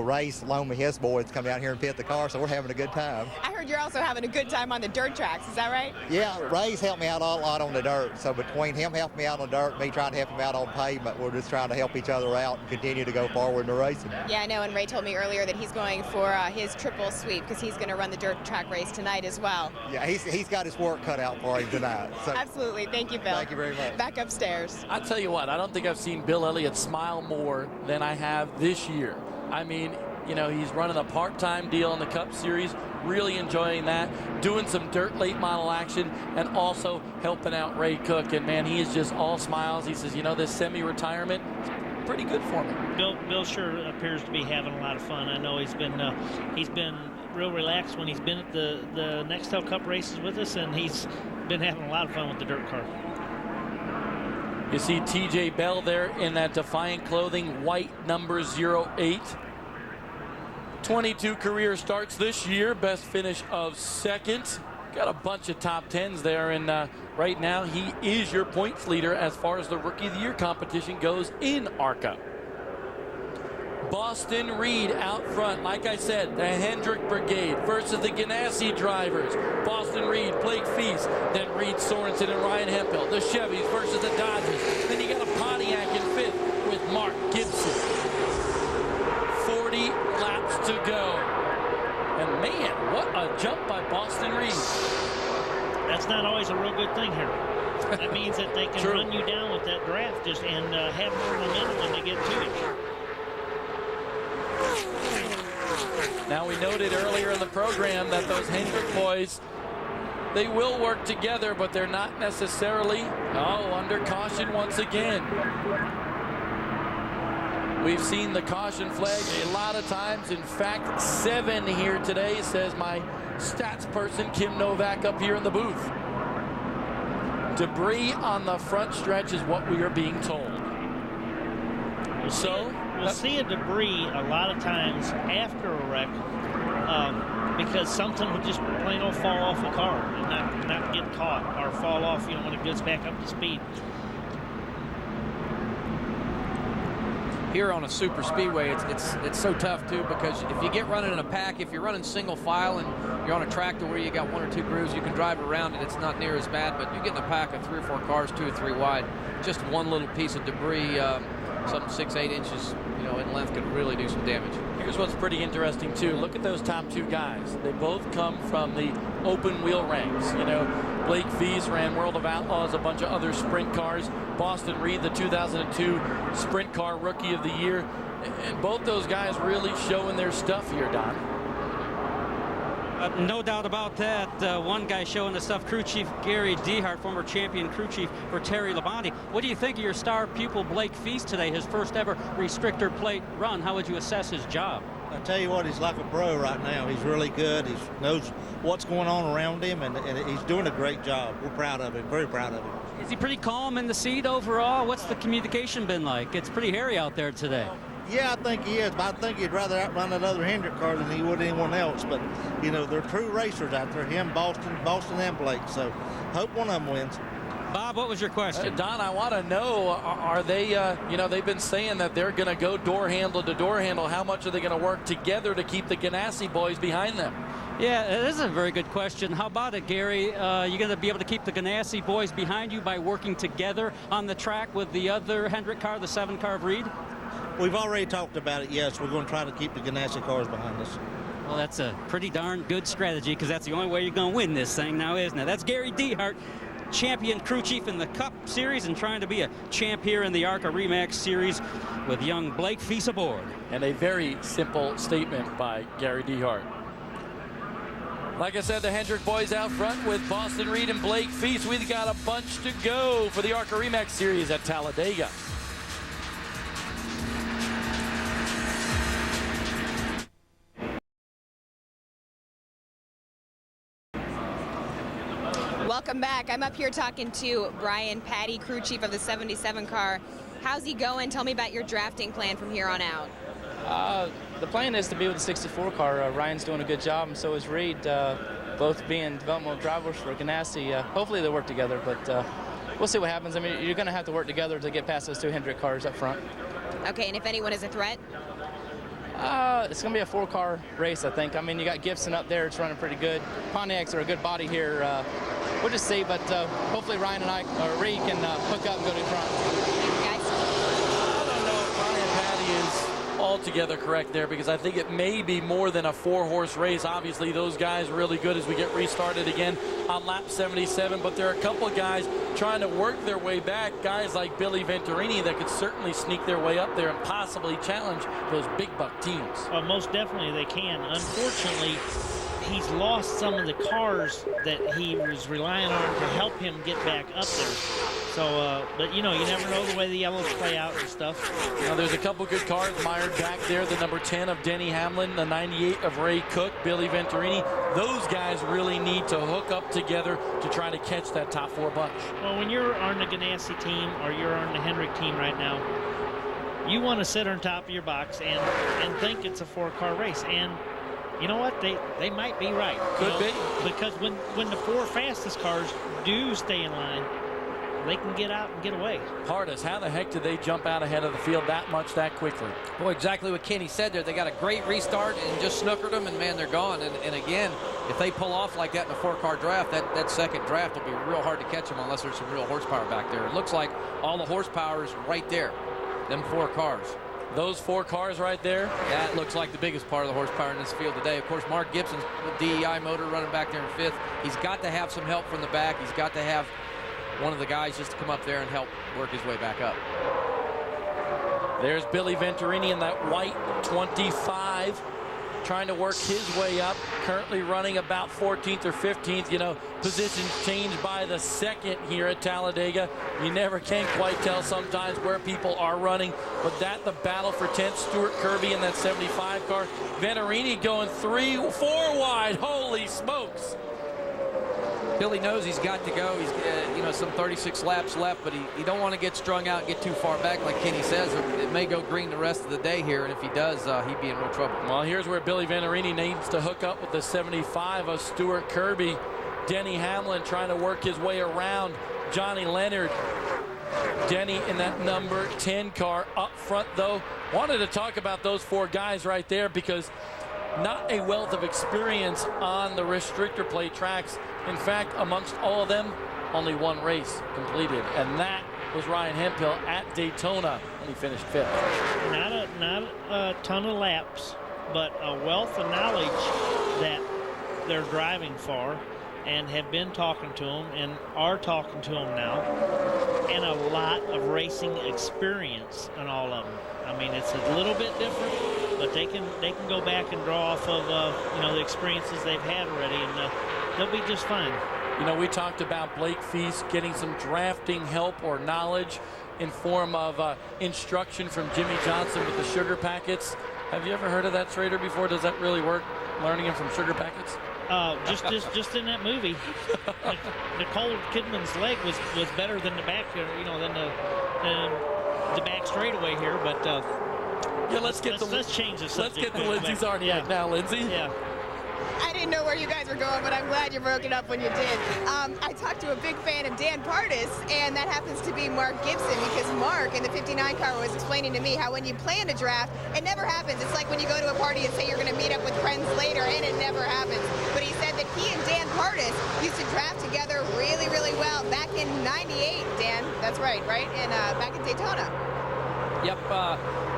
Ray's loaned me his boy to come down here and pit the car, so we're having a good time. I heard you're also having a good time on the dirt tracks. Is that right? Yeah, Ray's helped me out a lot on the dirt. So between him helping me out on the dirt and me trying to help him out on pavement, we're just trying to help each other out and continue to go forward in the racing. Yeah, I know. And Ray told me earlier that he's going for his triple sweep because he's going to run the dirt track race tonight as well. Yeah, he's got his work cut out for him tonight. So. Absolutely. Thank you, Bill. Thank you very much. Back upstairs. I tell you what, I don't think I've seen Bill Elliott smile more than I have this year. I mean, he's running a part-time deal in the Cup Series, really enjoying that, doing some dirt late model action, and also helping out Ray Cook. And man, he is just all smiles. He says, this semi-retirement is pretty good for me. Bill sure appears to be having a lot of fun. I know he's been real relaxed when he's been at the Nextel Cup races with us, and he's been having a lot of fun with the dirt car. You see TJ Bell there in that Defiant clothing, white number 08. 22 career starts this year, best finish of second. got a bunch of top 10s there, and right now he is your points leader as far as the Rookie of the Year competition goes in ARCA. Boston Reed out front. Like I said, the Hendrick Brigade versus the Ganassi drivers. Boston Reed, Blake Feast, then Reed Sorensen and Ryan Hemphill. The Chevys versus the Dodgers. Then you got a Pontiac in 5th with Mark Gibson. 40 laps to go. And man, what a jump by Boston Reed. That's not always a real good thing here. That means that they can run you down with that draft and have more momentum when they get to it. Now, we noted earlier in the program that those Hendrick boys, they will work together, but they're not necessarily, under caution once again. We've seen the caution flag a lot of times. In fact, 7 here today, says my stats person, Kim Novak, up here in the booth. Debris on the front stretch is what we are being told. We'll see a debris a lot of times after a wreck because something will just plain old fall off a car and not get caught or fall off, when it gets back up to speed. Here on a super speedway, it's so tough too, because if you get running in a pack, if you're running single file and you're on a tractor where you got 1 or 2 grooves, you can drive around and it's not near as bad. But you get in a pack of 3 or 4 cars, 2 or 3 wide, just one little piece of debris, something 6-8 inches, in length, could really do some damage. Here's what's pretty interesting too. Look at those top 2 guys. They both come from the open wheel ranks. Blake Feast ran World of Outlaws, a bunch of other sprint cars. Boston Reed, the 2002 Sprint Car Rookie of the Year. And both those guys really showing their stuff here, Don. No doubt about that. One guy showing the stuff, crew chief Gary Dehart, former champion crew chief for Terry Labonte. What do you think of your star pupil Blake Feast today, his first ever restrictor plate run? How would you assess his job? I tell you what, he's like a pro right now. He's really good. He knows what's going on around him, and he's doing a great job. We're proud of him, very proud of him. Is he pretty calm in the seat overall? What's the communication been like? It's pretty hairy out there today. Yeah, I think he is, but I think he'd rather outrun that other Hendrick car than he would anyone else. But, they're true racers out there, him, Boston and Blake. So hope one of them wins. Bob, what was your question? Don, I want to know, are they, they've been saying that they're going to go door handle to door handle. How much are they going to work together to keep the Ganassi boys behind them? Yeah, this is a very good question. How about it, Gary? You're going to be able to keep the Ganassi boys behind you by working together on the track with the other Hendrick car, the 7 car of Reed? We've already talked about it, yes. We're going to try to keep the Ganassi cars behind us. Well, that's a pretty darn good strategy, because that's the only way you're going to win this thing now, isn't it? That's Gary Dehart, champion crew chief in the Cup Series and trying to be a champ here in the ARCA REMAX Series with young Blake Feast aboard. And a very simple statement by Gary Dehart. Like I said, the Hendrick boys out front with Boston Reed and Blake Feast. We've got a bunch to go for the ARCA REMAX Series at Talladega. Welcome back. I'm up here talking to Brian Patty, crew chief of the 77 car. How's he going? Tell me about your drafting plan from here on out. The plan is to be with the 64 car. Ryan's doing a good job, and so is Reed, both being developmental drivers for Ganassi. Hopefully they work together, but we'll see what happens. I mean, you're going to have to work together to get past those 2 Hendrick cars up front. Okay, and if anyone is a threat? It's going to be a 4-car race, I think. I mean, you got Gibson up there. It's running pretty good. Pontiacs are a good body here. We'll just see, but hopefully Ryan and I, or Reed, can hook up and go to the front. I don't know if Brian Patty is altogether correct there, because I think it may be more than a 4-horse race. Obviously, those guys are really good as we get restarted again on lap 77, but there are a couple of guys trying to work their way back, guys like Billy Venturini that could certainly sneak their way up there and possibly challenge those big buck teams. Well, most definitely they can. Unfortunately, he's lost some of the cars that he was relying on to help him get back up there. So, but you never know the way the yellows play out and stuff. Now, there's a couple good cars mired back there. The number 10 of Denny Hamlin, the 98 of Ray Cook, Billy Venturini. Those guys really need to hook up together to try to catch that top 4 bunch. Well, when you're on the Ganassi team or you're on the Hendrick team right now, you want to sit on top of your box and think it's a 4-car race. And you know what? They might be right. Could be. Because when the 4 fastest cars do stay in line, they can get out and get away. Pardus, how the heck did they jump out ahead of the field that quickly? Boy, exactly what Kenny said there. They got a great restart and just snookered them, and, man, they're gone. And again, if they pull off like that in a 4-car draft, that second draft will be real hard to catch them unless there's some real horsepower back there. It looks like all the horsepower is right there, them 4 cars. Those 4 cars right there? That looks like the biggest part of the horsepower in this field today. Of course, Mark Gibson's DEI motor running back there in 5th. He's got to have some help from the back. He's got to have one of the guys just to come up there and help work his way back up. There's Billy Venturini in that white 25, trying to work his way up, currently running about 14th or 15th. You know, positions change by the second here at Talladega. You never can quite tell sometimes where people are running, but that the battle for 10th. Stuart Kirby in that 75 car. Venturini going 3-4 wide. Holy smokes. Billy knows he's got to go. He's some 36 laps left, but he don't want to get strung out and get too far back, like Kenny says. It may go green the rest of the day here, and if he does, he'd be in real trouble. Well, here's where Billy Venturini needs to hook up with the 75 of Stuart Kirby. Denny Hamlin trying to work his way around Johnny Leonard. Denny in that number 10 car up front, though. Wanted to talk about those 4 guys right there because not a wealth of experience on the restrictor plate tracks. In fact, amongst all of them, only 1 race completed, and that was Ryan Hemphill at Daytona, and he finished 5th. Not a ton of laps, but a wealth of knowledge that they're driving for, and have been talking to him and are talking to him now, and a lot of racing experience on all of them. I mean, it's a little bit different, but they can go back and draw off of the experiences they've had already, and they'll be just fine. You know, we talked about Blake Feast getting some drafting help or knowledge in form of instruction from Jimmy Johnson with the sugar packets. Have you ever heard of that, Schrader, before? Does that really work, learning him from sugar packets? Just in that movie, Nicole Kidman's leg was better than the back, than the back straightaway here. But yeah, let's change the subject. Let's get to Lindsey's Arniac now, Lindsey. Yeah. I didn't know where you guys were going, but I'm glad you broke it up when you did. I talked to a big fan of Dan Pardus, and that happens to be Mark Gibson, because Mark in the 59 car was explaining to me how when you plan a draft, it never happens. It's like when you go to a party and say you're going to meet up with friends later, and it never happens. But he said that he and Dan Pardus used to draft together really, really well back in '98, Dan. That's right? And back in Daytona. Yep.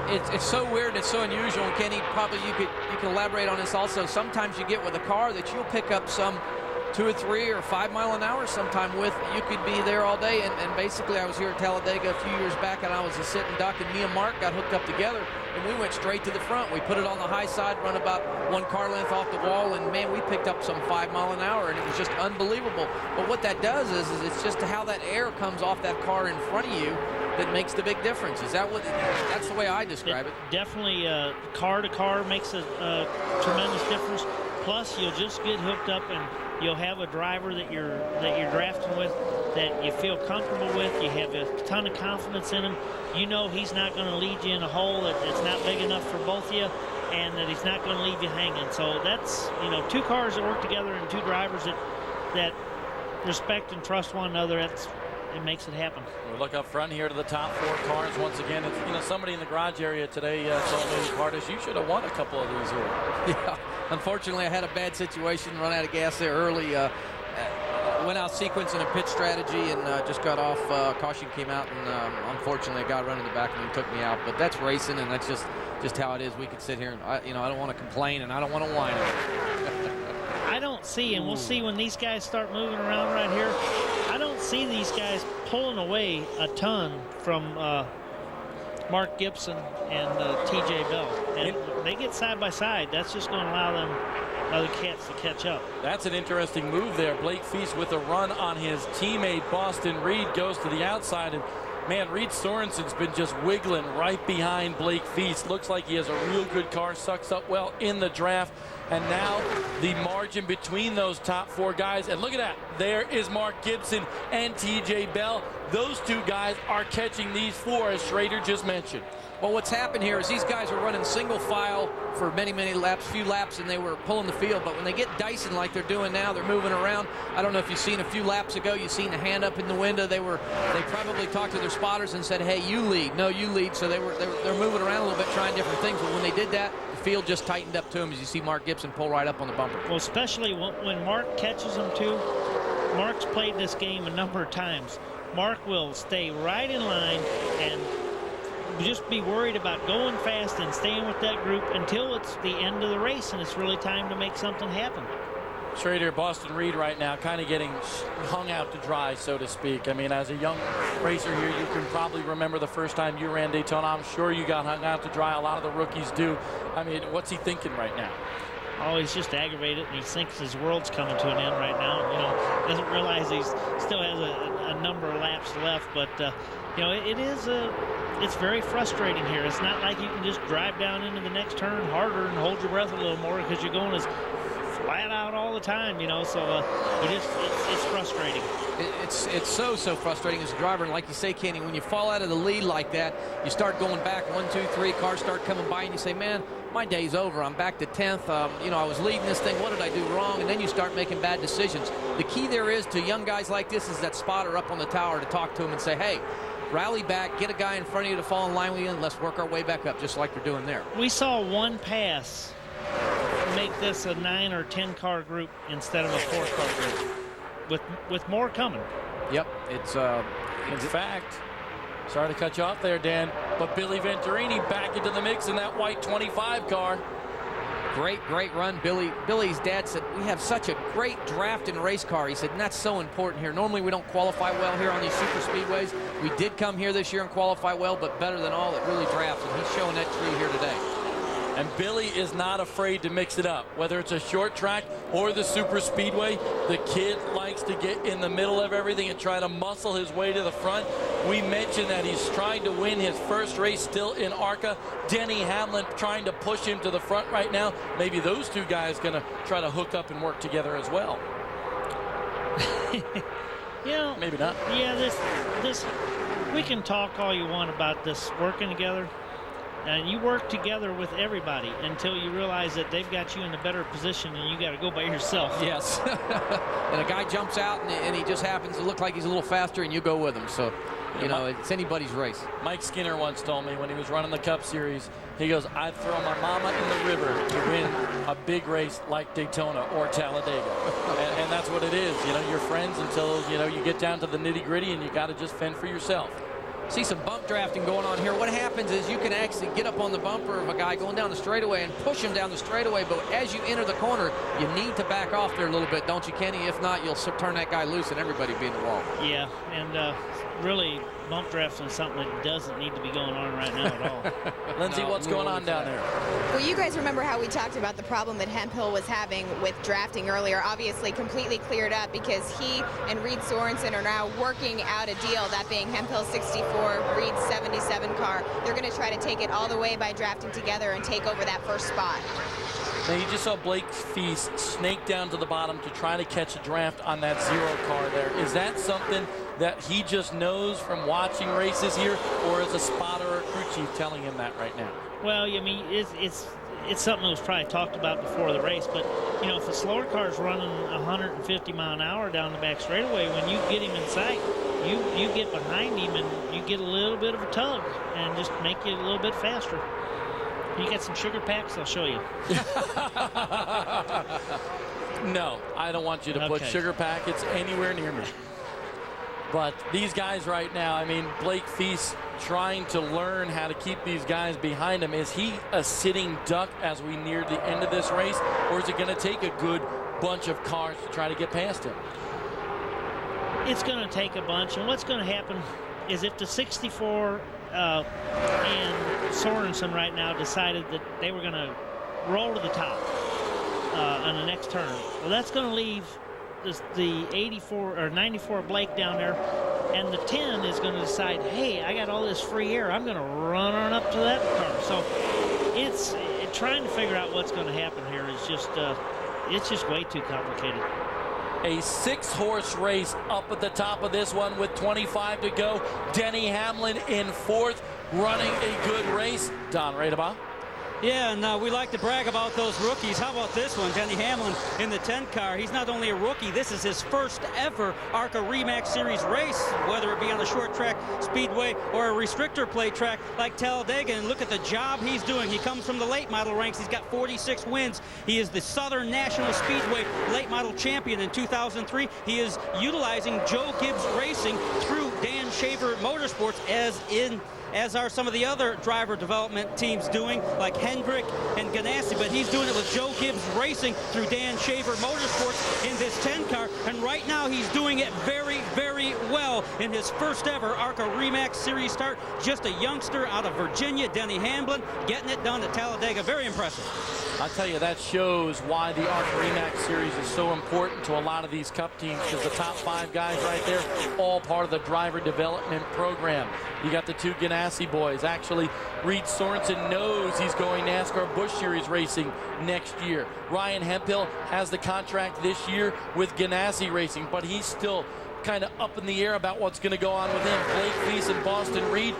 It's so weird. It's so unusual. And Kenny, probably you can elaborate on this also. Sometimes you get with a car that you'll pick up some 2 or 3 or 5 mile an hour sometime with. You could be there all day. And basically, I was here at Talladega a few years back, and I was a sitting duck, and me and Mark got hooked up together, and we went straight to the front. We put it on the high side, run about 1 car length off the wall, and man, we picked up some 5 mile an hour, and it was just unbelievable. But what that does is it's just how that air comes off that car in front of you that makes the big difference. Is that that's the way I describe it? Definitely car to car makes a tremendous difference. Plus, you'll just get hooked up and you'll have a driver that you're drafting with that you feel comfortable with. You have a ton of confidence in him. You know he's not going to lead you in a hole that's not big enough for both of you, and that he's not going to leave you hanging. So that's 2 cars that work together and 2 drivers that respect and trust one another. It makes it happen. We'll look up front here to the top 4 cars once again. It's, somebody in the garage area today told me, Pardus, you should have won a couple of these here. Yeah, unfortunately I had a bad situation, run out of gas there early. Went out sequencing a pit strategy and just got off. Caution came out, and unfortunately a guy ran in the back and he took me out. But that's racing, and that's just how it is. We could sit here and I don't want to complain and I don't want to whine. I don't see, and we'll see when these guys start moving around right here, I don't see these guys pulling away a ton from Mark Gibson and TJ Bell. And they get side by side. That's just going to allow them other cats to catch up. That's an interesting move there. Blake Feast with a run on his teammate Boston Reed goes to the outside, and man, Reed Sorensen's been just wiggling right behind Blake Feast. Looks like he has a real good car, sucks up well in the draft. And now the margin between those top 4 guys. And look at that. There is Mark Gibson and TJ Bell. Those 2 guys are catching these 4, as Schrader just mentioned. Well, what's happened here is these guys are running single file for many laps, few laps, and they were pulling the field. But when they get Dyson like they're doing now, they're moving around. I don't know if you've seen a few laps ago, you've seen the hand up in the window. They probably talked to their spotters and said, hey, you lead. No, you lead. So they're moving around a little bit, trying different things. But when they did that, the field just tightened up to them, as you see Mark Gibson pull right up on the bumper. Well, especially when Mark catches them too. Mark's played this game a number of times. Mark will stay right in line and just be worried about going fast and staying with that group until it's the end of the race and it's really time to make something happen. Straight here, Boston Reed right now kind of getting hung out to dry, so to speak. I mean, as a young racer here, you can probably remember the first time you ran Daytona. I'm sure you got hung out to dry. A lot of the rookies do. I mean, what's he thinking right now? Oh, he's just aggravated, and he thinks his world's coming to an end right now. You know, doesn't realize he still has a number of laps left. But you know, it's very frustrating here. It's not like you can just drive down into the next turn harder and hold your breath a little more because you're going as flat out all the time. You know, so it's frustrating. It's so frustrating as a driver, and like you say, Kenny, when you fall out of the lead like that, you start going back 1, 2, 3, cars start coming by, and you say, man, my day's over. I'm back to 10th. You know, I was leading this thing. What did I do wrong? And then you start making bad decisions. The key there is to young guys like this is that spotter up on the tower to talk to him and say, hey, rally back, get a guy in front of you to fall in line with you, and let's work our way back up, just like they're doing there. We saw one pass make this a 9 or 10 car group instead of a 4 car group, with more coming. Yep, it's in fact, sorry to cut you off there, Dan, but Billy Venturini back into the mix in that white 25 car. Great run. Billy's dad said, we have such a great draft and race car. He said, and that's so important here. Normally we don't qualify well here on these super speedways. We did come here this year and qualify well, but better than all, it really drafts, and he's showing that true here today. And Billy is not afraid to mix it up. Whether it's a short track or the super speedway, the kid likes to get in the middle of everything and try to muscle his way to the front. We mentioned that he's trying to win his first race still in ARCA. Denny Hamlin trying to push him to the front right now. Maybe those two guys going to try to hook up and work together as well. You know, maybe not. Yeah, this we can talk all you want about this working together. And you work together with everybody until you realize that they've got you in a better position and you got to go by yourself. Yes. And a guy jumps out and he just happens to look like he's a little faster and you go with him. So, you know, it's anybody's race. Mike Skinner once told me when he was running the Cup Series, he goes, I'd throw my mama in the river to win a big race like Daytona or Talladega. and that's what it is. You know, you're friends until, you know, you get down to the nitty gritty and you got to just fend for yourself. See some bump drafting going on here. What happens is you can actually get up on the bumper of a guy going down the straightaway and push him down the straightaway, but as you enter the corner, you need to back off there a little bit, don't you, Kenny? If not, you'll turn that guy loose and everybody be in the wall. Yeah, and really, bump drafting is something that doesn't need to be going on right now at all. Lindsay, what's going on down there? Well, you guys remember how we talked about the problem that Hemphill was having with drafting earlier. Obviously completely cleared up because he and Reed Sorensen are now working out a deal, that being Hemphill's 64, Reed's 77 car. They're going to try to take it all the way by drafting together and take over that first spot. Now, you just saw Blake Feast snake down to the bottom to try to catch a draft on that 0 car there. Is that something that he just knows from watching races here, or is a spotter or crew chief telling him that right now? Well, I mean, it's something that was probably talked about before the race, but, you know, if a slower car is running 150 mile an hour down the back straightaway, when you get him in sight, you get behind him and you get a little bit of a tug and just make you a little bit faster. You get some sugar packs, I'll show you. No, I don't want you to put sugar packets anywhere near me. But these guys right now, I mean, Blake Feast trying to learn how to keep these guys behind him. Is he a sitting duck as we near the end of this race, or is it going to take a good bunch of cars to try to get past him? It's going to take a bunch, and what's going to happen is if the 64 and Sorensen right now decided that they were going to roll to the top on the next turn, well, that's going to leave the 84 or 94 Blake down there, and the 10 is going to decide, hey, I got all this free air, I'm going to run on up to that car. So it's trying to figure out what's going to happen here is just it's just way too complicated. A 6-horse race up at the top of this one with 25 to go. Denny Hamlin in 4th. running a good race. Don Radebaugh. Yeah, and we like to brag about those rookies. How about this one? Denny Hamlin in the 10 car. He's not only a rookie, this is his first ever ARCA REMAX Series race, whether it be on a short track speedway or a restrictor plate track like Talladega. And look at the job he's doing. He comes from the late model ranks. He's got 46 wins. He is the Southern National Speedway late model champion in 2003. He is utilizing Joe Gibbs Racing through Dan Shaver Motorsports, as are some of the other driver development teams doing, like Hendrick and Ganassi, but he's doing it with Joe Gibbs Racing through Dan Shaver Motorsports in this 10 car, and right now he's doing it very, very well in his first ever ARCA REMAX Series start. Just a youngster out of Virginia, Denny Hamlin, getting it done at Talladega. Very impressive. I'll tell you, that shows why the ARCA REMAX Series is so important to a lot of these Cup teams, because the top 5 guys right there, all part of the driver development program. You got the 2 Ganassi boys. Actually, Reed Sorensen knows he's going NASCAR Busch Series racing next year. Ryan Hemphill has the contract this year with Ganassi Racing, but he's still kind of up in the air about what's going to go on with him. Blake Feast and Boston Reed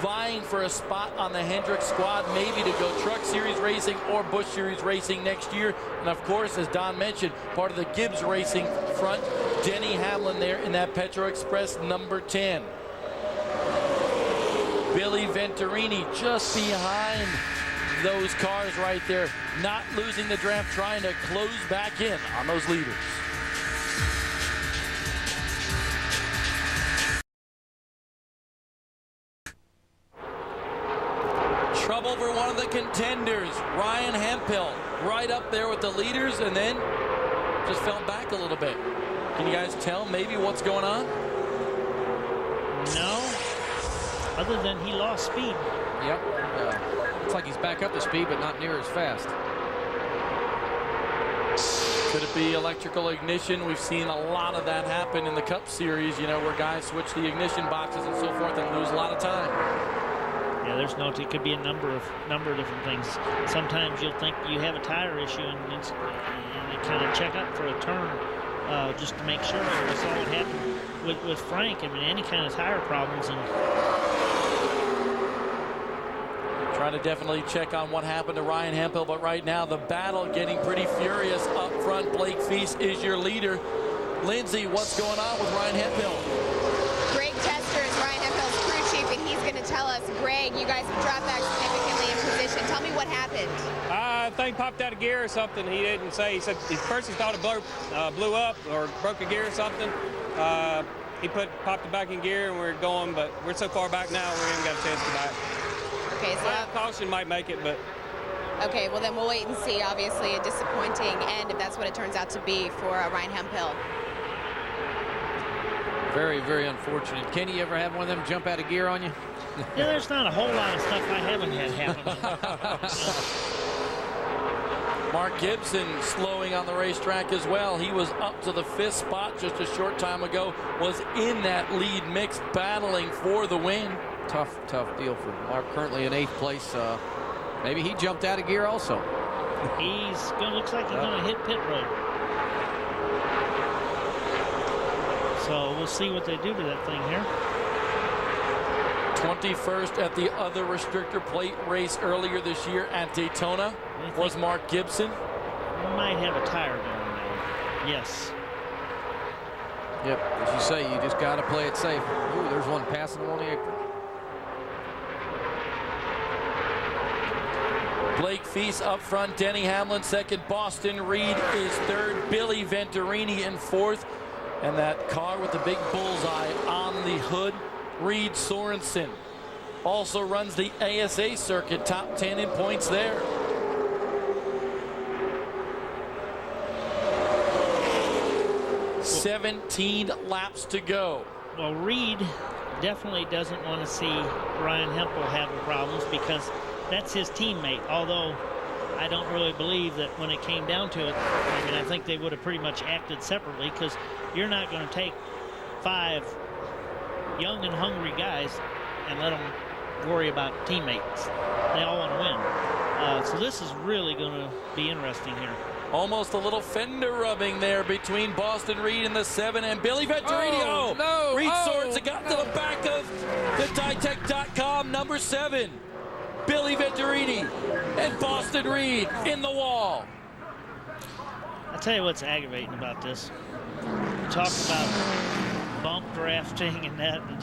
vying for a spot on the Hendrick squad, maybe to go Truck Series racing or Busch Series racing next year. And of course, as Don mentioned, part of the Gibbs Racing front, Denny Hamlin there in that Petro Express number 10. Billy Venturini just behind those cars right there, not losing the draft, trying to close back in on those leaders. Trouble for one of the contenders, Ryan Hemphill, right up there with the leaders, and then just fell back a little bit. Can you guys tell maybe what's going on? No, other than he lost speed. Yep. Looks like he's back up to speed, but not near as fast. Could it be electrical ignition? We've seen a lot of that happen in the Cup Series, you know, where guys switch the ignition boxes and so forth and lose a lot of time. Yeah, there's no. It could be a number of different things. Sometimes you'll think you have a tire issue, and you kind of check up for a turn just to make sure. We saw what happened with Frank. I mean, any kind of tire problems, and try to definitely check on what happened to Ryan Hemphill, but right now the battle getting pretty furious up front. Blake Feast is your leader. Lindsay, what's going on with Ryan Hemphill? Greg Chester is Ryan Hemphill's crew chief, and he's going to tell us, Greg, you guys have dropped back significantly in position. Tell me what happened. I think popped out of gear or something. He didn't say. He said first he thought it blew up or broke a gear or something. He popped it back in gear and we're going, but we're so far back now we haven't got a chance to back. Okay, so caution might make it, but. Okay, well then we'll wait and see. Obviously, a disappointing end if that's what it turns out to be for Ryan Hemphill. Very, very unfortunate. Kenny, you ever have one of them jump out of gear on you? Yeah, there's not a whole lot of stuff I haven't had happen. Mark Gibson slowing on the racetrack as well. He was up to the 5th spot just a short time ago, was in that lead mix, battling for the win. Tough deal for Mark, currently in 8th place. Maybe he jumped out of gear also. Looks like he's going to hit pit road. So we'll see what they do to that thing here. 21st at the other restrictor plate race earlier this year at Daytona was Mark Gibson. Might have a tire going now. Yes. Yep, as you say, you just got to play it safe. Ooh, there's one passing him on the apron. Blake Feast up front, Denny Hamlin second, Boston Reed is third, Billy Venturini in 4th, and that car with the big bullseye on the hood, Reed Sorensen. Also runs the ASA circuit, top 10 in points there. Well, 17 laps to go. Well, Reed definitely doesn't want to see Ryan Hemphill having problems because that's his teammate, although I don't really believe that when it came down to it, I mean, I think they would have pretty much acted separately because you're not going to take 5 young and hungry guys and let them worry about teammates. They all want to win. So this is really going to be interesting here. Almost a little fender rubbing there between Boston Reed and the 7 and Billy Venturini. Oh, no. Reed Oh, Sorensen got to the back of the Ditech.com number 7. Billy Venturini and Boston Reed in the wall. I'll tell you what's aggravating about this. You talk about bump drafting and that, and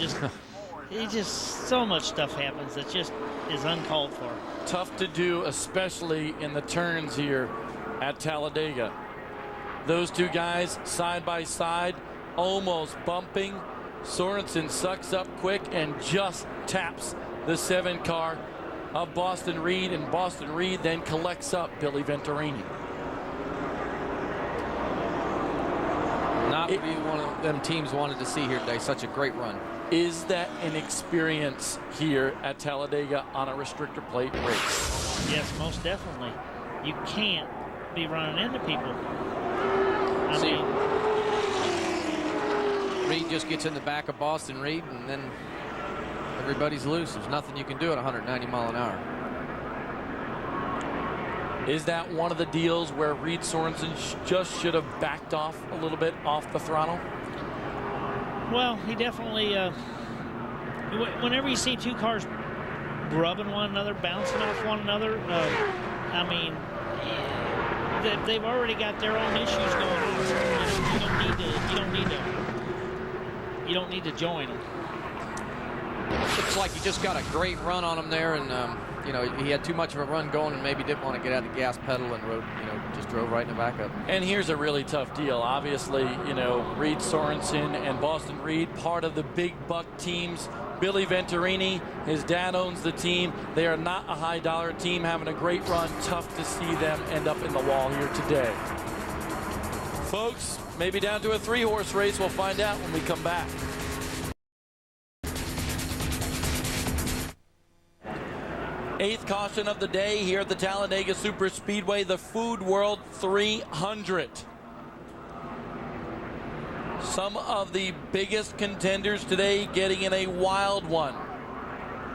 just so much stuff happens that just is uncalled for. Tough to do, especially in the turns here at Talladega. Those two guys side by side, almost bumping. Sorensen sucks up quick and just taps the 7 car of Boston Reed, and Boston Reed then collects up Billy Venturini. Not to be one of them teams wanted to see here today. Such a great run. Is that an experience here at Talladega on a restrictor plate race? Yes, most definitely. You can't be running into people. I mean, Reed just gets in the back of Boston Reed, and then everybody's loose. There's nothing you can do at 190 mile an hour. Is that one of the deals where Reed Sorensen just should have backed off a little bit off the throttle? well, he definitely, whenever you see two cars rubbing one another, bouncing off one another, I mean, they've already got their own issues going on. You don't need to join them. Looks like he just got a great run on him there, and you know, he had too much of a run going and maybe didn't want to get out the gas pedal and rode, you know, just drove right in the back of him. And here's a really tough deal. Obviously, you know, Reed Sorensen and Boston Reed, part of the big buck teams. Billy Venturini, his dad owns the team. They are not a high dollar team, having a great run. Tough to see them end up in the wall here today. Folks, maybe down to a 3-horse race. We'll find out when we come back. Eighth caution of the day here at the Talladega Super Speedway, the Food World 300. Some of the biggest contenders today getting in a wild one.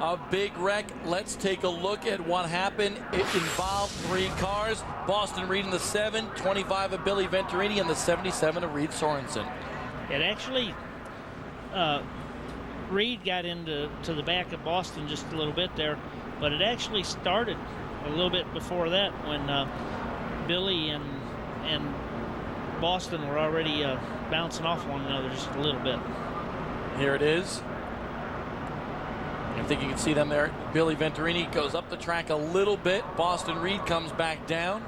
A big wreck. Let's take a look at what happened. It involved 3 cars. Boston Reed in the 7, 25 of Billy Venturini, and the 77 of Reed Sorensen. It actually, Reed got into the back of Boston just a little bit there, but it actually started a little bit before that when Billy and Boston were already bouncing off one another just a little bit. Here it is. I think you can see them there. Billy Venturini goes up the track a little bit. Boston Reed comes back down.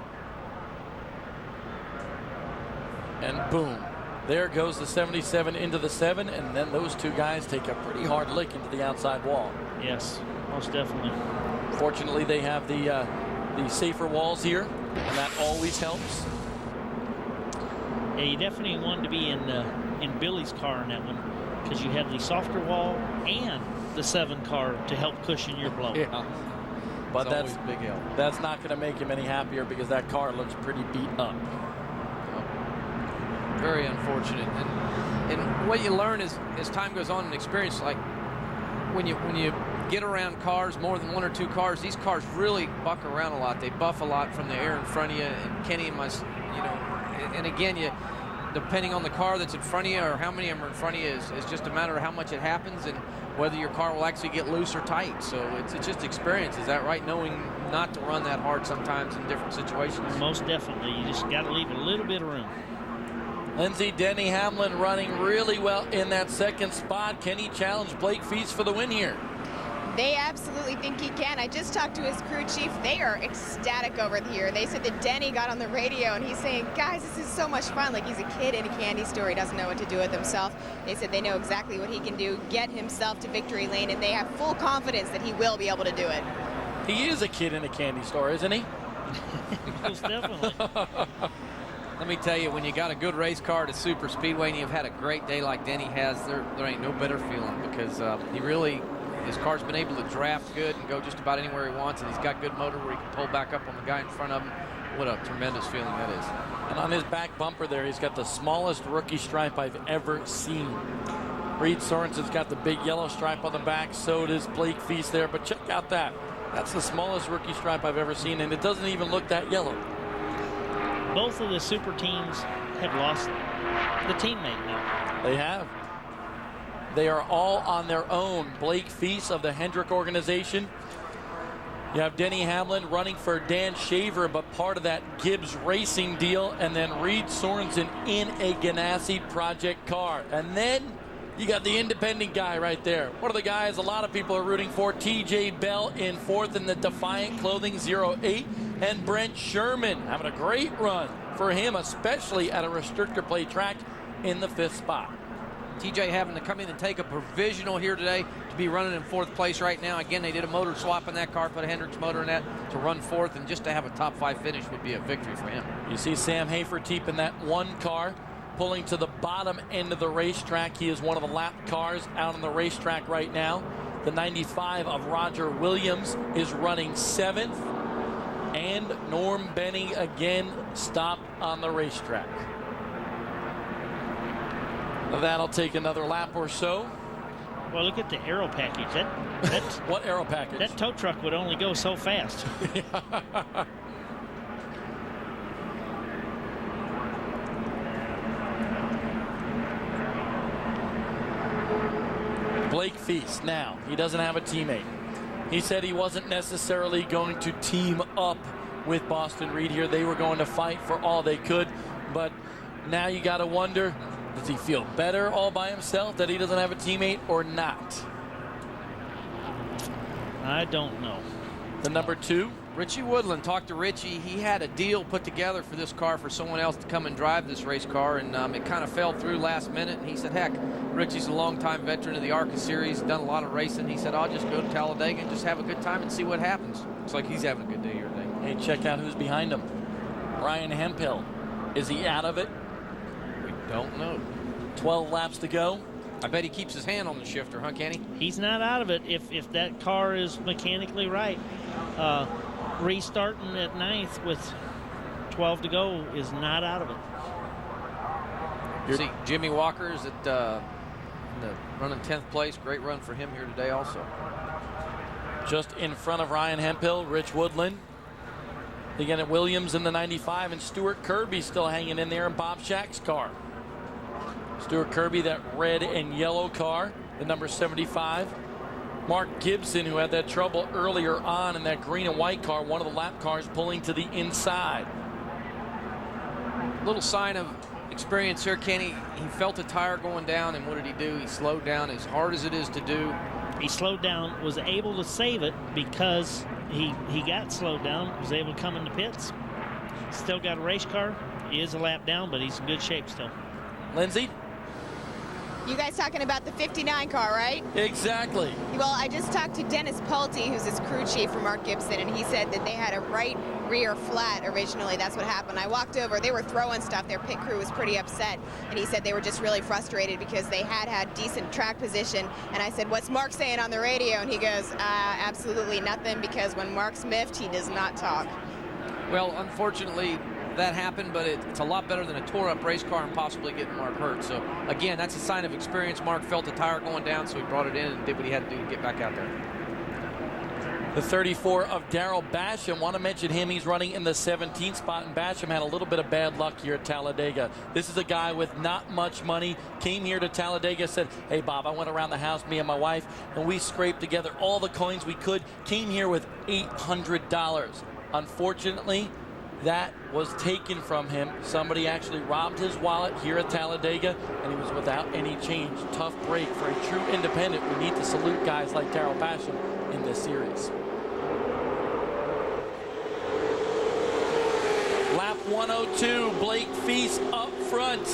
And boom. There goes the 77 into the 7, and then those two guys take a pretty hard lick into the outside wall. Yes, most definitely. Fortunately, they have the safer walls here, and that always helps. Yeah, you definitely wanted to be in Billy's car in that one, because you had the softer wall and the 7 car to help cushion your blow. Yeah. But that's a big help. That's not going to make him any happier because that car looks pretty beat up. Very unfortunate. And what you learn is as time goes on and experience, like when you get around cars, more than 1 or 2 cars, these cars really buck around a lot. They buff a lot from the air in front of you. And Kenny and and again, depending on the car that's in front of you or how many of them are in front of you is just a matter of how much it happens and whether your car will actually get loose or tight. So it's just experience. Is that right? Knowing not to run that hard sometimes in different situations. Most definitely. You just got to leave a little bit of room. Lindsey Denny Hamlin running really well in that 2nd spot. Can he challenge Blake Feast for the win here? They absolutely think he can. I just talked to his crew chief. They are ecstatic over here. They said that Denny got on the radio and he's saying, guys, this is so much fun. Like he's a kid in a candy store. He doesn't know what to do with himself. They said they know exactly what he can do, get himself to victory lane, and they have full confidence that he will be able to do it. He is a kid in a candy store, isn't he? Most definitely. Let me tell you, when you got a good race car at a super speedway and you've had a great day like Denny has, there ain't no better feeling because his car's been able to draft good and go just about anywhere he wants, and he's got good motor where he can pull back up on the guy in front of him. What a tremendous feeling that is. And on his back bumper there, he's got the smallest rookie stripe I've ever seen. Reed Sorensen's got the big yellow stripe on the back. So does Blake Feast there. But check out that. That's the smallest rookie stripe I've ever seen, and it doesn't even look that yellow. both of the super teams have lost the teammate now. They have. They are all on their own. Blake Feast of the Hendrick organization. You have Denny Hamlin running for Dan Shaver, but part of that Gibbs Racing deal, and then Reed Sorensen in a Ganassi Project car. And then you got the independent guy right there. One of the guys a lot of people are rooting for, TJ Bell in fourth in the Defiant Clothing 08, and Brent Sherman having a great run for him, especially at a restrictor plate track in the 5th spot. TJ having to come in and take a provisional here today to be running in 4th place right now. Again, they did a motor swap in that car, put a Hendricks motor in that to run 4th, and just to have a top 5 finish would be a victory for him. You see Sam Hafertepe in that one car pulling to the bottom end of the racetrack. He is one of the lap cars out on the racetrack right now. The 95 of Roger Williams is running 7th, and Norm Benny again stopped on the racetrack. That'll take another lap or so. Well, look at the aero package. That's what aero package? That tow truck would only go so fast. Blake Feast, now, he doesn't have a teammate. He said he wasn't necessarily going to team up with Boston Reed here. They were going to fight for all they could, but now you got to wonder, does he feel better all by himself that he doesn't have a teammate or not? I don't know. The number 2? Richie Woodland talked to Richie. He had a deal put together for this car for someone else to come and drive this race car, and it kind of fell through last minute. And he said, heck, Richie's a longtime veteran of the ARCA series, done a lot of racing. He said, I'll just go to Talladega and just have a good time and see what happens. Looks like he's having a good day here today. Hey, check out who's behind him. Ryan Hemphill. Is he out of it? We don't know. 12 laps to go. I bet he keeps his hand on the shifter, huh, Kenny? He's not out of it if that car is mechanically right. Restarting at 9th with 12 to go is not out of it. You see Jimmy Walker is at running 10th place. Great run for him here today also. Just in front of Ryan Hemphill, Rich Woodland. Again at Williams in the 95, and Stuart Kirby still hanging in there in Bob Shack's car. Stuart Kirby, that red and yellow car, the number 75. Mark Gibson, who had that trouble earlier on in that green and white car, one of the lap cars pulling to the inside. Little sign of experience here, Kenny. He felt a tire going down, and what did he do? He slowed down as hard as it is to do. He slowed down, was able to save it because he got slowed down, was able to come in the pits. Still got a race car. He is a lap down, but he's in good shape still. Lindsay? You guys talking about the 59 car, right? Exactly. Well, I just talked to Dennis Pulte, who's his crew chief for Mark Gibson, and he said that they had a right rear flat originally. That's what happened. I walked over. They were throwing stuff. Their pit crew was pretty upset, and he said they were just really frustrated because they had decent track position. And I said, what's Mark saying on the radio? And he goes, absolutely nothing, because when Mark's miffed, he does not talk. Well, unfortunately, that happened, but it's a lot better than a tore-up race car and possibly getting Mark hurt. So, again, that's a sign of experience. Mark felt the tire going down, so he brought it in and did what he had to do to get back out there. The 34 of Darrell Basham. Want to mention him. He's running in the 17th spot, and Basham had a little bit of bad luck here at Talladega. This is a guy with not much money. Came here to Talladega, said, hey, Bob, I went around the house, me and my wife, and we scraped together all the coins we could. Came here with $800. Unfortunately, that was taken from him. Somebody actually robbed his wallet here at Talladega, and he was without any change. Tough break for a true independent. We need to salute guys like Darrell Basham in this series. Lap 102, Blake Feast up front.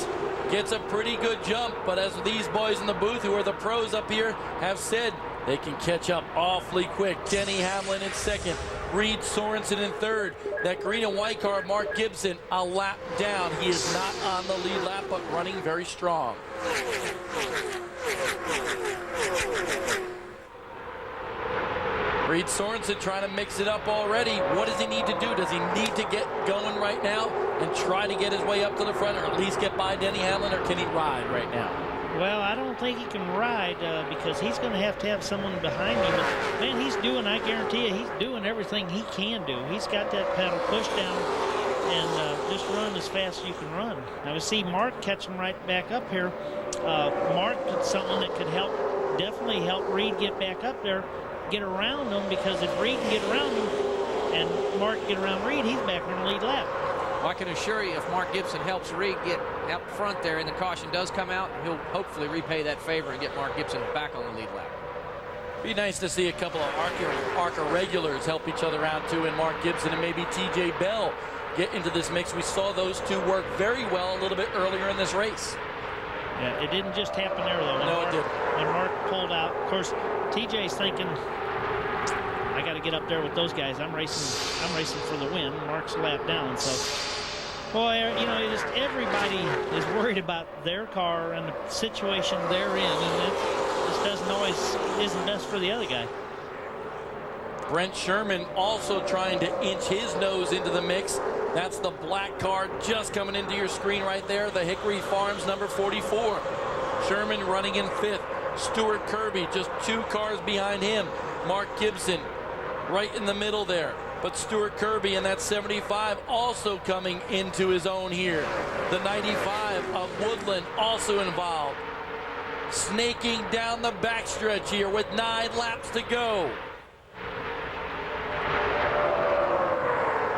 Gets a pretty good jump, but as these boys in the booth, who are the pros up here, have said, they can catch up awfully quick. Denny Hamlin in second. Reed Sorensen in third. That green and white car, Mark Gibson, a lap down. He is not on the lead lap, but running very strong. Reed Sorensen trying to mix it up already. What does he need to do? Does he need to get going right now and try to get his way up to the front, or at least get by Denny Hamlin, or can he ride right now? Well, I don't think he can ride because he's going to have someone behind him. But, man, I guarantee you, he's doing everything he can do. He's got that pedal pushed down, and just run as fast as you can run. Now we see Mark catch him right back up here. Mark is someone that could definitely help Reed get back up there, get around him, because if Reed can get around him and Mark get around Reed, he's back on the lead lap. Well, I can assure you, if Mark Gibson helps Reed get out front there and the caution does come out, he'll hopefully repay that favor and get Mark Gibson back on the lead lap. Be nice to see a couple of ARCA regulars help each other out too, and Mark Gibson and maybe TJ Bell get into this mix. We saw those two work very well a little bit earlier in this race. Yeah, it didn't just happen there though. No, it didn't. When Mark pulled out, of course, TJ's thinking, I got to get up there with those guys. I'm racing for the win. Mark's a lap down, so boy, you know, just everybody is worried about their car and the situation they're in, and it just doesn't always isn't best for the other guy. Brent Sherman also trying to inch his nose into the mix. That's the black car just coming into your screen right there, the Hickory Farms number 44. Sherman running in 5th. Stuart Kirby just 2 cars behind him. Mark Gibson right in the middle there. But Stuart Kirby in that 75 also coming into his own here. The 95 of Woodland also involved. Snaking down the backstretch here with 9 laps to go.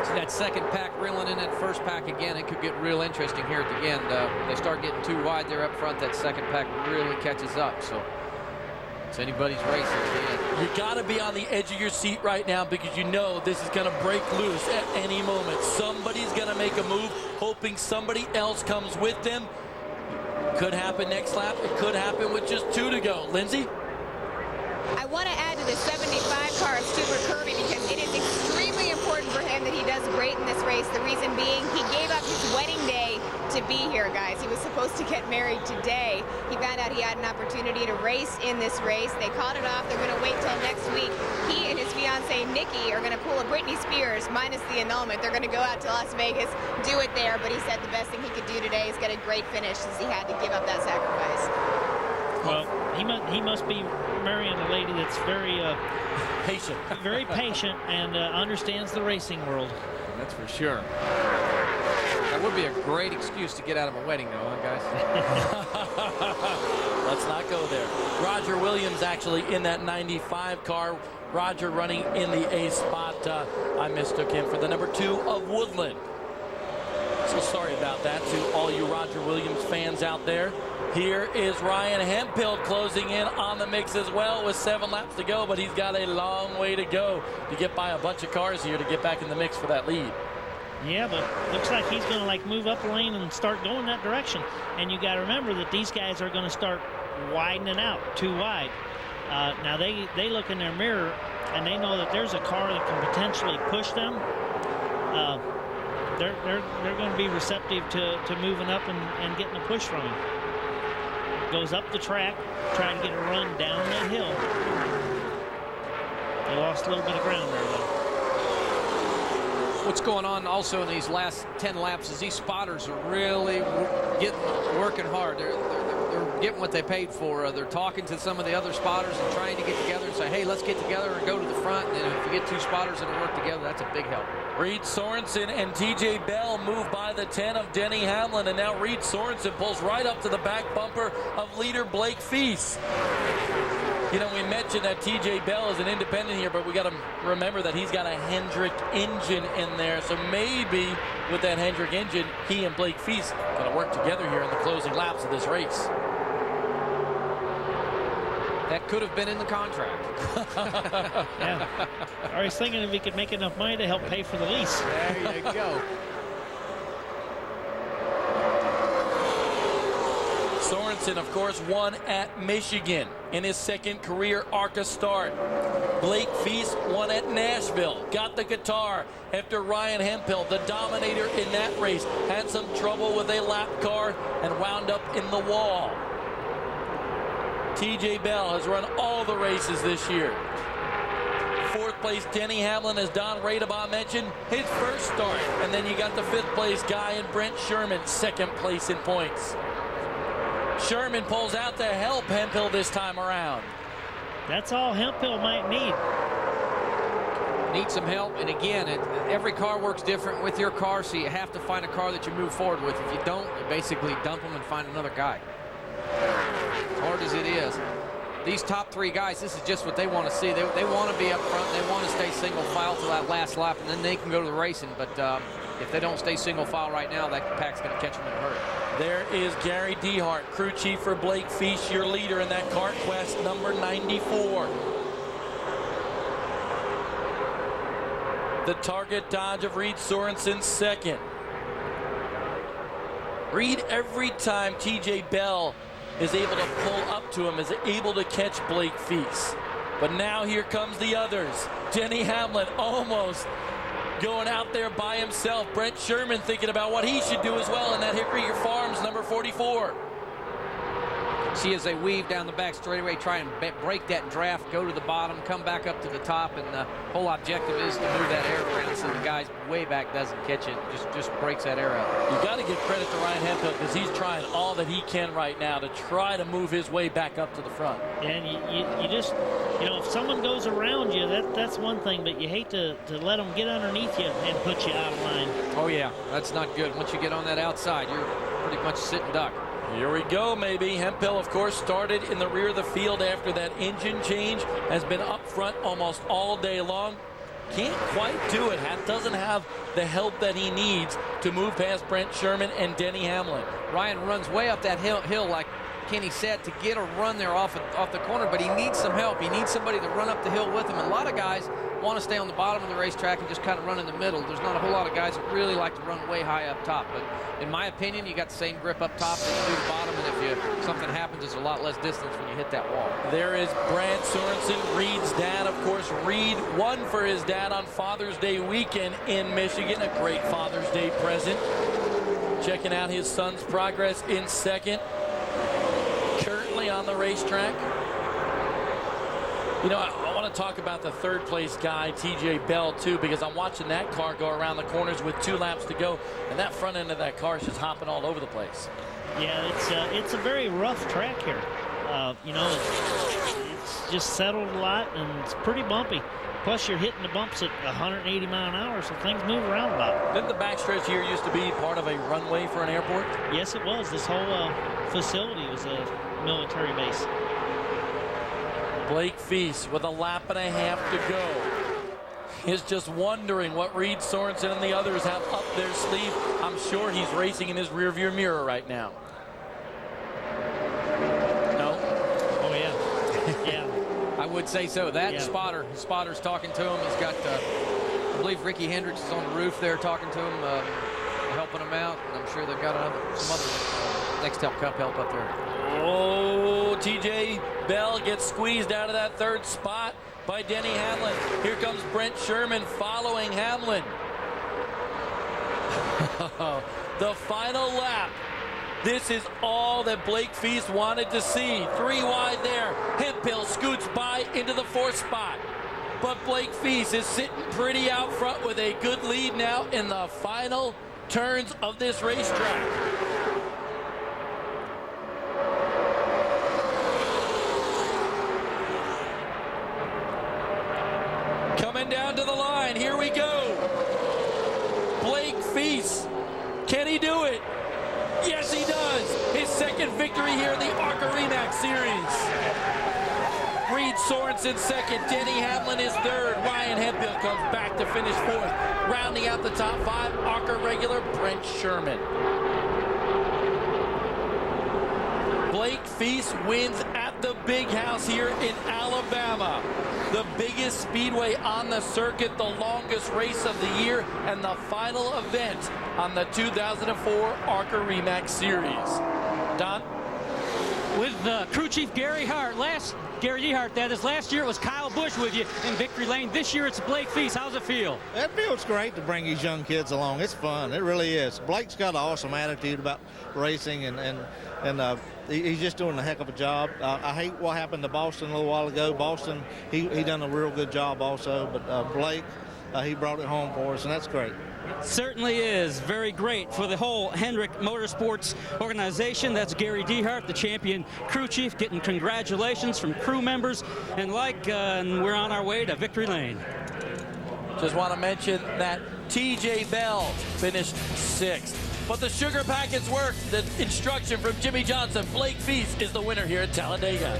See that second pack reeling in that first pack again. It could get real interesting here at the end. They start getting too wide there up front. That second pack really catches up. So it's anybody's race at the end. You got to be on the edge of your seat right now, because you know this is going to break loose at any moment. Somebody's going to make a move, hoping somebody else comes with them. Could happen next lap. It could happen with just 2 to go. Lindsay? I want to add to the 75 car Stuart Kirby, because it is extremely important for him that he does great in this race. The reason being, he gave up his wedding day to be here, guys. He was supposed to get married today. He found out he had an opportunity to race in this race. They called it off. They're going to wait till next week. He and his fiancee Nikki are going to pull a Britney Spears minus the annulment. They're going to go out to Las Vegas, do it there, but he said the best thing he could do today is get a great finish, since he had to give up that sacrifice. Well, he must be marrying a lady that's very patient, very patient, and understands the racing world. That's for sure. That would be a great excuse to get out of a wedding, though, huh, guys? Let's not go there. Roger Williams actually in that 95 car. Roger running in the A spot. I mistook him for the number 2 of Woodland. So sorry about that to all you Roger Williams fans out there. Here is Ryan Hemphill closing in on the mix as well with 7 laps to go, but he's got a long way to go to get by a bunch of cars here to get back in the mix for that lead. Yeah, but looks like he's going to like move up the lane and start going that direction. And you got to remember that these guys are going to start widening out too wide. Now they look in their mirror and they know that there's a car that can potentially push them. They're going to be receptive to moving up and getting a push from him. Goes up the track, trying to get a run down that hill. They lost a little bit of ground there, though. What's going on also in these last 10 laps is these spotters are really working hard. They're getting what they paid for. They're talking to some of the other spotters and trying to get together and say, hey, let's get together and go to the front. And if you get 2 spotters that work together, that's a big help. Reed Sorensen and TJ Bell move by the 10 of Denny Hamlin, and now Reed Sorensen pulls right up to the back bumper of leader Blake Feast. You know, we mentioned that TJ Bell is an independent here, but we got to remember that he's got a Hendrick engine in there. So maybe with that Hendrick engine, he and Blake Feast going to work together here in the closing laps of this race. That could have been in the contract. Yeah. I was thinking if he could make enough money to help pay for the lease. There you go. Sorensen, of course, won at Michigan in his 2nd career ARCA start. Blake Feast won at Nashville. Got the guitar after Ryan Hemphill, the dominator in that race, had some trouble with a lap car and wound up in the wall. TJ Bell has run all the races this year. 4th place, Denny Hamlin, as Don Radebaugh mentioned, his first start. And then you got the 5th place guy in Brent Sherman, 2nd place in points. Sherman pulls out to help Hemphill this time around. That's all Hemphill might need. need some help. And again, every car works different with your car, so you have to find a car that you move forward with. If you don't, you basically dump them and find another guy. As hard as it is. These top 3 guys, this is just what they want to see. They want to be up front. They want to stay single file till that last lap, and then they can go to the racing. But if they don't stay single file right now, that pack's going to catch them in a hurry. There is Gary Dehart, crew chief for Blake Feast, your leader in that Kart Quest number 94. The Target Dodge of Reed Sorensen second. Reed, every time TJ Bell is able to pull up to him, is able to catch Blake Feast. But now here comes the others. Denny Hamlin almost going out there by himself. Brent Sherman thinking about what he should do as well in that Hickory Farms number 44. See, as they weave down the back straightaway, try and break that draft, go to the bottom, come back up to the top, and the whole objective is to move that air around so the guy way back doesn't catch it, just breaks that air out. You got to give credit to Ryan Hemphill because he's trying all that he can right now to try to move his way back up to the front. And you just, if someone goes around you, that's one thing, but you hate to let them get underneath you and put you out of line. Oh yeah, that's not good. Once you get on that outside, you're pretty much sitting duck. Here we go, maybe. Hemphill, of course, started in the rear of the field after that engine change. Has been up front almost all day long. Can't quite do it. Doesn't have the help that he needs to move past Brent Sherman and Denny Hamlin. Ryan runs way up that hill like Kenny said, to get a run there off the corner, but he needs some help. He needs somebody to run up the hill with him. And a lot of guys want to stay on the bottom of the racetrack and just kind of run in the middle. There's not a whole lot of guys that really like to run way high up top. But in my opinion, you got the same grip up top as you do the bottom, and if something happens, there's a lot less distance when you hit that wall. There is Brant Sorensen, Reed's dad. Of course, Reed won for his dad on Father's Day weekend in Michigan. A great Father's Day present. Checking out his son's progress in second. Currently on the racetrack. I want to talk about the third place guy, TJ Bell, too, because I'm watching that car go around the corners with 2 laps to go, and that front end of that car is just hopping all over the place. Yeah, it's a very rough track here. It's just settled a lot, and it's pretty bumpy. Plus, you're hitting the bumps at 180 mile an hour, so things move around a lot. Didn't the backstretch here used to be part of a runway for an airport? Yes, it was. This whole facility was a military base. Blake Feast with a lap and a half to go is just wondering what Reed Sorensen and the others have up their sleeve. I'm sure he's racing in his rearview mirror right now. No? Oh, yeah. Yeah. I would say so. That spotter's talking to him. He's got, I believe Ricky Hendricks is on the roof there talking to him, helping him out. And I'm sure they've got some other Nextel Cup help up there. Oh, TJ Bell gets squeezed out of that third spot by Denny Hamlin. Here comes Brent Sherman following Hamlin. The final lap. This is all that Blake Feast wanted to see. 3 wide there. Hemphill scoots by into the 4th spot. But Blake Feast is sitting pretty out front with a good lead now in the final turns of this racetrack. Coming down to the line, here we go. Blake Feast, can he do it? Yes, he does. His second victory here in the ARCA REMAX Series. Reed Sorensen second, Denny Hamlin is third. Ryan Hemphill comes back to finish 4th. Rounding out the top 5, ARCA regular Brent Sherman. Blake Feast wins at the Big House here in Alabama. The biggest speedway on the circuit, the longest race of the year, and the final event on the 2004 ARCA REMAX Series. Don? With crew chief Gary Dehart, that is. Last year it was Kyle Busch with you in Victory Lane. This year it's Blake Feast. How's it feel? It feels great to bring these young kids along. It's fun. It really is. Blake's got an awesome attitude about racing, and he's just doing a heck of a job. I hate what happened to Boston a little while ago. Boston, he done a real good job also, but Blake, he brought it home for us, and that's great. Certainly is very great for the whole Hendrick Motorsports organization. That's Gary Dehart, the champion crew chief, getting congratulations from crew members. And we're on our way to Victory Lane. Just want to mention that TJ Bell finished 6th. But the sugar packets worked. The instruction from Jimmy Johnson. Blake Feast is the winner here at Talladega.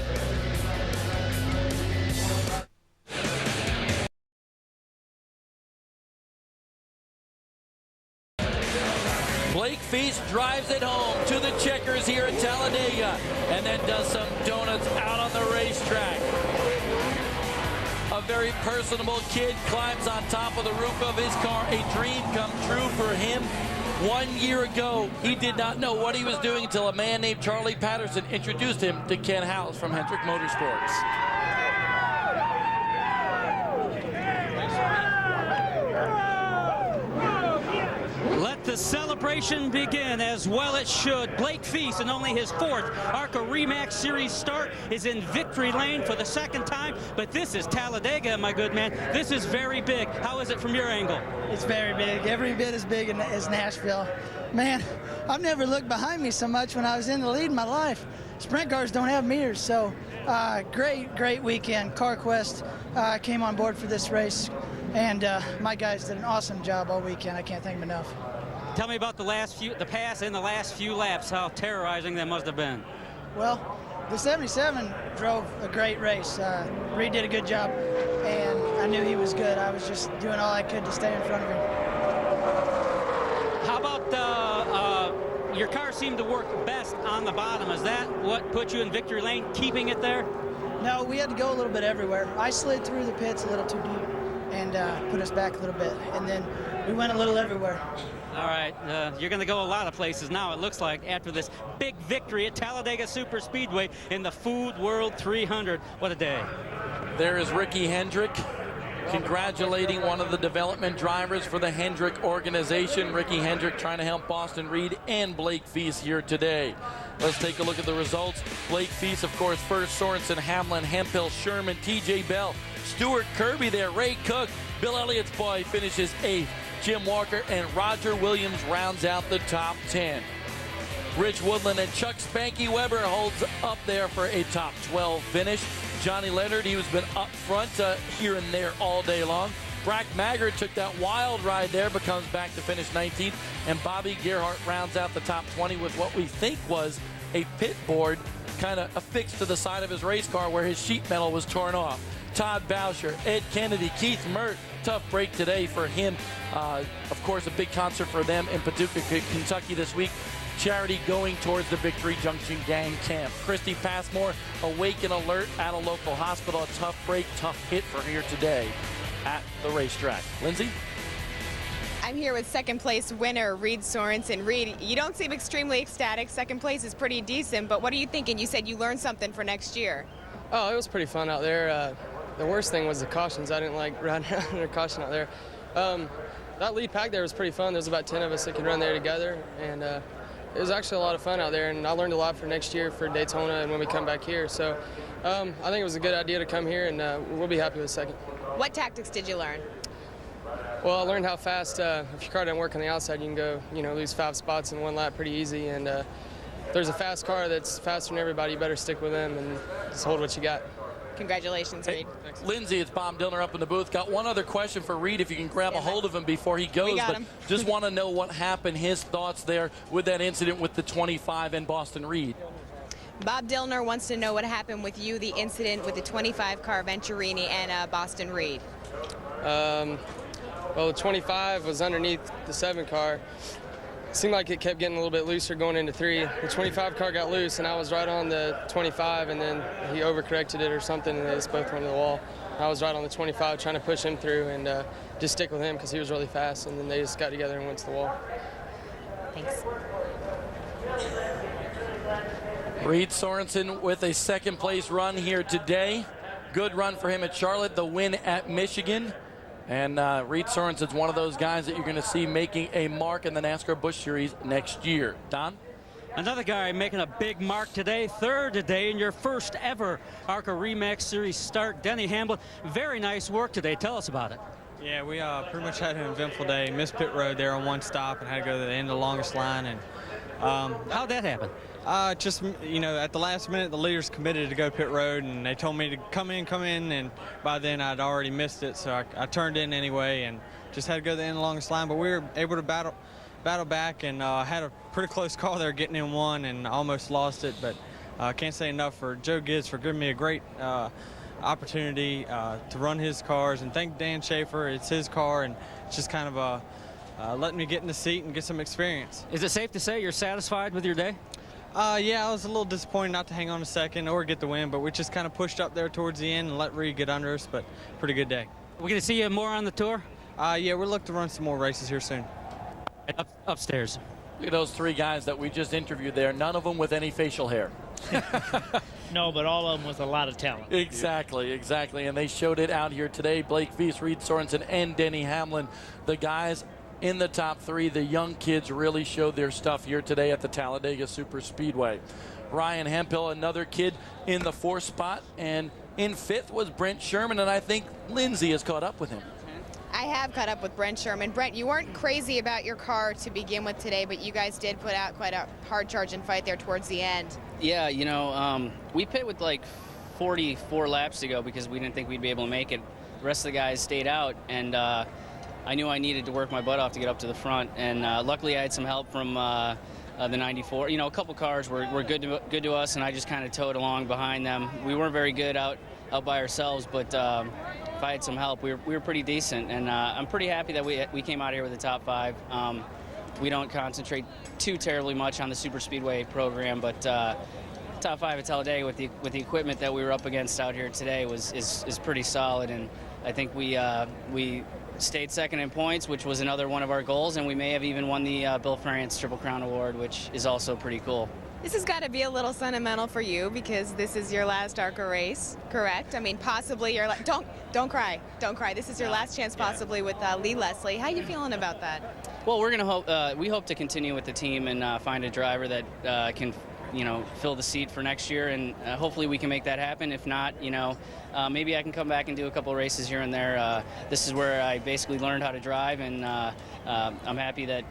Blake Feast drives it home to the checkers here at Talladega and then does some donuts out on the racetrack. A very personable kid climbs on top of the roof of his car. A dream come true for him. 1 year ago, he did not know what he was doing until a man named Charlie Patterson introduced him to Ken Howes from Hendrick Motorsports. Let the celebration begin, as well it should. Blake Feast, in only his 4th ARCA REMAX Series start, is in victory lane for the 2nd time, but this is Talladega, my good man. This is very big. How is it from your angle? It's very big, every bit as big as Nashville. Man, I've never looked behind me so much when I was in the lead in my life. Sprint cars don't have mirrors, so great weekend. CarQuest came on board for this race, and my guys did an awesome job all weekend. I can't thank them enough. Tell me about the pass in the last few laps, how terrorizing that must have been. Well, the 77 drove a great race. Reed did a good job, and I knew he was good. I was just doing all I could to stay in front of him. How about your car seemed to work best on the bottom. Is that what put you in victory lane, keeping it there? No, we had to go a little bit everywhere. I slid through the pits a little too deep and put us back a little bit, and then we went a little everywhere. All right, you're going to go a lot of places now, it looks like, after this big victory at Talladega Super Speedway in the Food World 300. What a day. There is Ricky Hendrick congratulating one of the development drivers for the Hendrick organization. Ricky Hendrick trying to help Boston Reed and Blake Feast here today. Let's take a look at the results. Blake Feast, of course, first. Sorensen, Hamlin, Hemphill, Sherman, TJ Bell, Stuart Kirby there, Ray Cook, Bill Elliott's boy finishes 8th. Jim Walker and Roger Williams rounds out the top 10. Rich Woodland and Chuck Spanky Weber holds up there for a top 12 finish. Johnny Leonard, he was been up front here and there all day long. Brack Maggard took that wild ride there, but comes back to finish 19th. And Bobby Gerhart rounds out the top 20 with what we think was a pit board kind of affixed to the side of his race car where his sheet metal was torn off. Todd Boucher, Ed Kennedy, Keith Mert, tough break today for him. Of course, a big concert for them in Paducah, Kentucky this week. Charity going towards the Victory Junction Gang Camp. Christy Passmore awake and alert at a local hospital. A tough break, tough hit for here today at the racetrack. Lindsay? I'm here with second place winner Reed Sorensen. Reed, you don't seem extremely ecstatic. Second place is pretty decent, but what are you thinking? You said you learned something for next year. Oh, it was pretty fun out there. The worst thing was the cautions. I didn't like riding around under caution out there. That lead pack there was pretty fun. There was about 10 of us that could run there together, and it was actually a lot of fun out there, and I learned a lot for next year for Daytona and when we come back here. So I think it was a good idea to come here, and we'll be happy with second. What tactics did you learn? Well, I learned how fast, if your car doesn't work on the outside, you can go, lose 5 spots in one lap pretty easy. And if there's a fast car that's faster than everybody, you better stick with them and just hold what you got. Congratulations, Reed. Hey, Lindsay, it's Bob Dillner up in the booth. Got one other question for Reed, if you can grab a hold of him before he goes. But just want to know what happened, his thoughts there with that incident with the 25 and Boston Reed. Bob Dillner wants to know what happened with you, the incident with the 25 car Venturini and Boston Reed. Well, the 25 was underneath the 7 car. Seemed like it kept getting a little bit looser going into 3. The 25 car got loose, and I was right on the 25, and then he overcorrected it or something, and they just both went to the wall. I was right on the 25 trying to push him through and just stick with him because he was really fast, and then they just got together and went to the wall. Thanks. Reed Sorensen with a second place run here today. Good run for him at Charlotte, the win at Michigan. And Reed Sorensen's one of those guys that you're going to see making a mark in the NASCAR Busch Series next year. Don? Another guy making a big mark today, third today in your first ever ARCA REMAX Series start. Denny Hamlin, very nice work today. Tell us about it. Yeah, we pretty much had an eventful day. Missed pit road there on one stop and had to go to the end of the longest line. And How'd that happen? Just, you know, at the last minute, the leaders committed to go pit road, and they told me to come in, and by then I'd already missed it, so I turned in anyway and just had to go to the end longest line. But we were able to battle back and had a pretty close call there getting in one and almost lost it. But I can't say enough for Joe Gibbs for giving me a great opportunity to run his cars, and thank Dan Schaefer. It's his car, and it's just kind of letting me get in the seat and get some experience. Is it safe to say you're satisfied with your day? Yeah, I was a little disappointed not to hang on a second or get the win, but we just kind of pushed up there towards the end and let Reed get under us, but pretty good day. We're going to see you more on the tour? Yeah, we're looking to run some more races here soon. Upstairs. Look at those three guys that we just interviewed there, none of them with any facial hair. No, but all of them with a lot of talent. Exactly, and they showed it out here today. Blake Feast, Reed Sorensen, and Denny Hamlin, the guys in the top three. The young kids really showed their stuff here today at the Talladega Super Speedway. Ryan Hemphill, another kid in the fourth spot, and in fifth was Brent Sherman, and I think Lindsay has caught up with him. I have caught up with Brent Sherman. Brent, you weren't crazy about your car to begin with today, but you guys did put out quite a hard charging fight there towards the end. Yeah, you know, we pit with like 44 laps to go because we didn't think we'd be able to make it. The rest of the guys stayed out, and I knew I needed to work my butt off to get up to the front, and luckily I had some help from the 94. You know, a couple cars were good to us, and I just kind of towed along behind them. We weren't very good out by ourselves, but if I had some help, we were pretty decent, and I'm pretty happy that we came out here with the top five. We don't concentrate too terribly much on the Super Speedway program, but top five at Talladega with the equipment that we were up against out here today is pretty solid, and I think we stayed second in points, which was another one of our goals, and we may have even won the Bill France Triple Crown Award, which is also pretty cool. This has got to be a little sentimental for you because this is your last ARCA race, correct? I mean, possibly your don't cry. This is your last chance possibly with Lee Leslie. How are you feeling about that? Well, we're gonna we hope to continue with the team and find a driver that can, you know, fill the seat for next year, and hopefully we can make that happen. If not, you know, maybe I can come back and do a couple of races here and there. This is where I basically learned how to drive, and I'm happy that,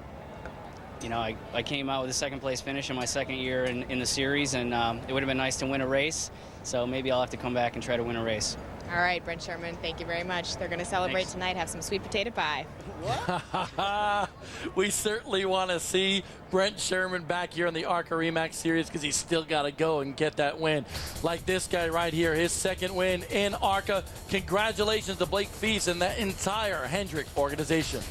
you know, I came out with a second place finish in my second year in the series, and it would have been nice to win a race. So maybe I'll have to come back and try to win a race. All right, Brent Sherman, thank you very much. They're going to celebrate tonight, have some sweet potato pie. We certainly want to see Brent Sherman back here in the ARCA REMAX Series because he's still got to go and get that win. Like this guy right here, his second win in ARCA. Congratulations to Blake Feast and the entire Hendrick organization.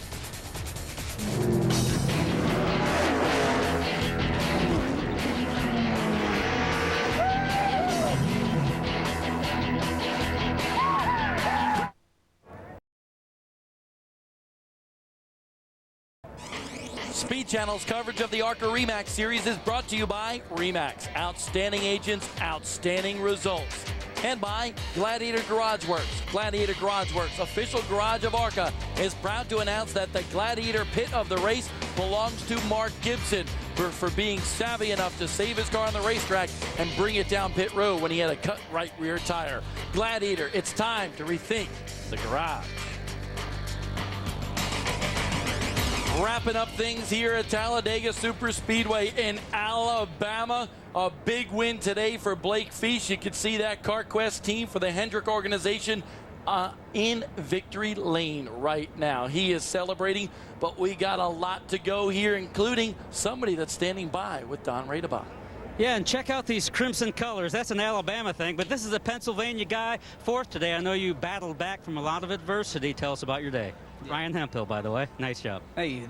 Speed Channel's coverage of the ARCA REMAX Series is brought to you by REMAX, outstanding agents, outstanding results. And by Gladiator Garage Works. Gladiator Garage Works, official garage of ARCA, is proud to announce that the Gladiator pit of the race belongs to Mark Gibson for being savvy enough to save his car on the racetrack and bring it down pit road when he had a cut right rear tire. Gladiator, it's time to rethink the garage. Wrapping up things here at Talladega Super Speedway in Alabama. A big win today for Blake Feast. You can see that CarQuest team for the Hendrick organization in victory lane right now. He is celebrating, but we got a lot to go here, including somebody that's standing by with Don Radebaugh. Yeah, and check out these crimson colors. That's an Alabama thing, but this is a Pennsylvania guy. Fourth today. I know you battled back from a lot of adversity. Tell us about your day. Ryan Hemphill, by the way. Nice job. Hey,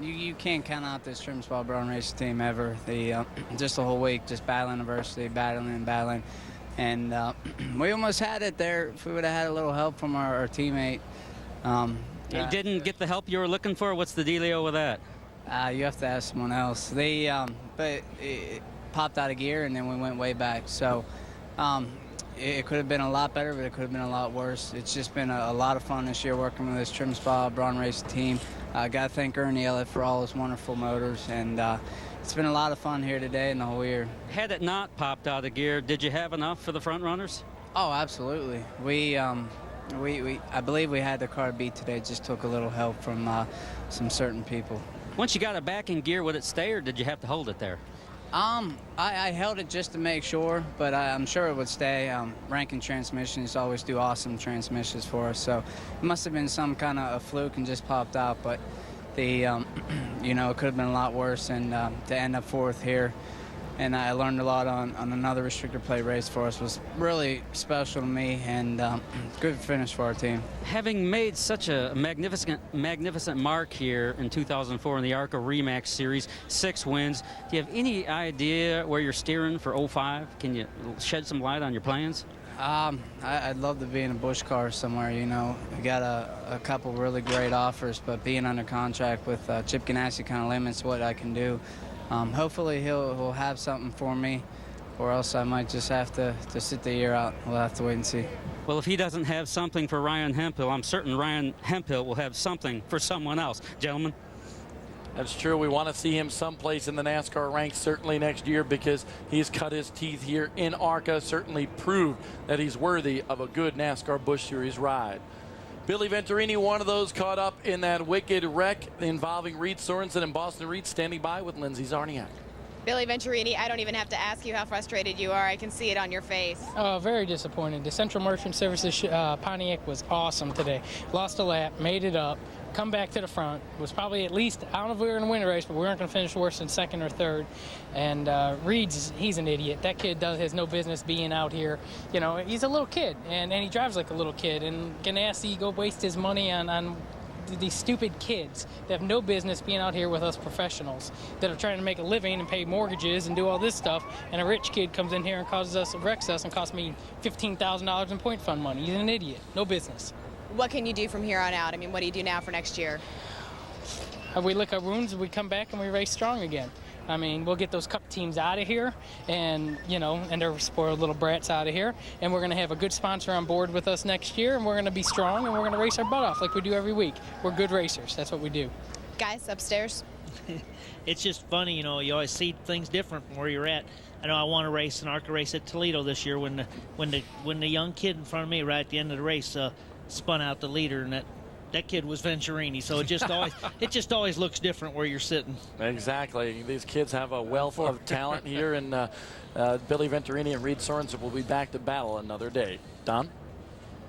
you can't count out this Trim Spa Brown Racing team ever. Just the whole week, just battling adversity, battling. And we almost had it there if we would have had a little help from our teammate. You didn't get the help you were looking for? What's the dealio with that? You have to ask someone else. But it popped out of gear, and then we went way back. So it could have been a lot better, but it could have been a lot worse. It's just been a lot of fun this year working with this Trim Spa Braun Racing team. I got to thank Ernie Elliott for all his wonderful motors, and it's been a lot of fun here today and the whole year. Had it not popped out of gear, did you have enough for the front runners? Oh, absolutely. I believe we had the car beat today. Just took a little help from some certain people. Once you got it back in gear, would it stay, or did you have to hold it there? I held it just to make sure, but I'm sure it would stay. Rankin Transmissions always do awesome transmissions for us, so it must have been some kind of a fluke and just popped out. But the, you know, it could have been a lot worse, and to end up fourth here. And I learned a lot on another restrictor plate race for us. Was really special to me, and good finish for our team. Having made such a magnificent mark here in 2004 in the ARCA REMAX Series, 6 wins, do you have any idea where you're steering for 05? Can you shed some light on your plans? I'd love to be in a Busch car somewhere, you know. We got a couple really great offers, but being under contract with Chip Ganassi kind of limits what I can do. Hopefully he'll have something for me, or else I might just have to sit the year out. We'll have to wait and see. Well, if he doesn't have something for Ryan Hemphill, I'm certain Ryan Hemphill will have something for someone else. Gentlemen? That's true. We want to see him someplace in the NASCAR ranks certainly next year, because he's cut his teeth here in ARCA, certainly proved that he's worthy of a good NASCAR Busch Series ride. Billy Venturini, one of those caught up in that wicked wreck involving Reed Sorenson and Boston Reed, standing by with Lindsay Czarniak. Billy Venturini, I don't even have to ask you how frustrated you are. I can see it on your face. Oh, very disappointed. The Central Merchant Services Pontiac was awesome today. Lost a lap, made it up, come back to the front. Was probably at least, I don't know if we were going to win a race, but we weren't going to finish worse than second or third. And Reed's, he's an idiot. That kid has no business being out here. You know, he's a little kid, and he drives like a little kid. And Ganassi go waste his money on these stupid kids that have no business being out here with us professionals that are trying to make a living and pay mortgages and do all this stuff, and a rich kid comes in here and wrecks us and costs me $15,000 in point fund money. He's an idiot. No business. What can you do from here on out? I mean, what do you do now for next year? We lick our wounds, we come back and we race strong again. I mean, we'll get those cup teams out of here, and, you know, and their spoiled little brats out of here, and we're going to have a good sponsor on board with us next year, and we're going to be strong, and we're going to race our butt off like we do every week. We're good racers. That's what we do. Guys, upstairs. It's just funny, you know, you always see things different from where you're at. I know I want to race an ARCA race at Toledo this year when the young kid in front of me right at the end of the race spun out the leader, and that kid was Venturini, so it just always looks different where you're sitting. Exactly. These kids have a wealth of talent here, and Billy Venturini and Reed Sorenson will be back to battle another day. Don?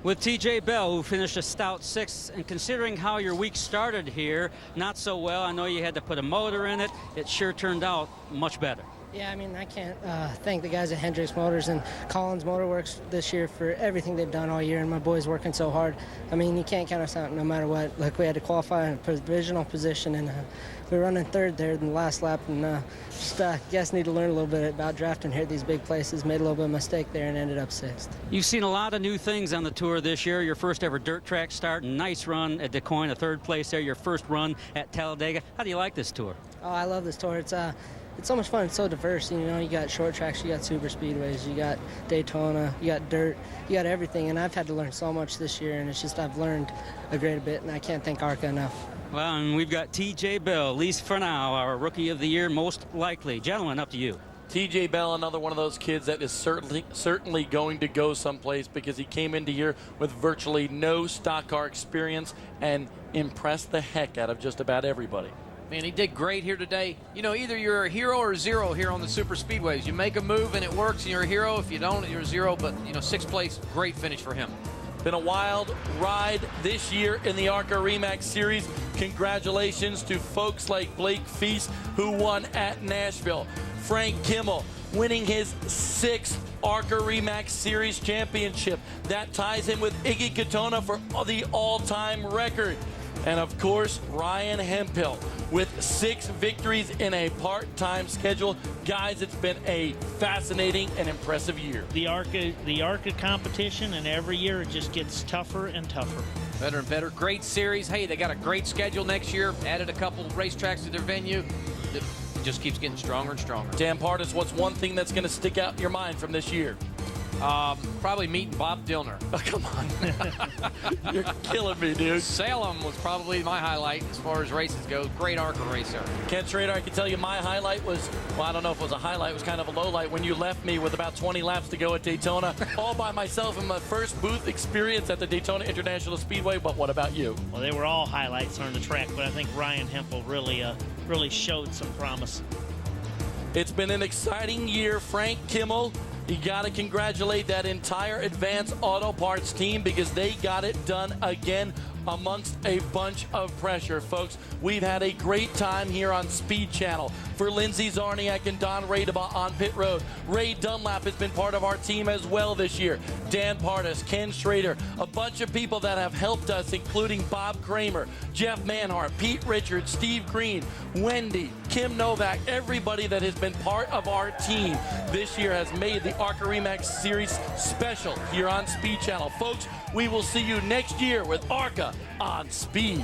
With TJ Bell, who finished a stout 6th, and considering how your week started here, not so well. I know you had to put a motor in it. It sure turned out much better. Yeah, I mean, I can't thank the guys at Hendricks Motors and Collins Motorworks this year for everything they've done all year, and my boys working so hard. I mean, you can't count us out no matter what. Like, we had to qualify in a provisional position, and we were running third there in the last lap, and just guys need to learn a little bit about drafting here at these big places. Made a little bit of mistake there and ended up 6th. You've seen a lot of new things on the tour this year. Your first ever dirt track start, nice run at DeCoin, a 3rd place there, your first run at Talladega. How do you like this tour? Oh, I love this tour. It's so much fun. It's so diverse. You know, you got short tracks, you got super speedways, you got Daytona, you got dirt, you got everything. And I've had to learn so much this year, and it's just I've learned a great bit, and I can't thank ARCA enough. Well, and we've got TJ Bell, at least for now, our Rookie of the Year, most likely. Gentlemen, up to you. TJ Bell, another one of those kids that is certainly going to go someplace, because he came into here with virtually no stock car experience and impressed the heck out of just about everybody. Man, he did great here today. You know, either you're a hero or zero here on the super speedways. You make a move and it works and you're a hero. If you don't, you're a zero. But, you know, 6th place, great finish for him. Been a wild ride this year in the ARCA REMAX Series. Congratulations to folks like Blake Feast, who won at Nashville. Frank Kimmel winning his 6th ARCA REMAX Series championship. That ties him with Iggy Katona for the all-time record. And, of course, Ryan Hemphill with 6 victories in a part-time schedule. Guys, it's been a fascinating and impressive year. The ARCA competition, and every year it just gets tougher and tougher. Better and better. Great series. Hey, they got a great schedule next year. Added a couple racetracks to their venue. It just keeps getting stronger and stronger. Dan Partis, what's one thing that's going to stick out in your mind from this year? Probably meeting Bob Dillner. Oh, come on. You're killing me, dude. Salem was probably my highlight as far as races go. Great ARCA racer. Ken Schrader, I can tell you my highlight was, well, I don't know if it was a highlight. It was kind of a low light when you left me with about 20 laps to go at Daytona, all by myself in my first booth experience at the Daytona International Speedway. But what about you? Well, they were all highlights on the track, but I think Ryan Hempel really showed some promise. It's been an exciting year. Frank Kimmel, you got to congratulate that entire Advance Auto Parts team because they got it done again amongst a bunch of pressure, folks. We've had a great time here on Speed Channel. For Lindsey Zarniak and Don Radebaugh on pit road, Ray Dunlap has been part of our team as well this year. Dan Partis, Ken Schrader, a bunch of people that have helped us, including Bob Kramer, Jeff Manhart, Pete Richards, Steve Green, Wendy, Kim Novak, everybody that has been part of our team this year has made the ARCA REMAX Series special here on Speed Channel. Folks, we will see you next year with ARCA on Speed.